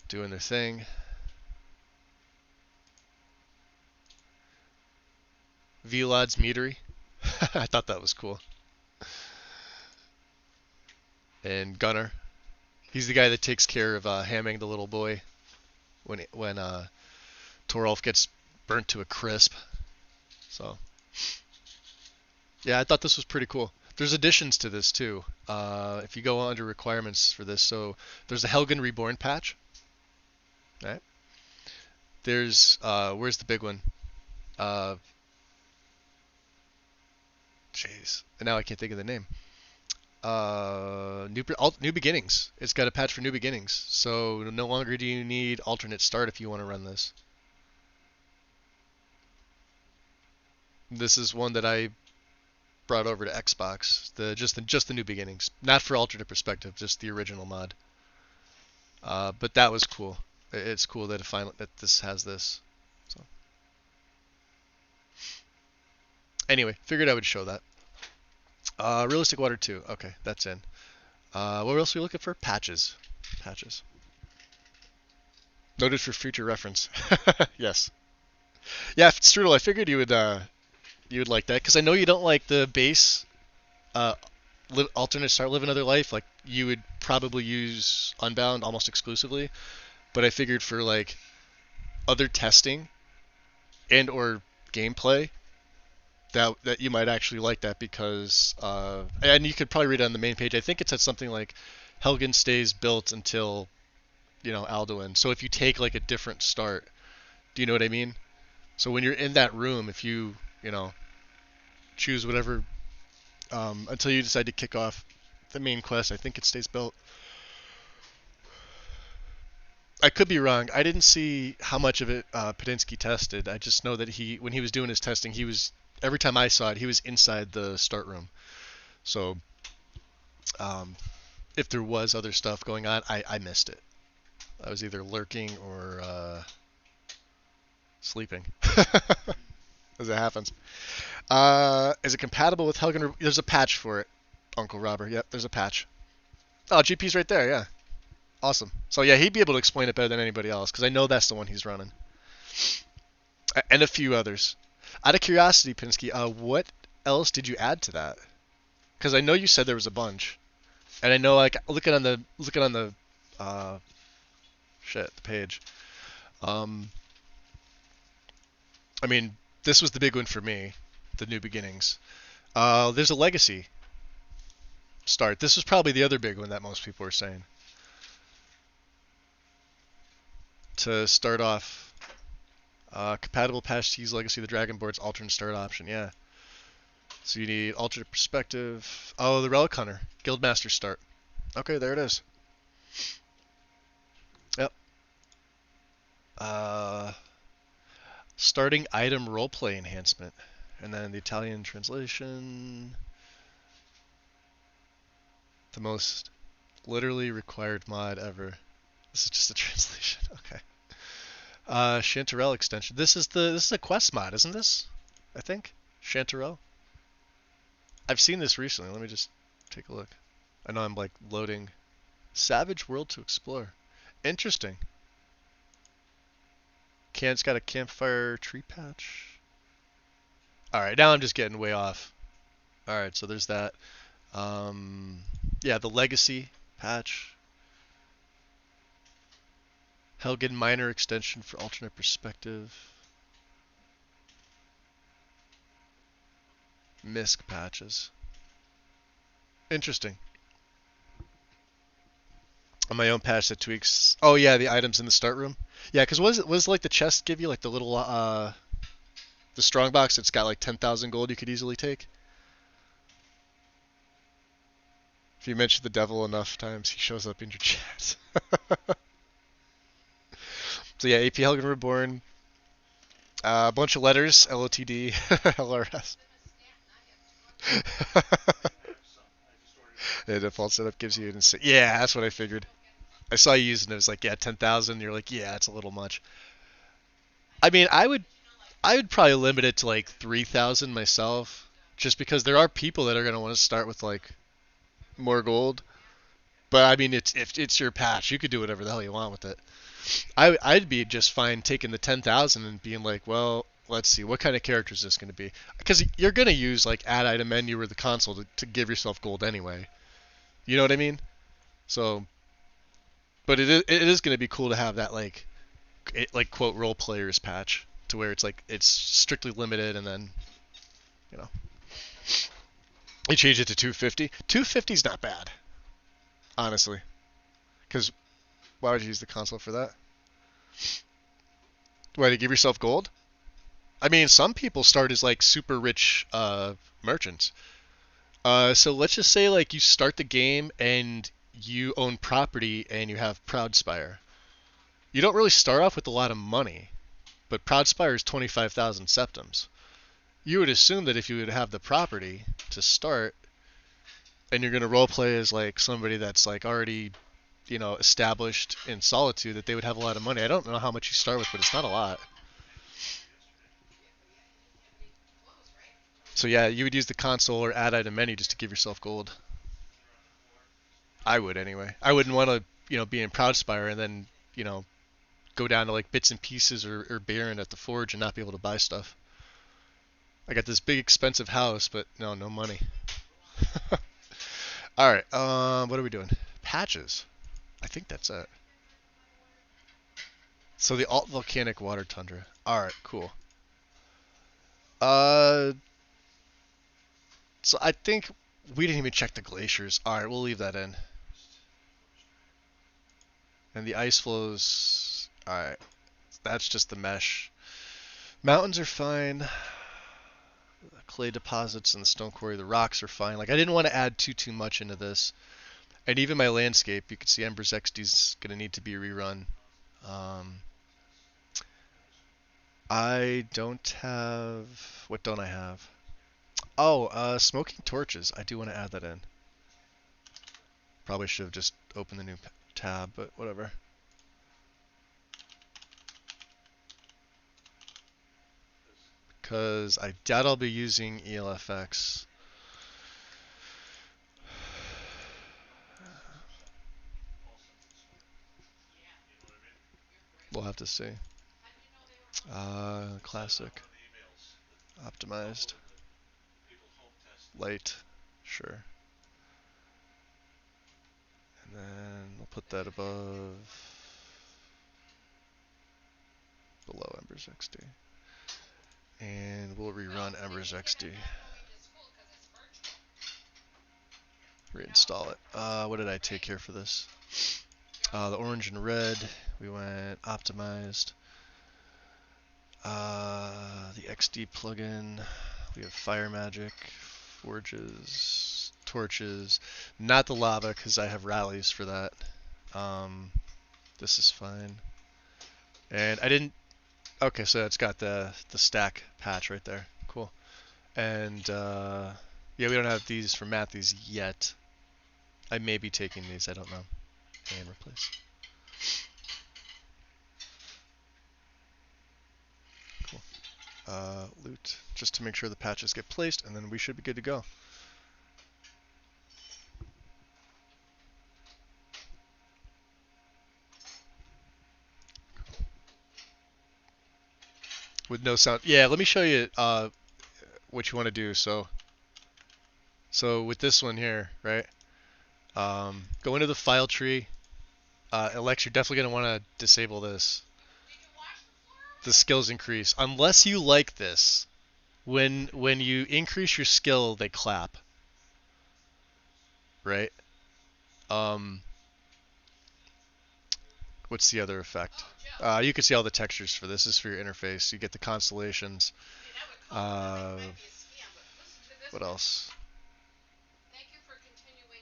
Doing their thing. Vlad's Meadery. I thought that was cool. And Gunnar. He's the guy that takes care of Hamming, the little boy, when Torolf gets burnt to a crisp. So, yeah, I thought this was pretty cool. There's additions to this too. If you go under requirements for this, so there's a Helgen Reborn patch. Right. There's where's the big one? Jeez, and now I can't think of the name. New beginnings. It's got a patch for new beginnings, so no longer do you need alternate start if you want to run this. This is one that I brought over to Xbox. Just the new beginnings, not for alternate perspective, just the original mod. But that was cool. It's cool that that this has this. So anyway, figured I would show that. Realistic Water 2. Okay, that's in. What else are we looking for? Patches. Patches. Noted for future reference. Yes. Yeah, Strudel, I figured you would like that because I know you don't like the base alternate start, live another life. Like you would probably use Unbound almost exclusively, but I figured for like other testing and or gameplay that you might actually like that because and you could probably read it on the main page. I think it said something like Helgen stays built until Alduin. So if you take like a different start, do you know what I mean? So when you're in that room, if you choose whatever until you decide to kick off the main quest, I think it stays built. I could be wrong. I didn't see how much of it Padinsky tested. I just know that when he was doing his testing, every time I saw it, he was inside the start room. So, if there was other stuff going on, I missed it. I was either lurking or sleeping. as it happens. Is it compatible with Helgen? There's a patch for it, Uncle Robert. Yep, there's a patch. Oh, GP's right there. Yeah, awesome. So yeah, he'd be able to explain it better than anybody else because I know that's the one he's running, and a few others. Out of curiosity, Pinsky, what else did you add to that? Because I know you said there was a bunch, and I know like looking on the uh, the page. Um, I mean, this was the big one for me, the New Beginnings. There's a Legacy start. This was probably the other big one that most people were saying. To start off, compatible patch to use Legacy of the Dragonborn's alternate start option. Yeah. So you need alternate perspective. Oh, the Relic Hunter, Guildmaster start. Okay, there it is. Yep. Starting item roleplay enhancement, and then the Italian translation. The most literally required mod ever. This is just a translation. Okay. Chanterelle extension. This is a quest mod, isn't this? I think Chanterelle. I've seen this recently. Let me just take a look. I know I'm like loading. Savage World to explore. Interesting. It's got a campfire tree patch. All right, now I'm just getting way off. All right, so there's that. Yeah, the Legacy patch. Helgen Minor extension for alternate perspective. Misk patches. Interesting. On my own patch that tweaks. Oh yeah, the items in the start room. Yeah, because was like the chest give you like the little the strong box that's got like 10,000 gold you could easily take. If you mention the devil enough times, he shows up in your chat. So yeah, AP Helgen Reborn. A bunch of letters, LOTD, LRS. The default setup gives you an insane. Yeah, that's what I figured. I saw you using it. It was like, yeah, 10,000. You're like, yeah, it's a little much. I mean, I would probably limit it to like 3,000 myself, just because there are people that are gonna want to start with like more gold. But I mean, if it's your patch, you could do whatever the hell you want with it. I'd be just fine taking the 10,000 and being like, well, let's see, what kind of character is this going to be? Because you're going to use like add item menu or the console to give yourself gold anyway. You know what I mean? So, but it is going to be cool to have that like quote role players patch to where it's like it's strictly limited and then you know you change it to 250. 250 is not bad, honestly. Because why would you use the console for that? Why, to give yourself gold? I mean, some people start as like super rich merchants. So let's just say like you start the game and you own property and you have Proudspire. You don't really start off with a lot of money, but Proudspire is 25,000 septims. You would assume that if you would have the property to start, and you're gonna roleplay as like somebody that's like already, established in Solitude, that they would have a lot of money. I don't know how much you start with, but it's not a lot. So yeah, you would use the console or add item menu just to give yourself gold. I would anyway. I wouldn't want to, be in Proudspire and then, go down to like bits and pieces or Baron at the forge and not be able to buy stuff. I got this big expensive house, but no money. All right, what are we doing? Patches. I think that's it. So the alt volcanic water tundra. All right, cool. So I think we didn't even check the glaciers. All right, we'll leave that in. And the ice flows. All right, that's just the mesh. Mountains are fine. The clay deposits and the stone quarry, the rocks are fine. Like I didn't want to add too much into this. And even my landscape, you can see Embers XD is going to need to be rerun. I don't have. What don't I have? Oh, smoking torches. I do want to add that in. Probably should have just opened the new tab, but whatever. because I doubt I'll be using ELFX. We'll have to see. Classic. Optimized. Light. Sure. And then we'll put that above. Below Embers XD. And we'll rerun Embers XD. Reinstall it. What did I take here for this? The orange and red. We went optimized. The XD plugin. We have fire magic, forges, torches. Not the lava because I have rallies for that. This is fine. And I didn't. Okay, so it's got the stack patch right there. Cool. And yeah, we don't have these for Matthews yet. I may be taking these. I don't know. And replace. Cool. Loot, just to make sure the patches get placed, and then we should be good to go. With no sound. Yeah, let me show you what you want to do. So with this one here, right? Go into the file tree. Alex, you're definitely going to want to disable this. The skills increase. Unless you like this. When you increase your skill, they clap. Right? What's the other effect? You can see all the textures for this. This is for your interface. You get the constellations. What else?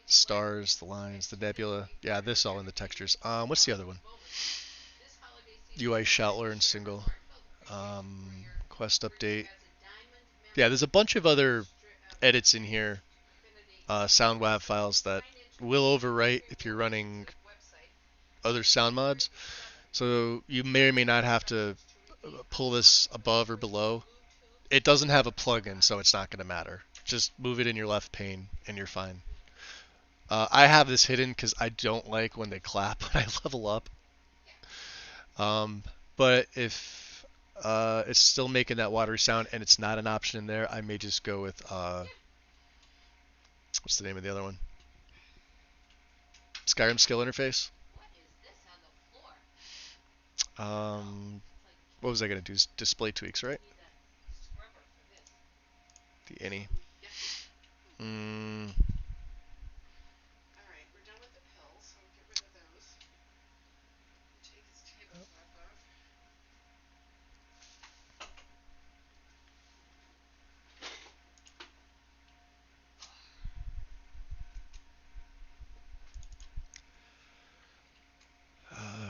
Stars, the lines, the nebula. Yeah, this all in the textures. What's the other one? UI Shoutler and single. Quest update. Yeah, there's a bunch of other edits in here. Sound WAV files that will overwrite if you're running other sound mods. So you may or may not have to pull this above or below. It doesn't have a plugin, so it's not going to matter. Just move it in your left pane and you're fine. I have this hidden because I don't like when they clap when I level up. But if it's still making that watery sound and it's not an option in there, I may just go with what's the name of the other one? Skyrim skill interface. What was I going to do? Display tweaks, right? The any.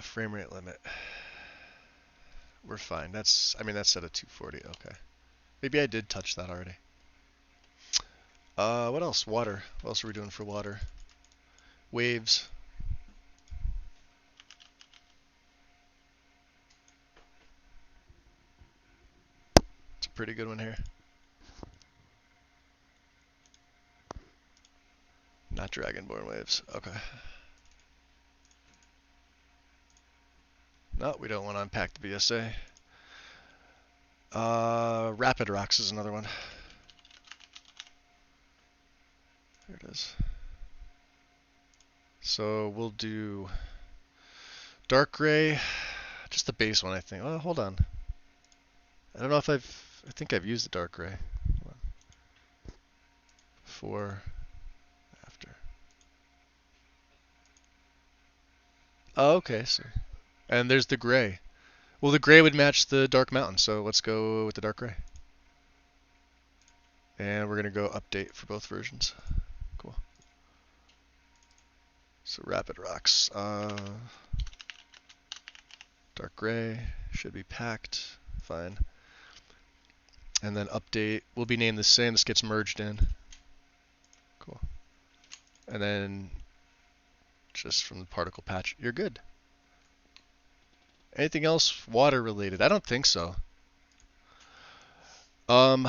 Frame rate limit. We're fine. That's set at 240. Okay. Maybe I did touch that already. What else? Water. What else are we doing for water? Waves. It's a pretty good one here. Not Dragonborn waves. Okay. No, we don't want to unpack the BSA. Rapid Rocks is another one. There it is. So we'll do dark gray, just the base one, I think. Oh, hold on. I don't know if I think I've used the dark gray. Before, after. Oh, okay, so. And there's the gray. Well, the gray would match the dark mountain, so let's go with the dark gray. And we're going to go update for both versions. Cool. So Rapid Rocks. Dark gray should be packed. Fine. And then update will be named the same. This gets merged in. Cool. And then just from the particle patch, you're good. Anything else water related? I don't think so. Um,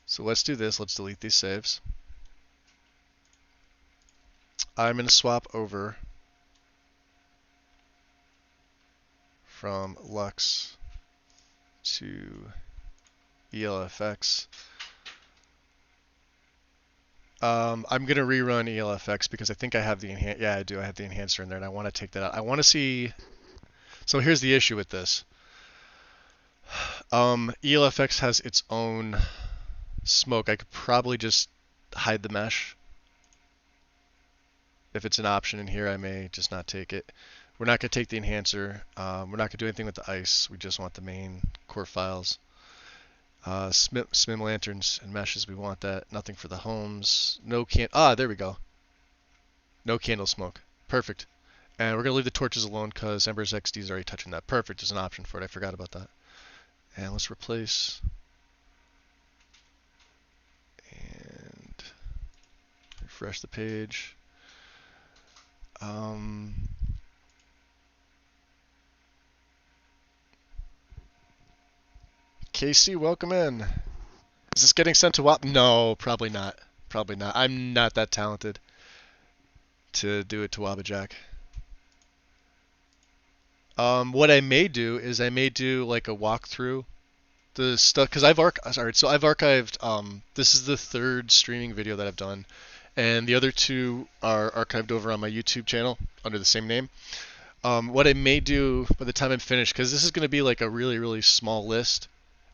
so let's do this. Let's delete these saves. I'm going to swap over from Lux to ELFX. I'm going to rerun ELFX because I think I have the yeah, I do. I have the enhancer in there and I want to take that out. I want to see. So here's the issue with this. ELFX has its own smoke. I could probably just hide the mesh. If it's an option in here, I may just not take it. We're not going to take the enhancer. We're not going to do anything with the ice. We just want the main core files. SMIM lanterns and meshes, we want that. Nothing for the homes. No there we go. No candle smoke. Perfect. And we're going to leave the torches alone because Ember's XD is already touching that. Perfect. There's an option for it. I forgot about that. And let's replace. And refresh the page. Casey, welcome in. Is this getting sent to WAP? No, probably not. Probably not. I'm not that talented to do it to Wabajack. What I may do is I may do like a walkthrough the stuff because I've archived. This is the third streaming video that I've done, and the other two are archived over on my YouTube channel under the same name. What I may do by the time I'm finished, because this is going to be like a really, really small list,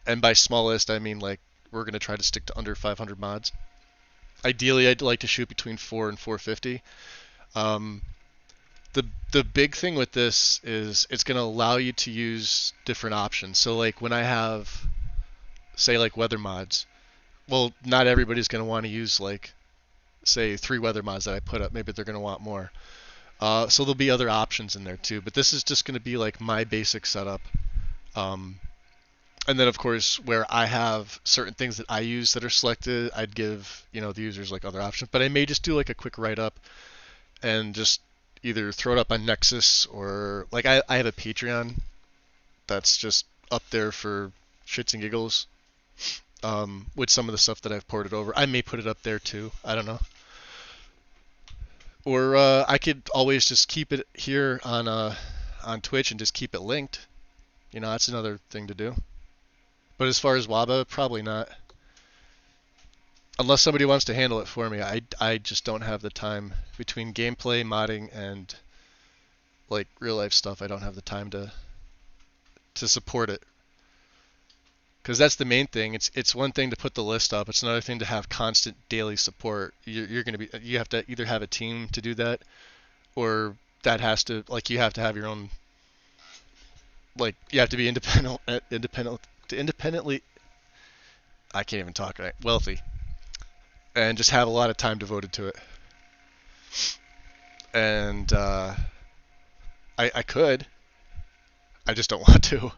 and by small list I mean like we're going to try to stick to under 500 mods. Ideally, I'd like to shoot between 4 and 450. The big thing with this is it's going to allow you to use different options. So like when I have, say like weather mods, well, not everybody's going to want to use like, say 3 weather mods that I put up. Maybe they're going to want more. So there'll be other options in there too. But this is just going to be like my basic setup. And then of course where I have certain things that I use that are selected, I'd give the users like other options. But I may just do like a quick write up and just either throw it up on Nexus or like I have a Patreon that's just up there for shits and giggles with some of the stuff that I've ported over. I may put it up there too. I don't know. Or I could always just keep it here on Twitch and just keep it linked. That's another thing to do. But as far as WABA, probably not. Unless somebody wants to handle it for me. I just don't have the time between gameplay, modding, and like real life stuff. I don't have the time to support it. Because that's the main thing. It's one thing to put the list up. It's another thing to have constant daily support. You have to either have a team to do that, or that has to you have to have your own. You have to be independently. I can't even talk right. Wealthy. And just have a lot of time devoted to it. And I could. I just don't want to.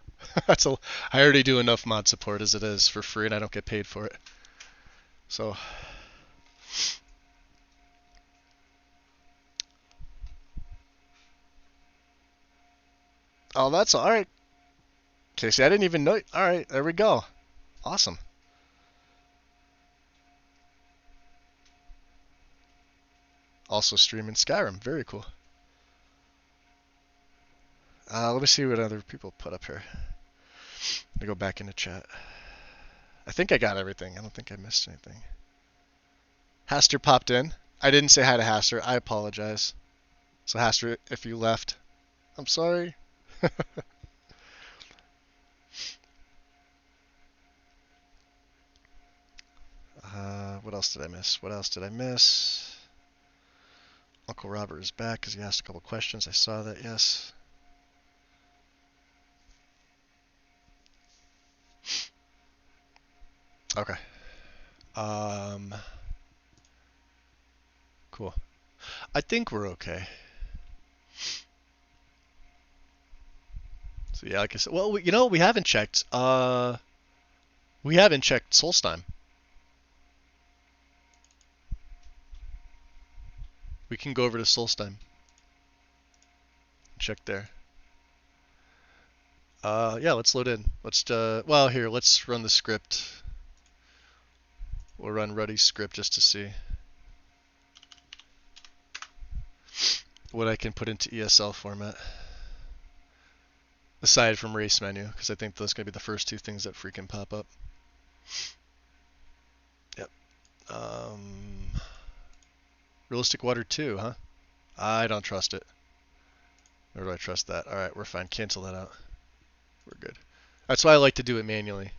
I already do enough mod support as it is for free, and I don't get paid for it. So. Oh, that's all right. Casey, I didn't even know. All right, there we go. Awesome. Also streaming Skyrim. Very cool. Let me see what other people put up here. Let me go back into chat. I think I got everything. I don't think I missed anything. Haster popped in. I didn't say hi to Haster. I apologize. So Haster, if you left, I'm sorry. What else did I miss? What else did I miss? Uncle Robert is back because he asked a couple questions. I saw that, yes. Okay. Cool. I think we're okay. So yeah, like I said, well, we haven't checked. We haven't checked Solstheim. We can go over to Solstheim. Check there. Yeah, let's load in. Well, here, let's run the script. We'll run Ruddy's script just to see what I can put into ESL format. Aside from race menu, because I think those are going to be the first two things that freaking pop up. Yep. Realistic Water 2, huh? I don't trust it. Or do I trust that? Alright, we're fine. Cancel that out. We're good. That's why I like to do it manually.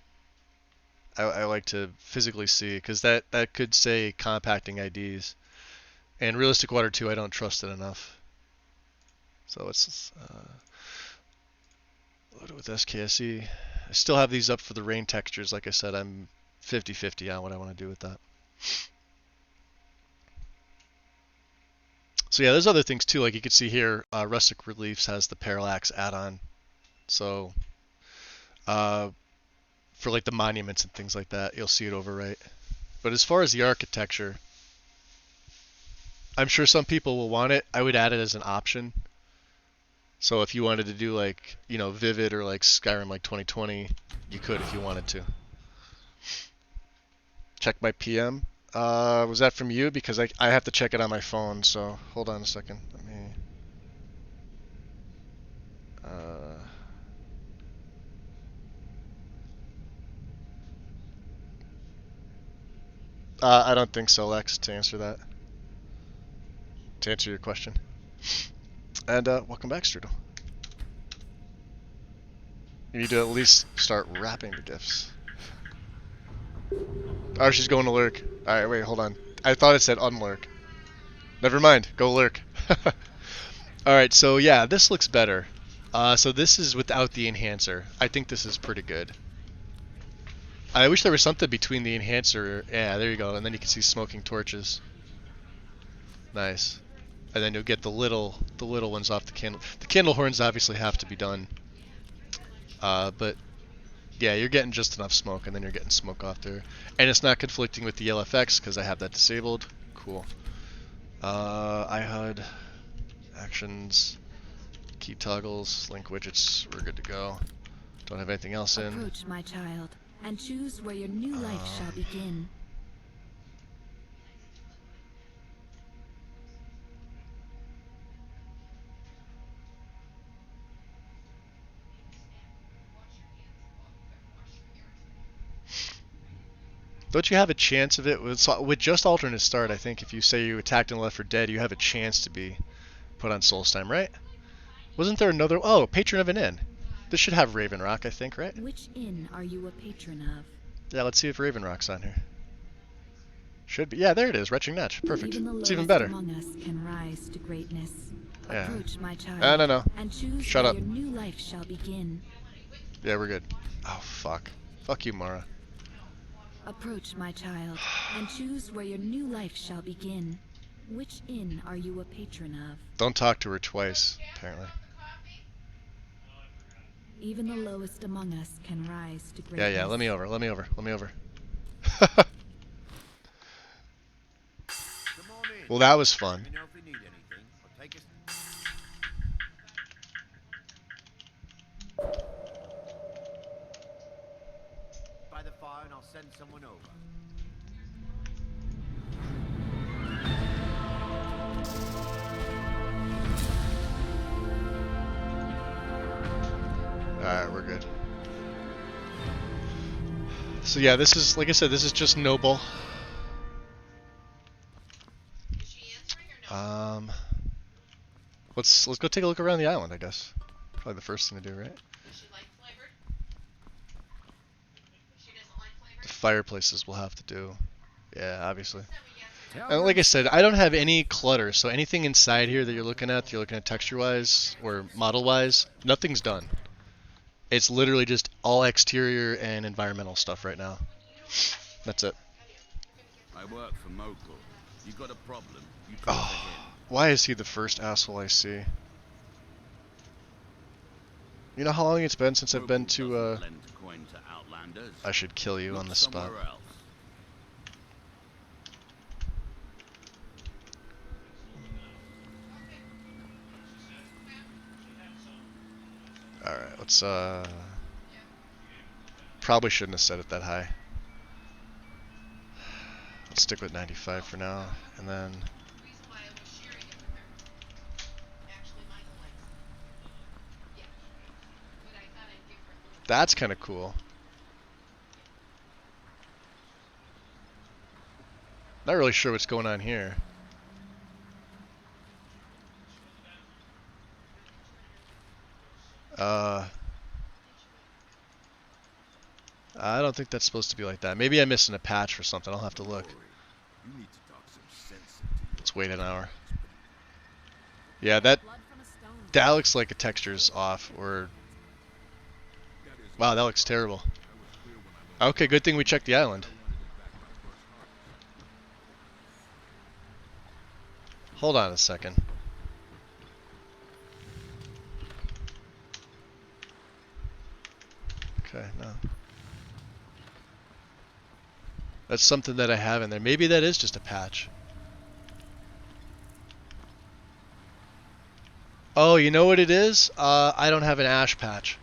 I like to physically see, because that could say compacting IDs. And Realistic Water 2, I don't trust it enough. So let's load it with SKSE. I still have these up for the rain textures. Like I said, I'm 50-50 on what I want to do with that. So yeah, there's other things too. Like you can see here, Rustic Reliefs has the Parallax add-on. So for like the monuments and things like that, you'll see it overwrite. But as far as the architecture, I'm sure some people will want it. I would add it as an option. So if you wanted to do like, you know, Vivid or like Skyrim like 2020, you could if you wanted to. Check my PM. Was that from you? Because I have to check it on my phone, so hold on a second. Let me... I don't think so, Lex, to answer that. To answer your question. And welcome back, Strudel. You need to at least start wrapping the gifts. Oh, she's going to lurk. Alright, wait, hold on. I thought it said unlurk. Never mind, go lurk. Alright, so yeah, this looks better. So this is without the enhancer. I think this is pretty good. I wish there was something between the enhancer. Yeah, there you go. And then you can see smoking torches. Nice. And then you'll get the little ones off the candle. The candle horns obviously have to be done. But yeah, you're getting just enough smoke, and then you're getting smoke off there. And it's not conflicting with the LFX because I have that disabled. Cool. iHUD, actions, key toggles, link widgets. We're good to go. Don't have anything else in. Approach, my child, and choose where your new life shall begin. Don't you have a chance of it with just alternate start? I think if you say you attacked and left for dead, you have a chance to be put on Solstheim, right? Wasn't there another? Oh, patron of an inn. This should have Raven Rock, I think, right? Which inn are you a patron of? Yeah, let's see if Raven Rock's on here. Should be. Yeah, there it is. Retching Natch. Perfect. Even the It's even lowest better. among us can rise to greatness. Yeah. Approach, my child, No. and choose Shut where up. your new life shall begin. Yeah, we're good. Oh, fuck. Fuck you, Mara. Approach, my child, and choose where your new life shall begin. Which inn are you a patron of? Don't talk to her twice, apparently. Even the lowest among us can rise to greatness. Yeah, let me over. Come on in. Well, that was fun. Let me know if you need anything. I'll take us. By the fire, and I'll send someone over. Alright, we're good. So yeah, this is, like I said, this is just noble. Let's go take a look around the island, I guess. Probably the first thing to do, right? The fireplaces we'll have to do. Yeah, obviously. And like I said, I don't have any clutter, so anything inside here that you're looking at texture-wise or model-wise, nothing's done. It's literally just all exterior and environmental stuff right now. That's it. I work for Mokul. You got a problem, you come to him. Why is he the first asshole I see? You know how long it's been since I've been to, Doesn't lend coin to outlanders. I should kill you on the Look spot. somewhere else. Alright, Let's probably shouldn't have set it that high. Let's stick with 95 for now, and then that's kind of cool. Not really sure what's going on here. I don't think that's supposed to be like that. Maybe I'm missing a patch or something. I'll have to look. You need to talk some sense into your Let's wait an hour. plans, buddy. Yeah, that looks like a texture's off, or wow, that looks terrible. Okay, good thing we checked the island. Hold on a second. Okay, no. That's something that I have in there. Maybe that is just a patch. Oh, you know what it is? I don't have an ash patch.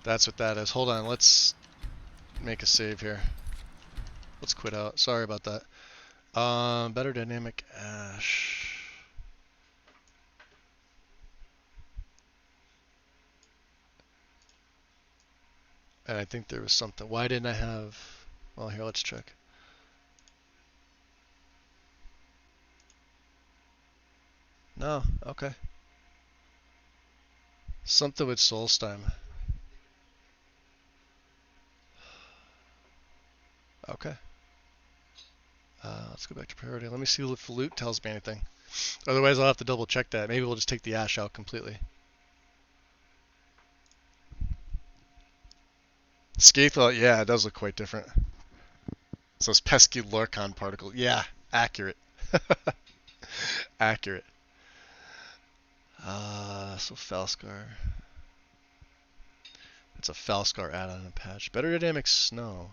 That's what that is. Hold on, let's make a save here. Let's quit out. Sorry about that. Better dynamic ash. And I think there was something. Why didn't I have... Well, here, let's check. No, okay. Something with Solstheim. Okay. Let's go back to priority. Let me see if loot tells me anything. Otherwise, I'll have to double check that. Maybe we'll just take the ash out completely. Scathelot, yeah, it does look quite different. So those pesky Lurkon particles. Yeah, accurate. Accurate. So Falscar. It's a Falscar add-on and patch. Better dynamic snow.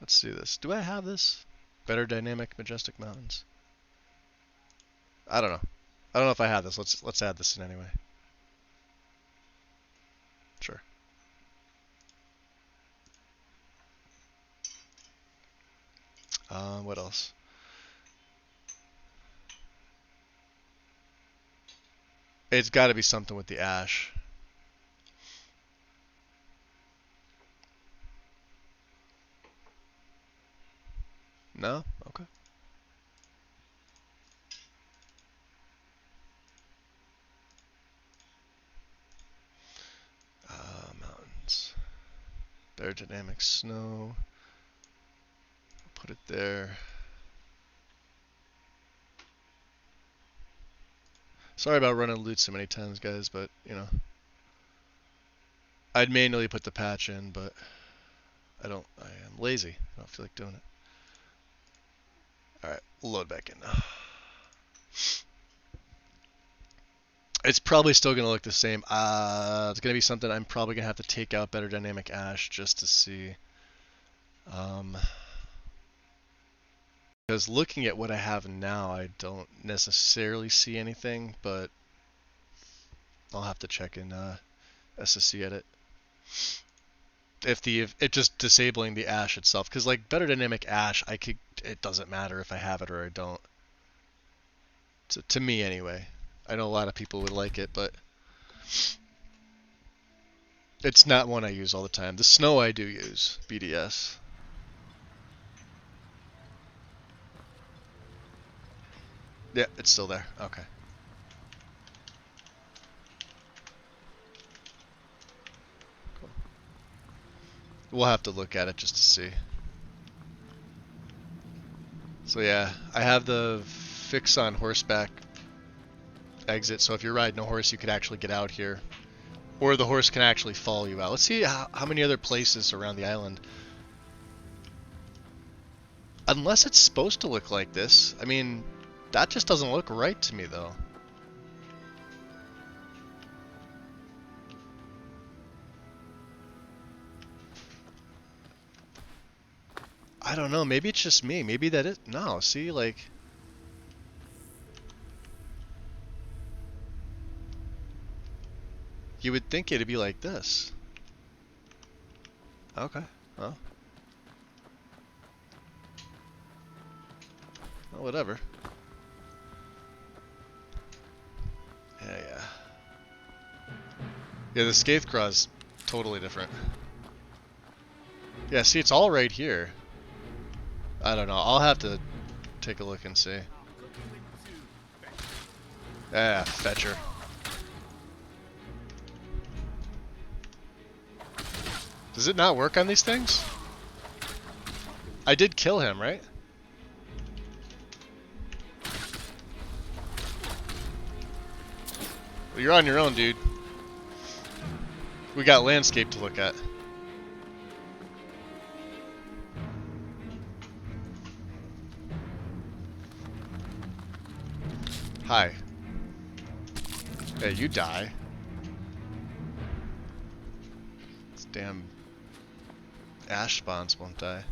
Let's see this. Do I have this? Better dynamic majestic mountains. I don't know. I don't know if I have this. Let's add this in anyway. Sure. What else? It's got to be something with the ash. No? Okay. Mountains. Better dynamic snow. Put it there. Sorry about running loot so many times, guys, but, you know. I'd manually put the patch in, but I am lazy. I don't feel like doing it. Alright, load back in now. It's probably still going to look the same. It's going to be something I'm probably going to have to take out better dynamic ash just to see. Because looking at what I have now, I don't necessarily see anything, but I'll have to check in SSC edit. If just disabling the ash itself, because like better dynamic ash, it doesn't matter if I have it or I don't. To me anyway. I know a lot of people would like it, but it's not one I use all the time. The snow I do use, BDS. Yeah, it's still there. Okay. Cool. We'll have to look at it just to see. So yeah, I have the fix on horseback exit, so if you're riding a horse, you could actually get out here. Or the horse can actually follow you out. Let's see how many other places around the island. Unless it's supposed to look like this. I mean, that just doesn't look right to me, though. I don't know. Maybe it's just me. Maybe that is... No, see, like... You would think it'd be like this. Okay. Well, whatever. Yeah. Yeah, the Scathecraw's totally different. Yeah, see, it's all right here. I don't know. I'll have to take a look and see. Yeah, fetcher. Does it not work on these things? I did kill him, right? Well, you're on your own, dude. We got landscape to look at. Hi. Hey, you die. This damn ash spawns won't die.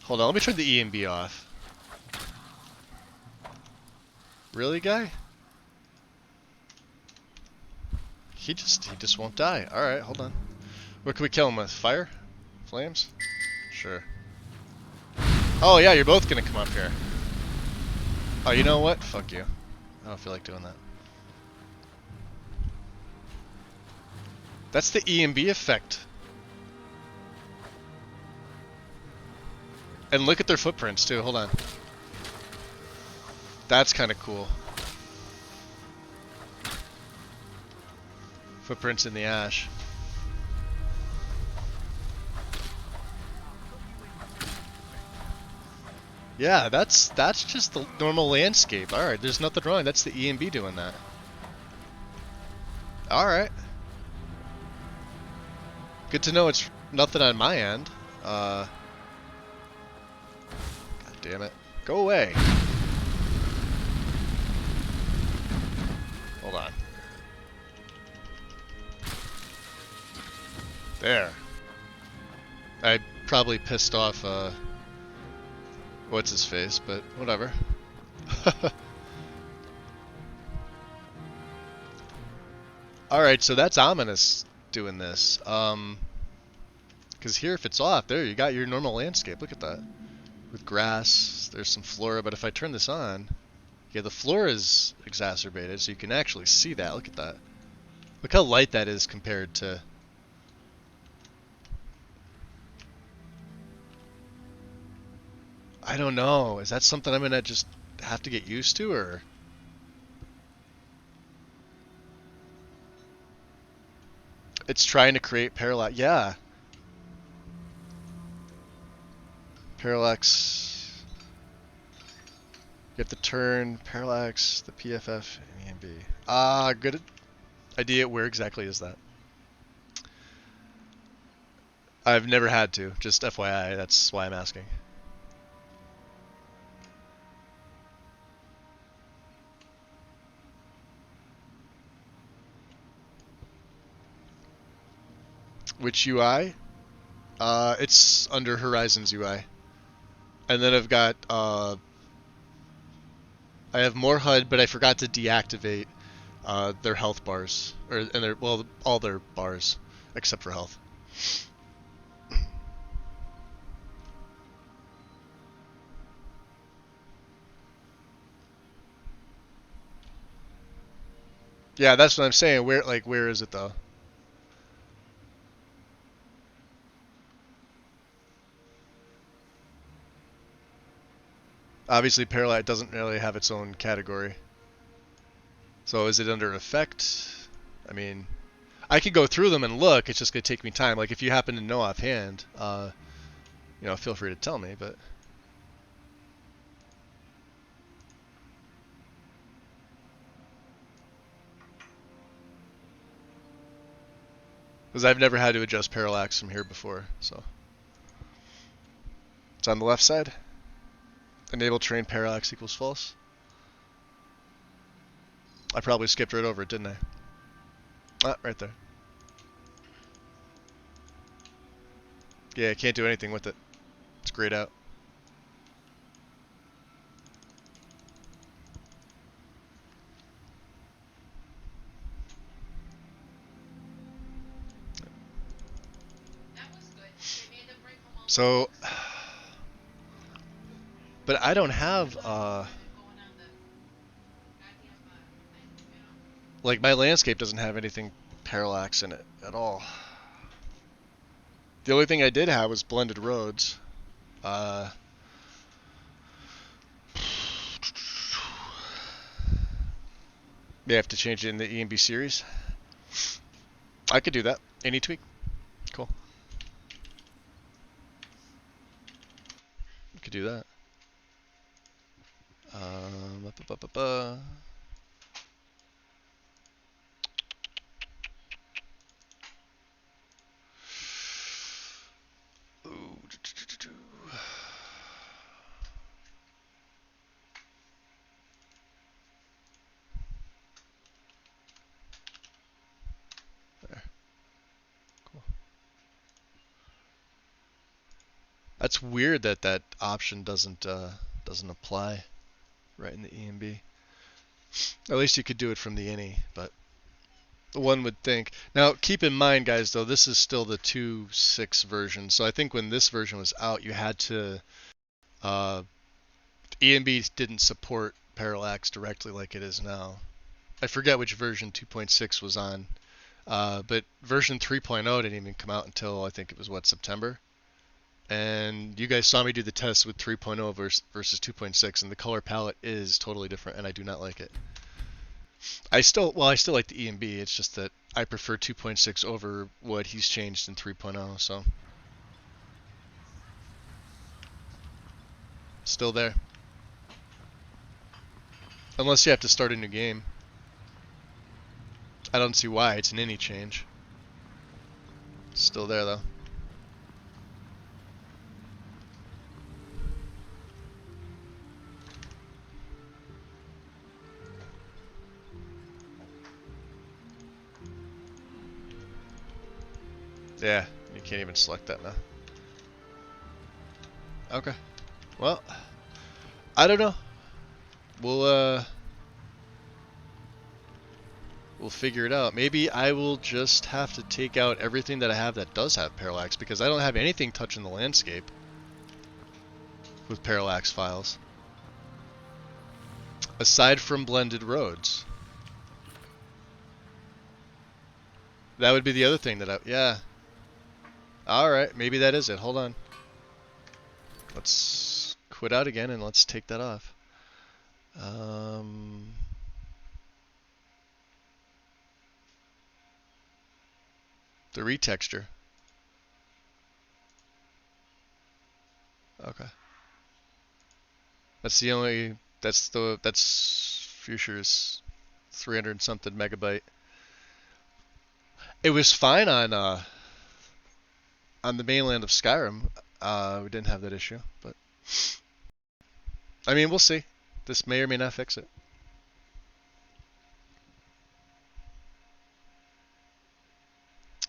Hold on, let me turn the E and B off. Really, guy? He just won't die. Alright, hold on. What can we kill him with? Fire? Flames? Sure. Oh yeah, you're both gonna come up here. Oh, you know what? Fuck you. I don't feel like doing that. That's the E and B effect. And look at their footprints too, hold on. That's kind of cool. Footprints in the ash. Yeah, that's just the normal landscape. Alright, there's nothing wrong. That's the E and B doing that. Alright. Good to know it's nothing on my end. God damn it. Go away. Hold on. There. I probably pissed off, what's his face, but whatever. Alright, so that's ominous doing this. Because here, if it's off, there, you got your normal landscape. Look at that. With grass, there's some flora, but if I turn this on, yeah, the flora is exacerbated, so you can actually see that. Look at that. Look how light that is compared to... I don't know. Is that something I'm gonna just have to get used to, or? It's trying to create parallax. Yeah. Parallax. You have to turn parallax, the PFF, and EMB. Ah, good idea. Where exactly is that? I've never had to. Just FYI, that's why I'm asking. Which UI? It's under Horizon's UI. And then I've got, I have more HUD, but I forgot to deactivate their health bars, and their, well, all their bars except for health. Yeah, that's what I'm saying. Where is it though? Obviously, Parallax doesn't really have its own category. So is it under effect? I mean, I could go through them and look. It's just gonna take me time. Like if you happen to know offhand, you know, feel free to tell me. But because I've never had to adjust parallax from here before, so it's on the left side. Enable terrain parallax equals false. I probably skipped right over it, didn't I? Ah, right there. Yeah, I can't do anything with it. It's grayed out. So, but I don't have like my landscape doesn't have anything parallax in it at all. The only thing I did have was blended roads. Uh, May have to change it in the EMB series. I could do that. Any tweak. Cool. We could do that. Ooh, there. Cool. That's weird that that option doesn't apply right in the EMB. At least you could do it from the INI, but one would think. Now, keep in mind, guys, though, this is still the 2.6 version. So I think when this version was out, you had to. EMB didn't support parallax directly like it is now. I forget which version 2.6 was on, but version 3.0 didn't even come out until I think it was September. And you guys saw me do the test with 3.0 versus 2.6, and the color palette is totally different, and I do not like it. I still like the EMB. It's just that I prefer 2.6 over what he's changed in 3.0. So still there, unless you have to start a new game. I don't see why. It's an any change. Still there though. Yeah, you can't even select that now. Okay. Well, I don't know. We'll figure it out. Maybe I will just have to take out everything that I have that does have parallax, because I don't have anything touching the landscape with parallax files. Aside from blended roads. That would be the other thing that yeah. Alright, maybe that is it. Hold on. Let's quit out again and let's take that off. The retexture. Okay. That's the only, that's Future's 300 something megabyte. It was fine on the mainland of Skyrim. We didn't have that issue, but I mean, we'll see. This may or may not fix it.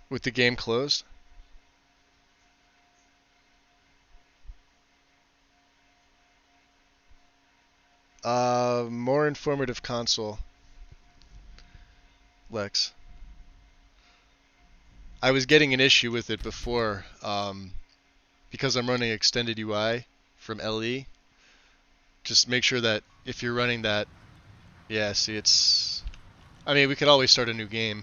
With the game closed? More informative console. Lex. I was getting an issue with it before, because I'm running extended UI from LE. Just make sure that if you're running that, yeah, see, it's, I mean, we could always start a new game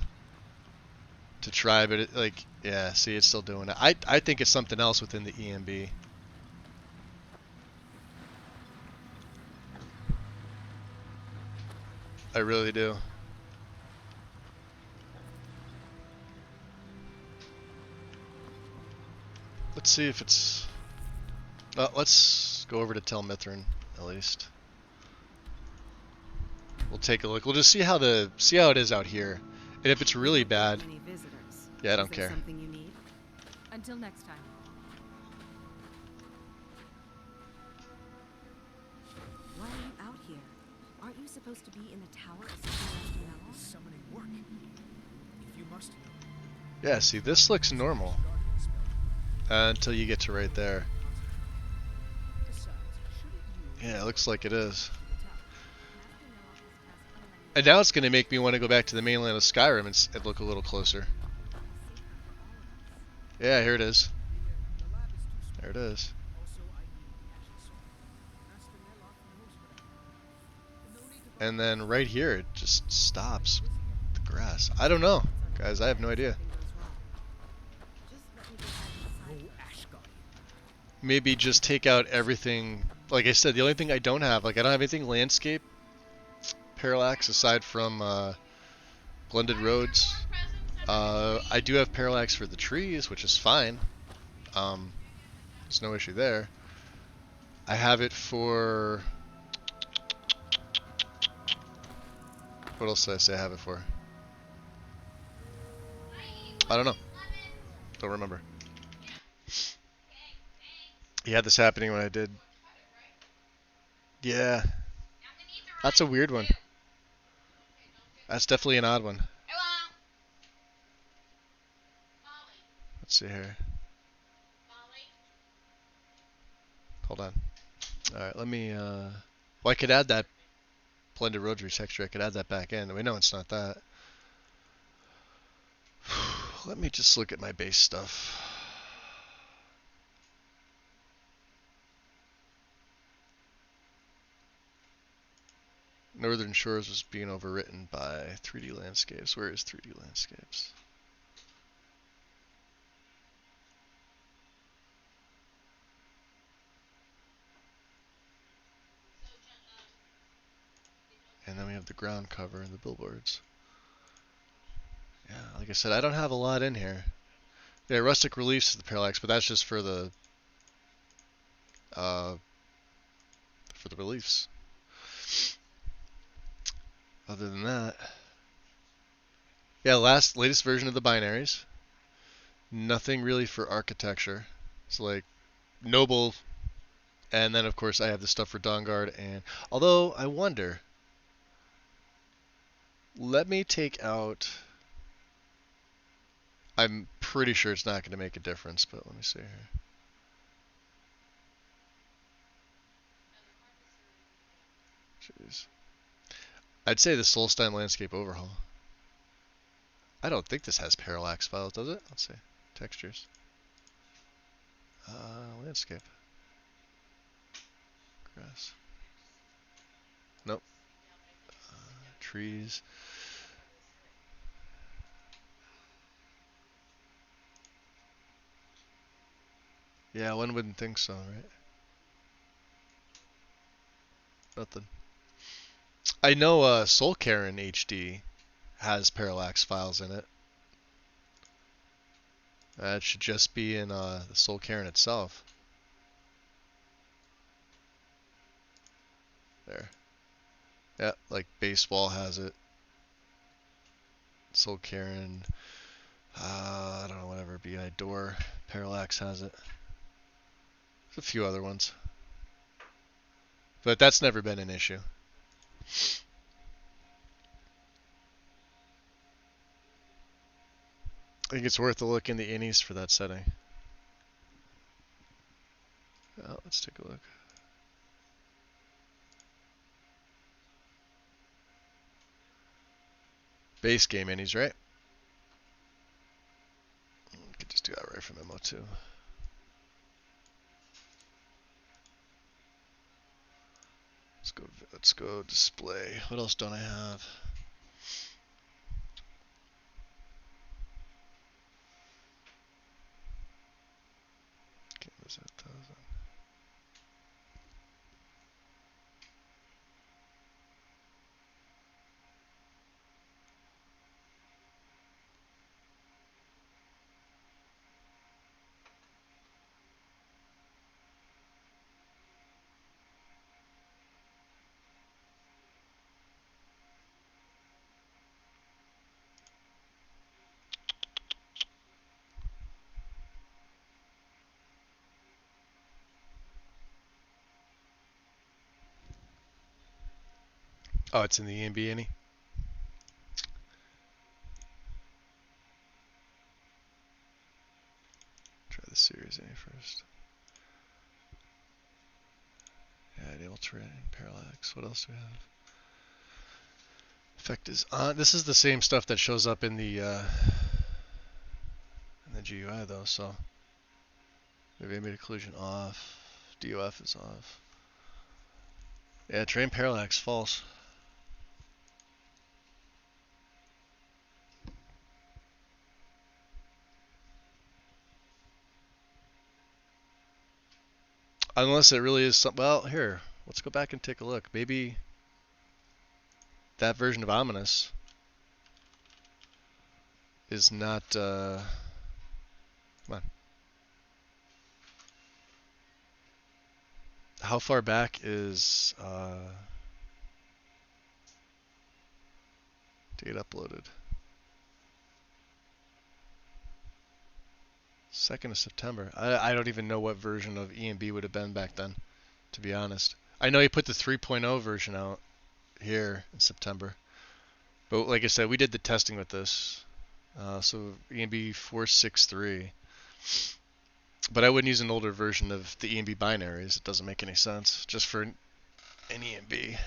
to try, but it, like, yeah, see, it's still doing it. I think it's something else within the EMB. I really do. Let's see if it's, let's go over to Telmithrin at least. We'll take a look. We'll just see how it is out here. And if it's really bad, yeah, I don't care. Something you need? Until next time. Why are you out here? Aren't you supposed to be in the tower of Summoning work. If you must know. Yeah, see, this looks normal. Until you get to right there. Yeah, it looks like it is. And now it's going to make me want to go back to the mainland of Skyrim and look a little closer. Yeah, here it is. There it is. And then right here, it just stops the grass. I don't know, guys. I have no idea. Maybe just take out everything. Like I said, the only thing I don't have, like I don't have anything landscape parallax aside from blended roads. I do have parallax for the trees, which is fine. There's no issue there. I have it for... What else did I say I have it for? I don't know. Don't remember. You had this happening when I did. Yeah. That's a weird one. That's definitely an odd one. Let's see here. Hold on. Alright, let me, well, I could add that blended road retexture. I could add that back in. We know it's not that. Let me just look at my base stuff. Northern Shores was being overwritten by 3D Landscapes. Where is 3D Landscapes? And then we have the ground cover and the billboards. Yeah, like I said, I don't have a lot in here. Yeah, Rustic Reliefs is the parallax, but that's just for the reliefs. Other than that, yeah, latest version of the binaries. Nothing really for architecture. So like Noble, and then of course I have the stuff for Dawnguard. And although I wonder, let me take out. I'm pretty sure it's not going to make a difference, but let me see here. Jeez. I'd say the Solstein Landscape Overhaul. I don't think this has parallax files, does it? Let's see. Textures. Landscape. Grass. Nope. Trees. Yeah, one wouldn't think so, right? Nothing. I know Soul Karen HD has parallax files in it. It should just be in the Soul Karen itself. There. Yeah, like Baseball has it. Soul Karen. I don't know, whatever. BI Door. Parallax has it. There's a few other ones. But that's never been an issue. I think it's worth a look in the innies for that setting. Let's take a look. Base game innies, right? Could just do that right from MO2. Let's go display. What else don't I have? Canvas 1000. Oh, it's in the EMB innie? Try the series innie first. Yeah, the ultra and parallax. What else do we have? Effect is on. This is the same stuff that shows up in the GUI though, so Maybe I made a collision off. DOF is off. Yeah, train parallax, false. Unless it really is something. Well, here, let's go back and take a look. Maybe that version of Ominous is not. Come on. How far back is date uploaded? 2nd of September. I don't even know what version of EMB would have been back then, to be honest. I know he put the 3.0 version out here in September. But like I said, we did the testing with this. So EMB 463. But I wouldn't use an older version of the EMB binaries. It doesn't make any sense. Just for an EMB.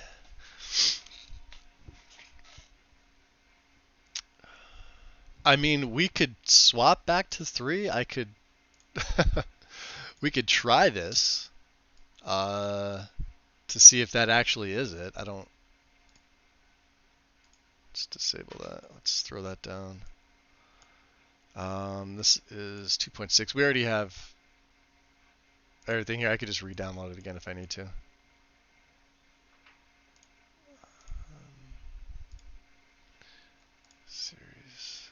I mean, we could swap back to 3. I could... we could try this. To see if that actually is it. I don't... Let's disable that. Let's throw that down. This is 2.6. We already have everything here. I could just re-download it again if I need to. Series.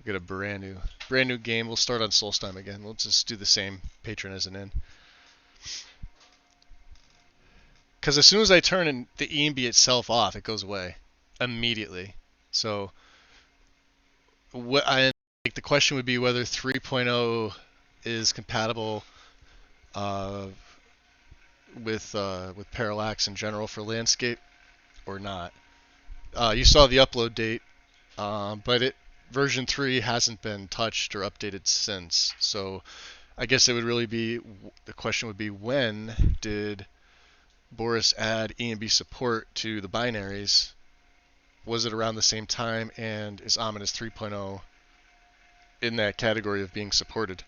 We'll get a brand new game. We'll start on Solstheim again. We'll just do the same patron as an in. Because as soon as I turn the EMB itself off, it goes away immediately. So like the question would be whether 3.0 is compatible with parallax in general for landscape or not. You saw the upload date, but version 3 hasn't been touched or updated since. So I guess it would really be, the question would be, when did Boris add EMB support to the binaries? Was it around the same time, and is Ominous 3.0 in that category of being supported?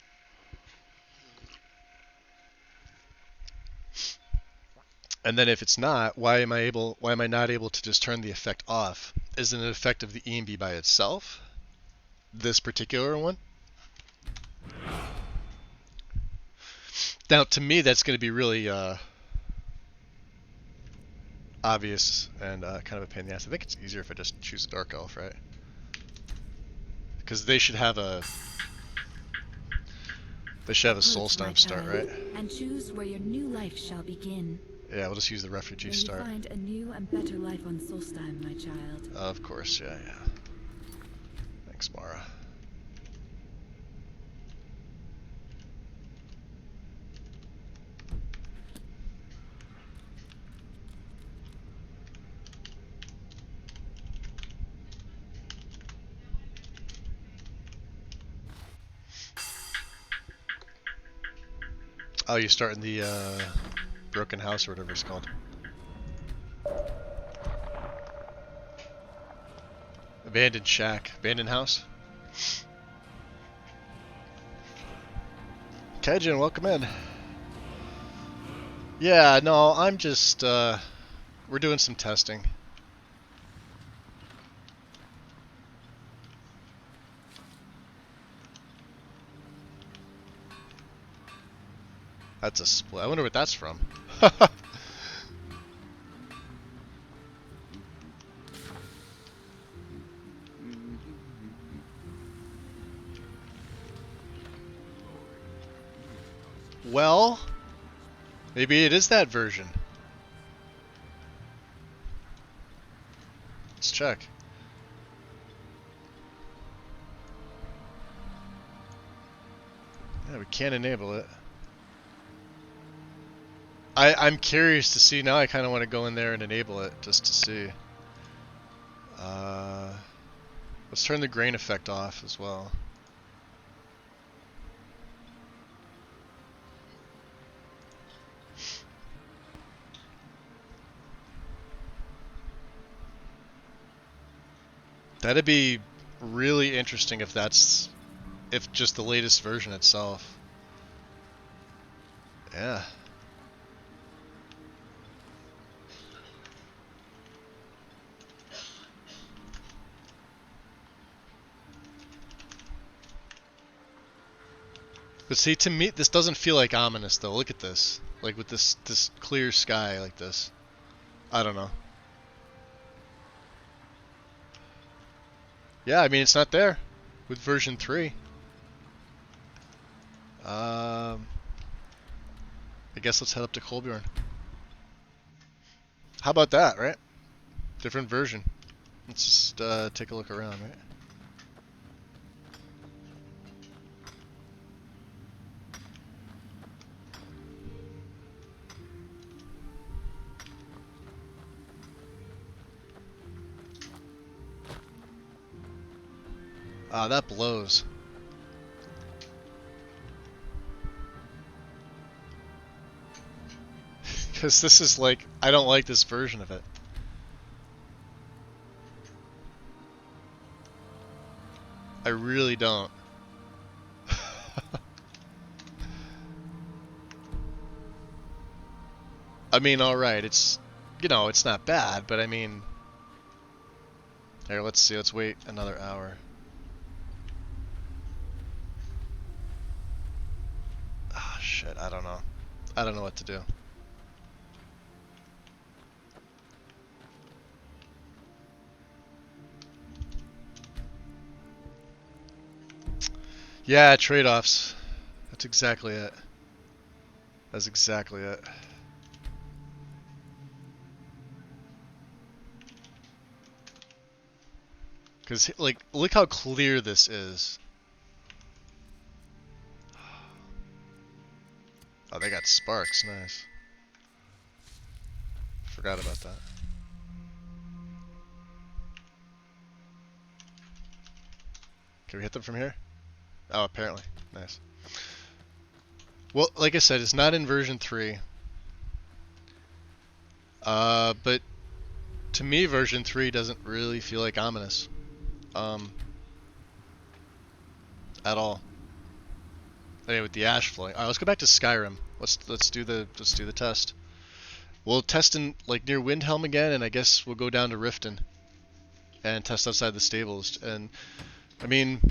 And then if it's not, why am I not able to just turn the effect off? Is it an effect of the EMB by itself? This particular one? Now, to me, that's going to be really obvious and kind of a pain in the ass. I think it's easier if I just choose a Dark Elf, right? Because they should have a Solstheim start, right? And choose where your new life shall begin. Yeah, we'll just use the refugee May start. you find a new and better life on Solstheim, my child. Of course, yeah. Thanks, Mara. Oh, you're starting the broken house or whatever it's called. Abandoned shack. Abandoned house. Kajin, welcome in. Yeah, no, I'm just, we're doing some testing. That's a split. I wonder what that's from. Well, maybe it is that version. Let's check. Yeah, we can't enable it. I'm curious to see now. I kind of want to go in there and enable it just to see. Let's turn the grain effect off as well. That'd be really interesting if that's just the latest version itself. Yeah. But see, to me, this doesn't feel like ominous though. Look at this. Like with this clear sky like this. I don't know. Yeah, I mean it's not there with version 3. I guess let's head up to Kolbjorn. How about that, right? Different version. Let's just take a look around, right? Ah, that blows. Because this is like, I don't like this version of it. I really don't. I mean, alright, it's, you know, it's not bad, but I mean... Here, let's see, let's wait another hour. Ah, shit, I don't know. I don't know what to do. Yeah, trade-offs. That's exactly it. That's exactly it. Because, like, look how clear this is. Oh, they got sparks. Nice. Forgot about that. Can we hit them from here? Oh, apparently. Nice. Well, like I said, it's not in version 3. But to me, version 3 doesn't really feel like ominous. At all. Anyway, with the ash flowing. Alright, let's go back to Skyrim. Let's do the test. We'll test in like near Windhelm again, and I guess we'll go down to Riften and test outside the stables. And I mean,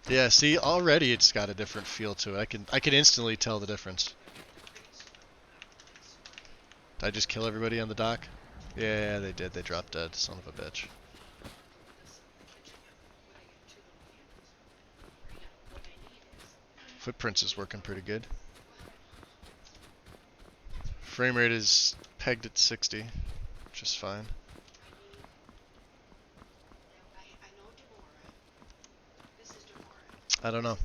yeah. See, already it's got a different feel to it. I can instantly tell the difference. Did I just kill everybody on the dock? Yeah, they did. They dropped dead. Son of a bitch. Footprints is working pretty good. Frame rate is pegged at 60, which is fine. I don't know.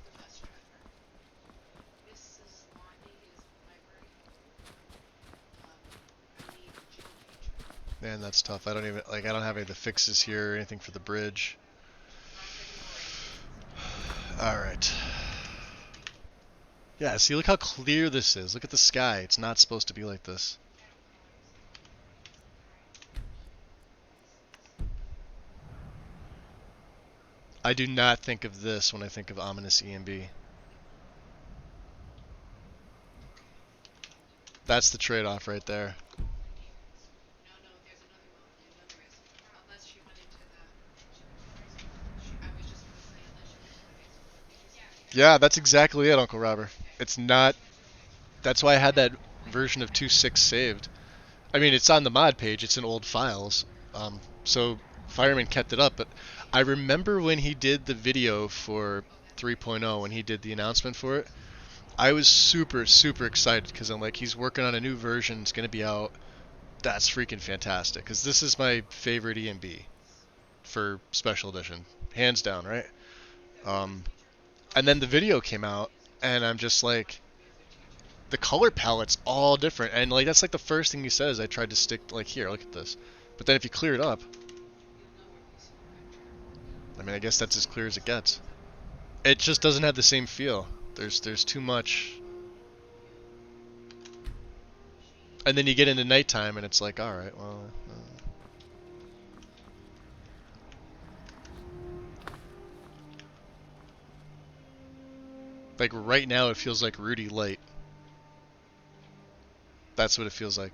Man, that's tough. I don't even, like, I don't have any of the fixes here or anything for the bridge. Alright. Yeah, see, look how clear this is. Look at the sky. It's not supposed to be like this. I do not think of this when I think of ominous EMB. That's the trade-off right there. Yeah, that's exactly it, Uncle Robert. It's not... That's why I had that version of 2.6 saved. I mean, it's on the mod page. It's in old files. So Fireman kept it up. But I remember when he did the video for 3.0, when he did the announcement for it, I was super, super excited because I'm like, he's working on a new version. It's going to be out. That's freaking fantastic. Because this is my favorite EMB for Special Edition. Hands down, right? And then the video came out, and I'm just like, the color palette's all different, and like that's like the first thing he says. I tried to stick like here, look at this, but then if you clear it up, I mean, I guess that's as clear as it gets. It just doesn't have the same feel. There's too much, and then you get into nighttime, and it's like, all right, well. Like right now, it feels like Rudy Light. That's what it feels like.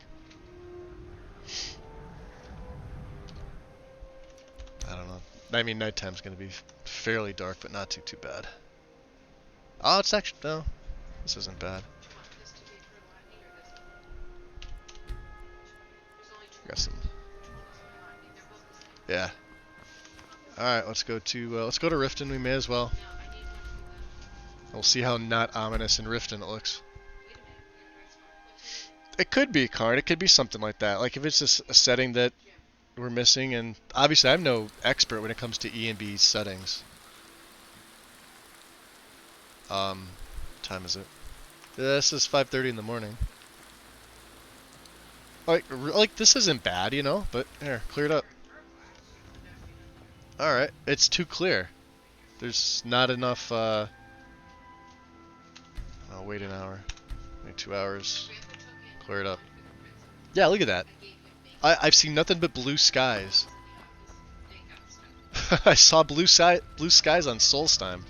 I don't know. I mean, nighttime's gonna be fairly dark, but not too bad. Oh, it's actually no. This isn't bad. Got some. Yeah. All right, let's go to Riften. We may as well. We'll see how not ominous in Riften it looks. It could be, Karn. It could be something like that. Like if it's a setting that we're missing, and obviously I'm no expert when it comes to E&B settings. Time is it? This is 5:30 in the morning. Like this isn't bad, you know, but here, clear it up. All right, it's too clear. There's not enough. I'll wait an hour, wait 2 hours. Clear it up. Yeah, look at that. I've seen nothing but blue skies. I saw blue skies on Solstheim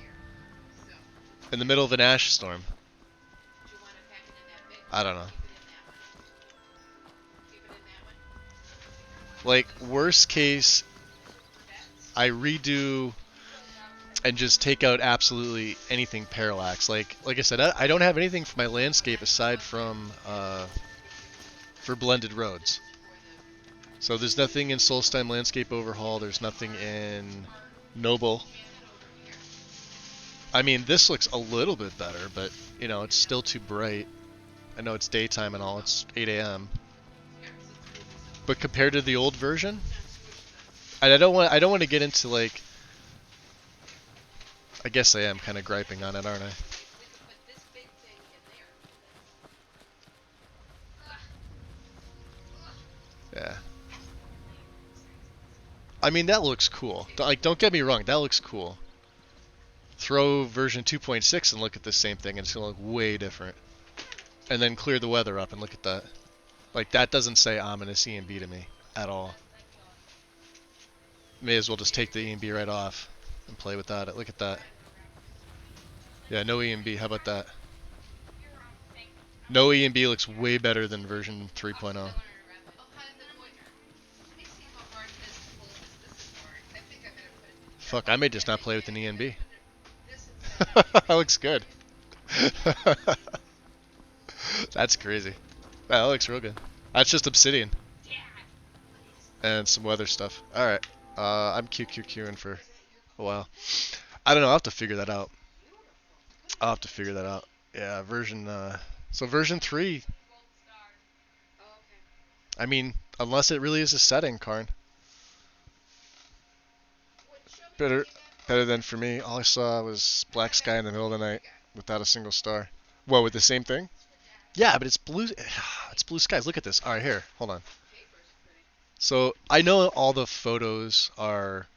in the middle of an ash storm. I don't know. Like worst case, I redo and just take out absolutely anything parallax. Like I said, I don't have anything for my landscape aside from for blended roads. So there's nothing in Solstheim Landscape Overhaul. There's nothing in Noble. I mean, this looks a little bit better, but you know, it's still too bright. I know it's daytime and all. It's 8 a.m. But compared to the old version, and I don't want to get into like. I guess I am kind of griping on it, aren't I? Yeah. I mean, that looks cool. Like, don't get me wrong, that looks cool. Throw version 2.6 and look at the same thing, and it's gonna look way different. And then clear the weather up and look at that. Like, that doesn't say ominous E&B to me at all. May as well just take the E&B right off and play without it. Look at that. Yeah, no E&B. How about that? No E&B looks way better than version 3.0. Fuck, I may just not play with an E&B. That looks good. That's crazy. That looks real good. That's just obsidian. And some weather stuff. Alright. I'm QQQing for a while. I don't know, I'll have to figure that out. Yeah, so version 3. I mean, unless it really is a setting, Karn. Better than for me. All I saw was black sky in the middle of the night without a single star. What, with the same thing? Yeah, but it's blue. It's blue skies. Look at this. All right, here. Hold on. So I know all the photos are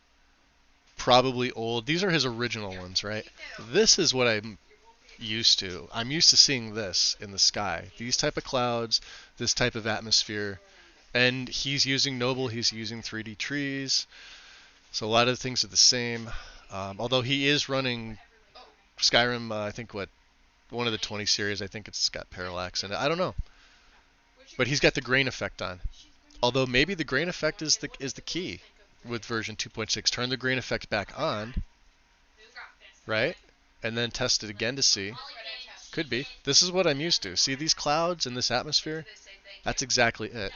probably old. These are his original ones, right? This is what I'm used to. I'm used to seeing this in the sky. These type of clouds, this type of atmosphere. And he's using Noble. He's using 3D trees. So a lot of the things are the same. Although he is running Skyrim, I think one of the 20 series, I think it's got parallax in it. I don't know. But he's got the grain effect on. Although maybe the grain effect is the key with version 2.6. Turn the grain effect back on, right? And then test it again to see. Could be. This is what I'm used to. See these clouds and this atmosphere? That's exactly it.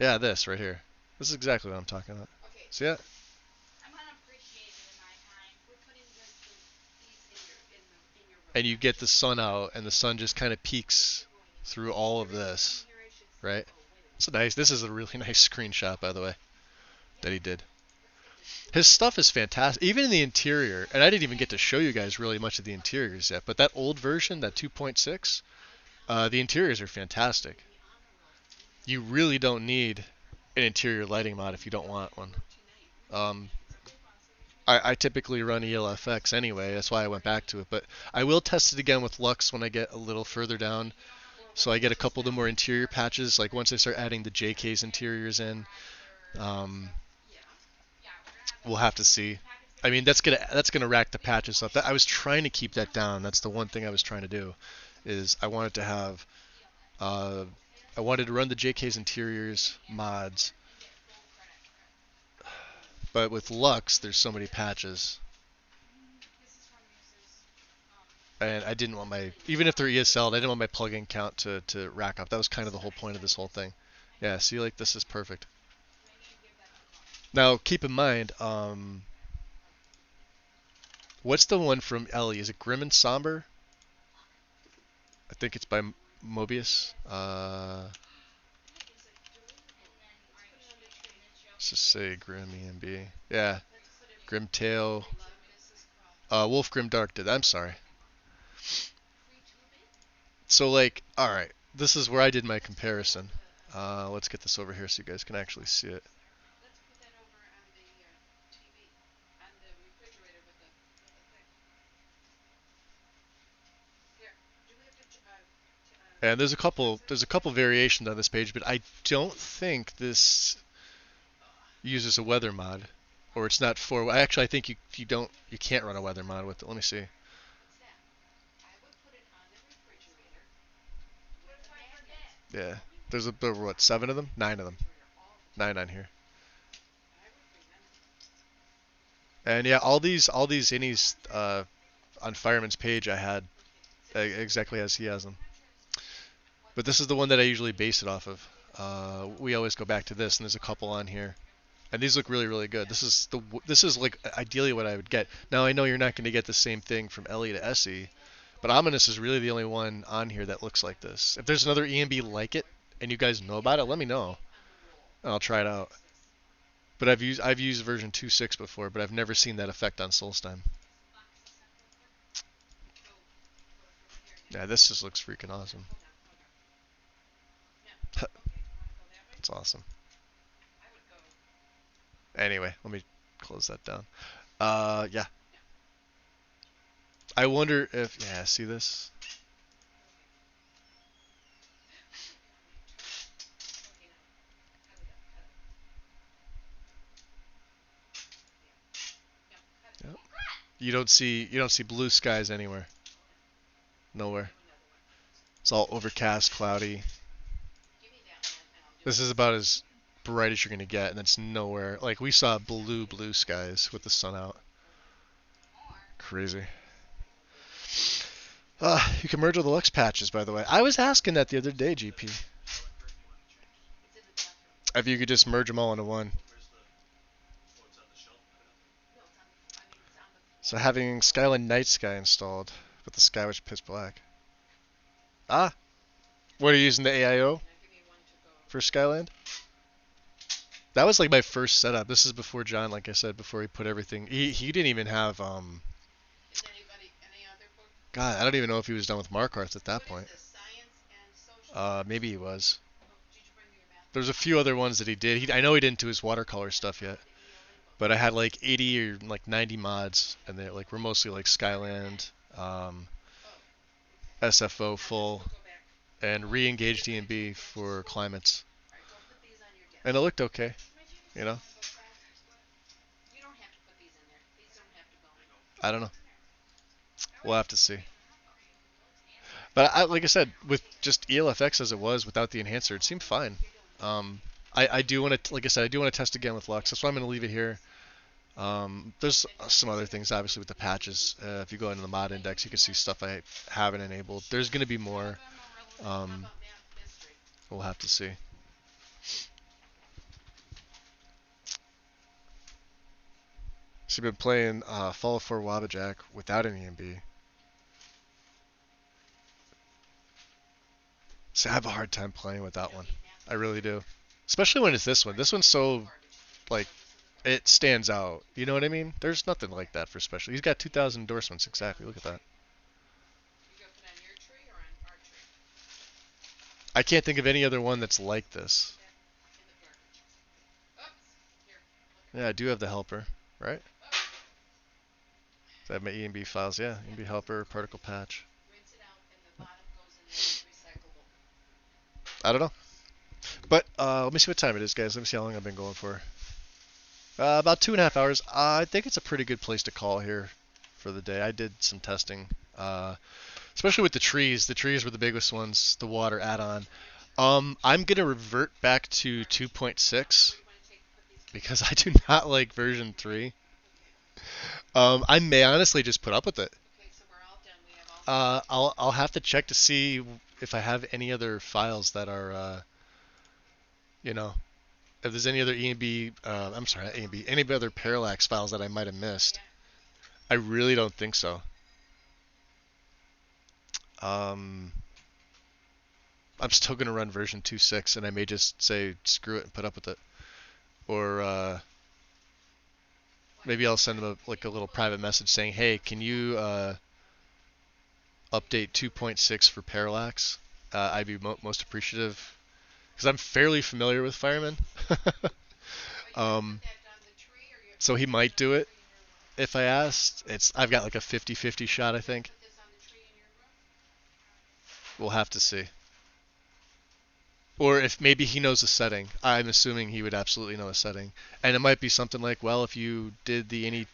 Yeah, this right here. This is exactly what I'm talking about. See it? And you get the sun out, and the sun just kind of peeks through all of this, right? This is a really nice screenshot, by the way, that he did. His stuff is fantastic, even in the interior. And I didn't even get to show you guys really much of the interiors yet. But that old version, that 2.6, the interiors are fantastic. You really don't need an interior lighting mod if you don't want one. Um, I typically run ELFX anyway, that's why I went back to it. But I will test it again with Lux when I get a little further down. So I get a couple of the more interior patches, like once I start adding the JK's interiors in. Um, we'll have to see. I mean, that's gonna rack the patches up. I was trying to keep that down. That's the one thing I was trying to do, is I wanted to have, uh, I wanted to run the JK's interiors mods, but with Lux, there's so many patches, and I didn't want my, even if they're ESL, I didn't want my plugin count to rack up. That was kind of the whole point of this whole thing. Yeah, see, like this is perfect. Now keep in mind, what's the one from Ellie? Is it Grim and Somber? I think it's by Mobius. Let's just say Grim EMB. Yeah, Grim Tail. Wolf Grim Dark did. I'm sorry. So like, all right, this is where I did my comparison. Let's get this over here so you guys can actually see it. And there's a couple variations on this page, but I don't think this uses a weather mod, or it's not for. Actually, I think you can't run a weather mod with it. Let me see. Yeah, there were what, 7 of them, 9 of them, 9 on here. And yeah, all these innies on Fireman's page I had exactly as he has them. But this is the one that I usually base it off of. We always go back to this, and there's a couple on here, and these look really, really good. This is like ideally what I would get. Now I know you're not going to get the same thing from Ellie to Essie, but Ominous is really the only one on here that looks like this. If there's another EMB like it, and you guys know about it, let me know. I'll try it out. But I've used version 2.6 before, but I've never seen that effect on Solstheim. Yeah, this just looks freaking awesome. It's awesome. Anyway, let me close that down. Yeah. I wonder if, yeah, see this? Yep. You don't see blue skies anywhere. Nowhere. It's all overcast, cloudy. This is about as bright as you're gonna get, and it's nowhere. Like we saw blue skies with the sun out. Crazy. You can merge all the Lux patches, by the way. I was asking that the other day, GP. If you could just merge them all into one. So having Skyline Night Sky installed, but the sky was pitch black. Ah, what are you using the AIO for Skyland? That was like my first setup. This is before John, like I said, before he put everything. He didn't even have God, I don't even know if he was done with Markarth at that point. Maybe he was. There's a few other ones that he did. I know he didn't do his watercolor stuff yet, but I had like 80 or like 90 mods, and they like were mostly like Skyland, SFO full, and re-engaged DNB for climates, and it looked okay, you know. I don't know. We'll have to see. But like I said, with just ELFX as it was without the enhancer, it seemed fine. I do want to, like I said, I do want to test again with Lux. That's why I'm going to leave it here. There's some other things, obviously, with the patches. If you go into the mod index, you can see stuff I haven't enabled. There's going to be more. We'll have to see. So I've been playing Fall of 4 Wabajack without an EMB. So I have a hard time playing with that one. I really do. Especially when it's this one. This one's so, like, it stands out. You know what I mean? There's nothing like that for special. He's got 2,000 endorsements exactly. Look at that. I can't think of any other one that's like this. Yeah, I do have the helper, right? I have my ENB files. Yeah, ENB helper, particle patch. I don't know. But let me see what time it is, guys. Let me see how long I've been going for. About 2.5 hours. I think it's a pretty good place to call here for the day. I did some testing, especially with the trees. The trees were the biggest ones. The water add-on. I'm gonna revert back to 2.6 because I do not like version 3. I may honestly just put up with it. I'll have to check to see if I have any other files that are you know, if there's any other ENB, I'm sorry, not ENB, any other parallax files that I might have missed. I really don't think so. Um, I'm still gonna run version 2.6, and I may just say screw it and put up with it, or maybe I'll send them like a little private message saying, hey, can you update 2.6 for parallax? I'd be most appreciative because I'm fairly familiar with Fireman. um, so he might do it if I asked. I've got like a 50-50 shot, I think. We'll have to see. Or if maybe he knows the setting. I'm assuming he would absolutely know a setting. And it might be something like, well, if you did the any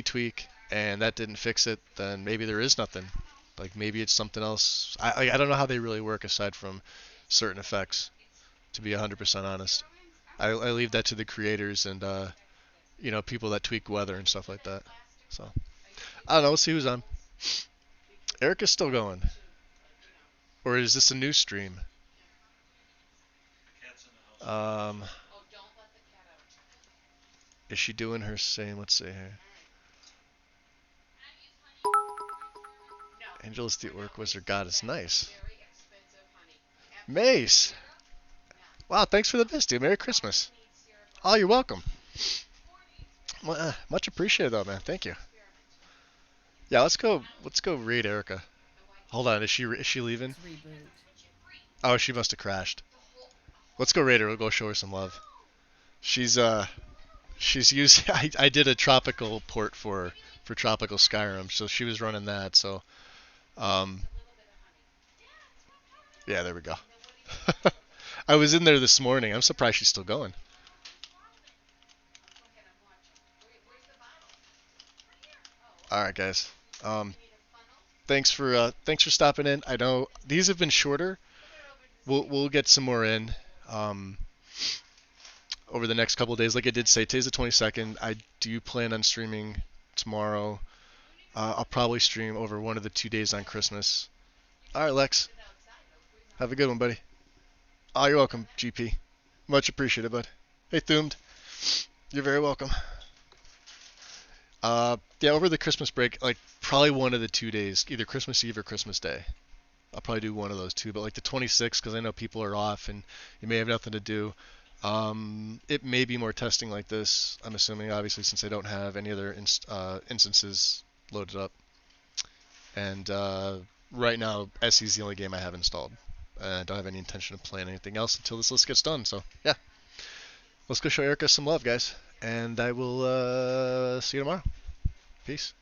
tweak and that didn't fix it, then maybe there is nothing. Like maybe it's something else. I don't know how they really work aside from certain effects. To be 100% honest, I leave that to the creators and people that tweak weather and stuff like that. So I don't know. We'll see who's on. Erica's still going, or is this a new stream? Um, is she doing her same? Let's see here. Angelus the Orc Wizard God is nice. Mace! Wow, thanks for the visit, dude. Merry Christmas. Oh, you're welcome. Well, much appreciated though, man. Thank you. Yeah, let's go raid Erica. Hold on, is she leaving? Oh, she must have crashed. Let's go raid her. We'll go show her some love. She's using I did a tropical port for tropical Skyrim, so she was running that, so um yeah, there we go. I was in there this morning. I'm surprised she's still going. All right, guys. Thanks for stopping in. I know these have been shorter. We'll get some more in over the next couple of days. Like I did say, today's the 22nd. I do plan on streaming tomorrow. I'll probably stream over one of the 2 days on Christmas. All right, Lex. Have a good one, buddy. Oh, you're welcome, GP. Much appreciated, bud. Hey, Thumed. You're very welcome. Yeah, over the Christmas break, like probably one of the 2 days, either Christmas Eve or Christmas Day. I'll probably do one of those two, but like the 26th, because I know people are off and you may have nothing to do. It may be more testing like this. I'm assuming, obviously, since I don't have any other instances loaded up. And right now, SE is the only game I have installed. I don't have any intention of playing anything else until this list gets done. So yeah, let's go show Erica some love, guys. And I will see you tomorrow. Peace.